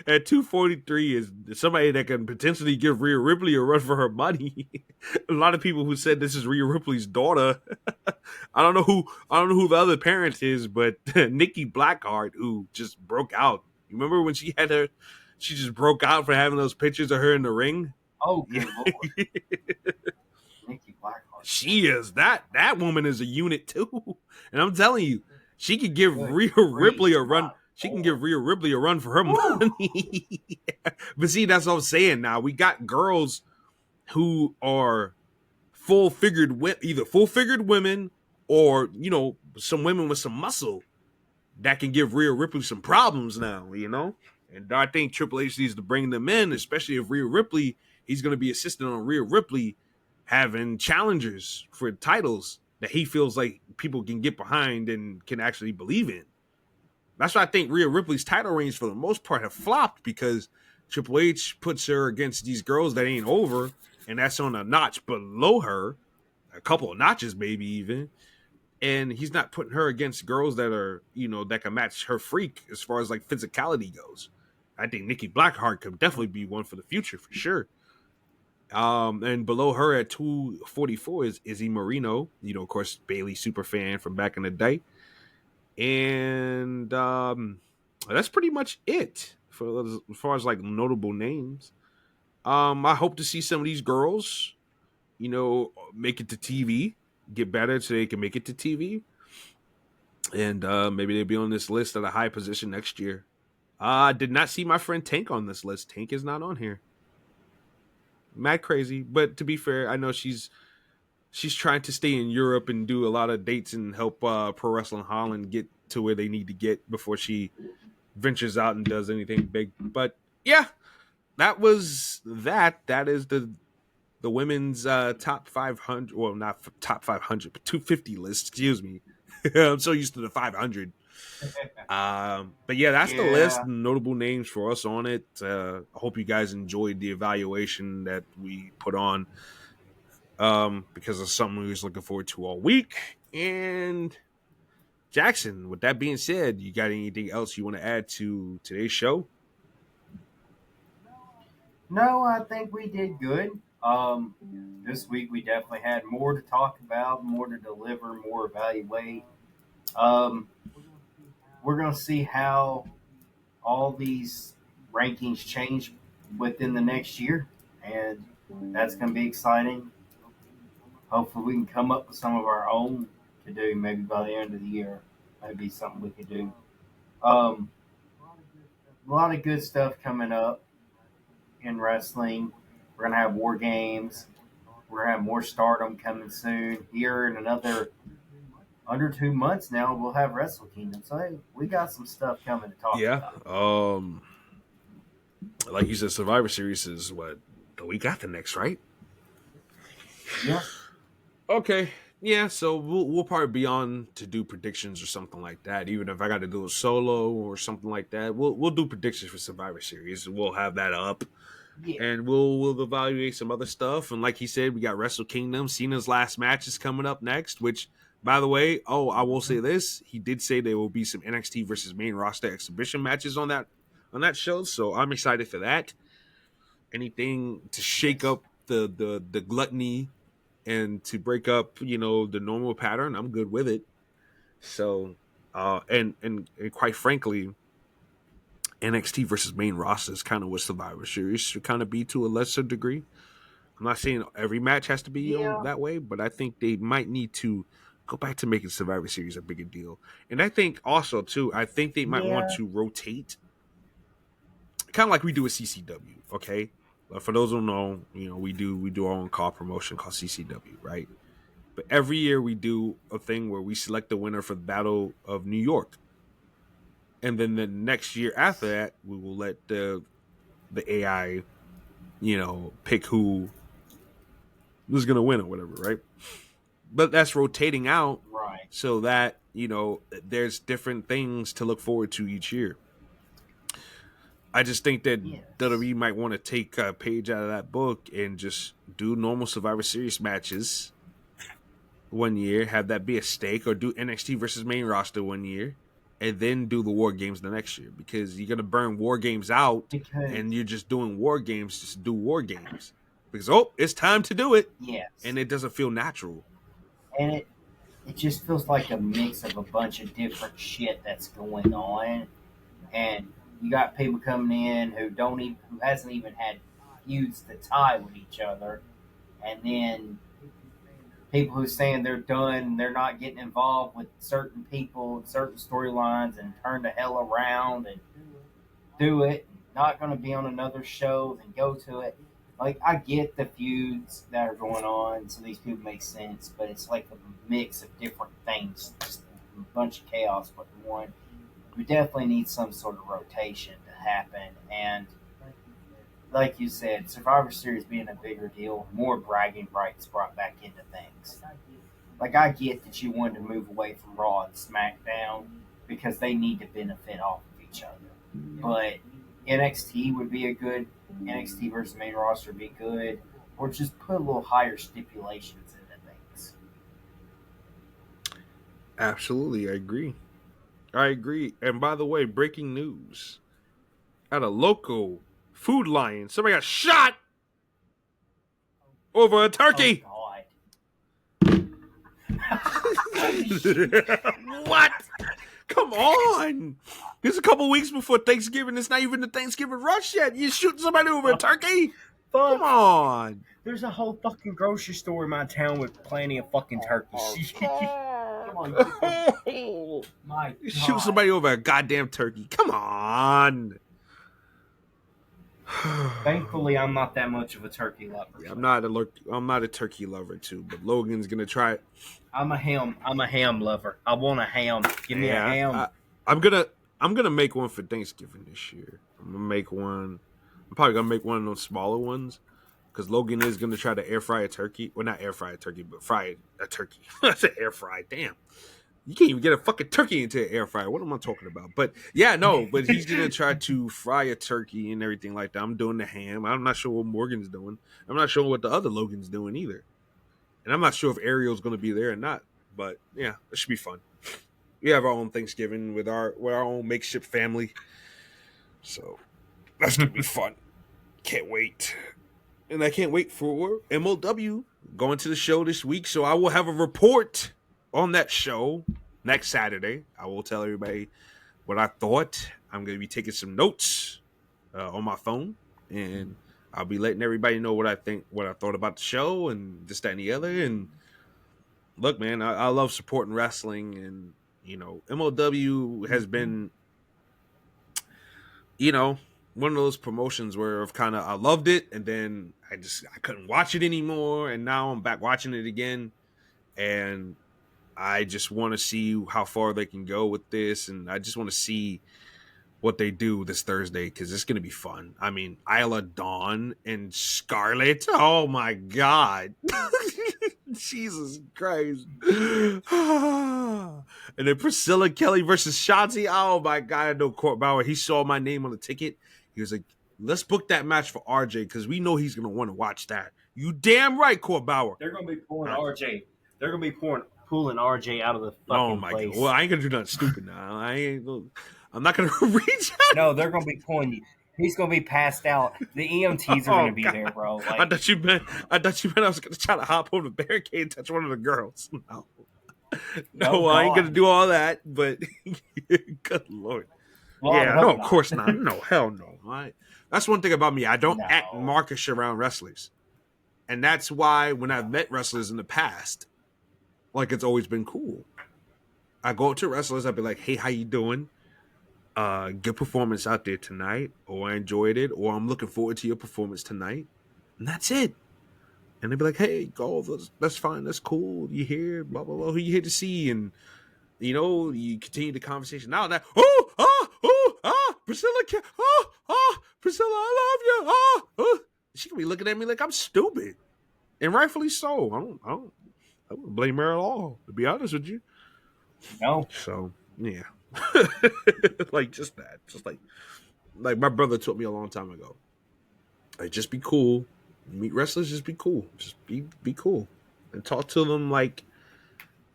at 243 is somebody that can potentially give Rhea Ripley a run for her money. A lot of people who said this is Rhea Ripley's daughter. I don't know who the other parent is, but Nikki Blackheart, who just broke out. You remember when she just broke out for having those pictures of her in the ring? Oh, good Lord. Nikki Blackheart. She is that woman is a unit too. And I'm telling you, she could give Rhea Ripley a run. She can give Rhea Ripley a run for her money. But see, that's what I'm saying now. We got girls who are either full-figured women or some women with some muscle that can give Rhea Ripley some problems now. And I think Triple H needs to bring them in, especially if Rhea Ripley, he's going to be assisting on Rhea Ripley having challengers for titles that he feels like people can get behind and can actually believe in. That's why I think Rhea Ripley's title reigns for the most part have flopped, because Triple H puts her against these girls that ain't over, and that's on a notch below her, a couple of notches maybe even. And he's not putting her against girls that are, that can match her freak as far as like physicality goes. I think Nikki Blackheart could definitely be one for the future for sure. And below her at 244 is Izzy Marino, of course, Bailey super fan from back in the day. And that's pretty much it for as far as like notable names. I hope to see some of these girls, make it to TV, get better so they can make it to TV. And maybe they'll be on this list at a high position next year. I did not see my friend Tank on this list. Tank is not on here. Mad crazy, but to be fair, I know she's trying to stay in Europe and do a lot of dates and help Pro Wrestling Holland get to where they need to get before she ventures out and does anything big. But yeah, that was that. That is the women's top 500. Well, not top 500, but 250 list. Excuse me. I'm so used to the 500. But yeah, that's the list. Notable names for us on it. I hope you guys enjoyed the evaluation that we put on, because it's something we was looking forward to all week. And Jackson, with that being said, you got anything else you want to add to today's show? No, I think we did good. This week we definitely had more to talk about, more to deliver, more evaluate. We're going to see how all these rankings change within the next year, and that's going to be exciting. Hopefully, we can come up with some of our own to do maybe by the end of the year. Maybe something we could do. A lot of good stuff coming up in wrestling. We're going to have War Games. We're going to have more Stardom coming soon. Here in another under 2 months now, we'll have Wrestle Kingdom. So, hey, we got some stuff coming to talk about. Like you said, Survivor Series is what, the week after next, right? Yeah. Okay. Yeah, so we'll probably be on to do predictions or something like that. Even if I got to do a solo or something like that, we'll do predictions for Survivor Series. We'll have that up. Yeah. And we'll evaluate some other stuff. And like he said, we got Wrestle Kingdom. Cena's last match is coming up next, which, by the way, I will say this. He did say there will be some NXT versus main roster exhibition matches on that show. So I'm excited for that. Anything to shake up the gluttony and to break up, the normal pattern, I'm good with it. So, and quite frankly, NXT versus main roster is kind of what Survivor Series should kind of be to a lesser degree. I'm not saying every match has to be that way, but I think they might need to go back to making Survivor Series a bigger deal. And I think also, too, they might want to rotate, kind of like we do with CCW, okay? But for those who don't know, we do our own call promotion called CCW, right? But every year we do a thing where we select the winner for the Battle of New York. And then the next year after that, we will let the AI, pick who's going to win or whatever, right? But that's rotating out, right? So that, there's different things to look forward to each year. I just think that WWE might want to take a page out of that book and just do normal Survivor Series matches one year, have that be a stake, or do NXT versus main roster one year, and then do the War Games the next year, because you're going to burn War Games out and you're just doing War Games just to do War Games. Because, it's time to do it. Yes. And it doesn't feel natural. And it just feels like a mix of a bunch of different shit that's going on. And you got people coming in who hasn't even had feuds to tie with each other. And then people who saying they're done, they're not getting involved with certain people, certain storylines, and turn the hell around and do it. Not going to be on another show, then go to it. Like, I get the feuds that are going on, so these people make sense, but it's like mix of different things, just a bunch of chaos. But one, we definitely need some sort of rotation to happen. And like you said, Survivor Series being a bigger deal, more bragging rights brought back into things. Like I get that you wanted to move away from Raw and SmackDown because they need to benefit off of each other. But NXT would be a good NXT versus main roster would be good, or just put a little higher stipulations into things. Absolutely, I agree. And by the way, breaking news: at a local Food Lion, somebody got shot over a turkey. Oh God! What? Come on! It's a couple weeks before Thanksgiving. It's not even the Thanksgiving rush yet. You shooting somebody over a turkey? Come on! There's a whole fucking grocery store in my town with plenty of fucking turkeys. Come on, my God. Shoot somebody over a goddamn turkey. Come on! Thankfully, I'm not that much of a turkey lover. Yeah, I'm not a turkey lover too, but Logan's gonna try it. I'm a ham lover. I want a ham. Give me a ham. I'm gonna make one for Thanksgiving this year. I'm probably gonna make one of those smaller ones because Logan is gonna try to air fry a turkey. Well, not air fry a turkey, but fry a turkey. I said air fry. Damn. You can't even get a fucking turkey into an air fryer. What am I talking about? But yeah, no, but he's going to try to fry a turkey and everything like that. I'm doing the ham. I'm not sure what Morgan's doing. I'm not sure what the other Logan's doing either. And I'm not sure if Ariel's going to be there or not. But yeah, it should be fun. We have our own Thanksgiving with our own makeshift family. So that's going to be fun. Can't wait. And I can't wait for MLW going to the show this week. So I will have a report on that show next Saturday. I will tell everybody what I thought. I'm going to be taking some notes on my phone, and I'll be letting everybody know what I thought about the show and this, that, and the other. And look, man, I love supporting wrestling, and MLW has been, one of those promotions where I loved it, and then I couldn't watch it anymore, and now I'm back watching it again, and I just want to see how far they can go with this, and I just want to see what they do this Thursday because it's going to be fun. I mean, Isla Dawn and Scarlett. Oh, my God. Jesus Christ. And then Priscilla Kelly versus Shotzi. Oh, my God. I know Court Bauer. He saw my name on the ticket. He was like, let's book that match for RJ because we know he's going to want to watch that. You damn right, Court Bauer. They're going to be pulling RJ. They're going to be pulling RJ out of the fucking place. God. Well, I ain't gonna do nothing stupid now. I'm not gonna reach out. No, they're gonna be pulling you. He's gonna be passed out. The EMTs are gonna be there, bro. Like, I thought you meant I was gonna try to hop over the barricade and touch one of the girls. No, I ain't gonna do all that. But good Lord. Well, yeah, no, of course not. No, hell no. That's one thing about me. I don't act markish around wrestlers, and that's why when I've met wrestlers in the past. Like it's always been cool. I go up to wrestlers, I'd be like, hey, how you doing? Good performance out there tonight, or I enjoyed it, or I'm looking forward to your performance tonight. And that's it. And they'd be like, hey, go, that's fine, that's cool. You here, blah, blah, blah, who you here to see? And, you continue the conversation. Now that, Priscilla, Priscilla, I love you. She could be looking at me like I'm stupid. And rightfully so. I wouldn't blame her at all, to be honest with you. No. So, yeah. Like, just that. Just like my brother taught me a long time ago. Like, just be cool. Meet wrestlers, just be cool. Just be cool. And talk to them, like,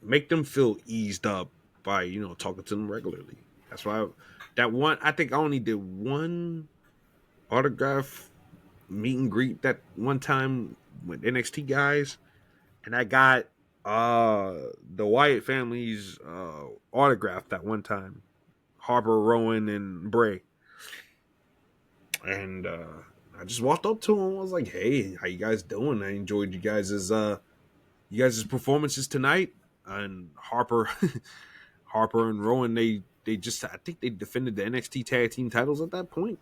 make them feel eased up by, talking to them regularly. That's why I think I only did one autograph meet and greet that one time with NXT guys. And I got the Wyatt family's autograph that one time. Harper, Rowan, and Bray. And I just walked up to him. I was like, hey, how you guys doing? I enjoyed you guys' performances tonight. And Harper and Rowan, I think they defended the NXT tag team titles at that point.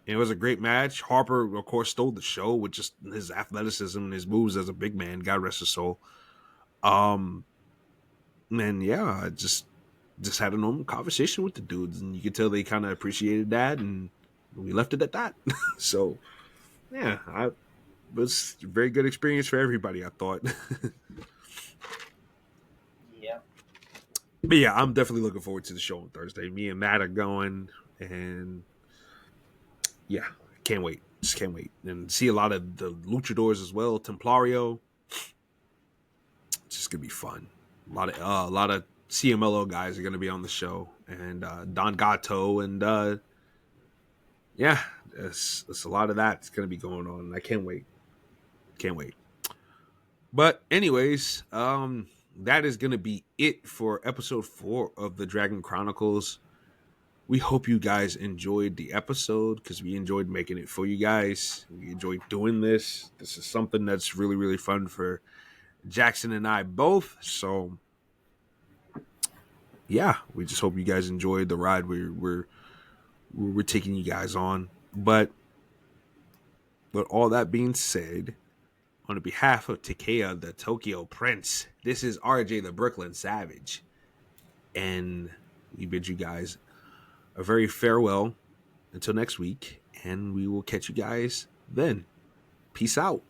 And it was a great match. Harper, of course, stole the show with just his athleticism and his moves as a big man. God rest his soul. Um, and yeah, I just had a normal conversation with the dudes, and you could tell they kind of appreciated that, and we left it at that. So yeah, it was a very good experience for everybody, I thought. Yeah. But yeah, I'm definitely looking forward to the show on Thursday. Me and Matt are going, and yeah, can't wait. Just can't wait. And see a lot of the luchadors as well. Templario. It's just gonna be fun. A lot of CMLO guys are gonna be on the show, and Don Gato, and yeah, it's a lot of that's gonna be going on. And I can't wait. Can't wait. But anyways, that is gonna be it for episode 4 of the Dragon Chronicles. We hope you guys enjoyed the episode, because we enjoyed making it for you guys. We enjoyed doing this. This is something that's really, really fun for Jackson and I both. So yeah, we just hope you guys enjoyed the ride we're taking you guys on. But all that being said, on behalf of Takea, the Tokyo Prince, this is RJ, the Brooklyn Savage, and we bid you guys a very farewell until next week, and we will catch you guys then. Peace out.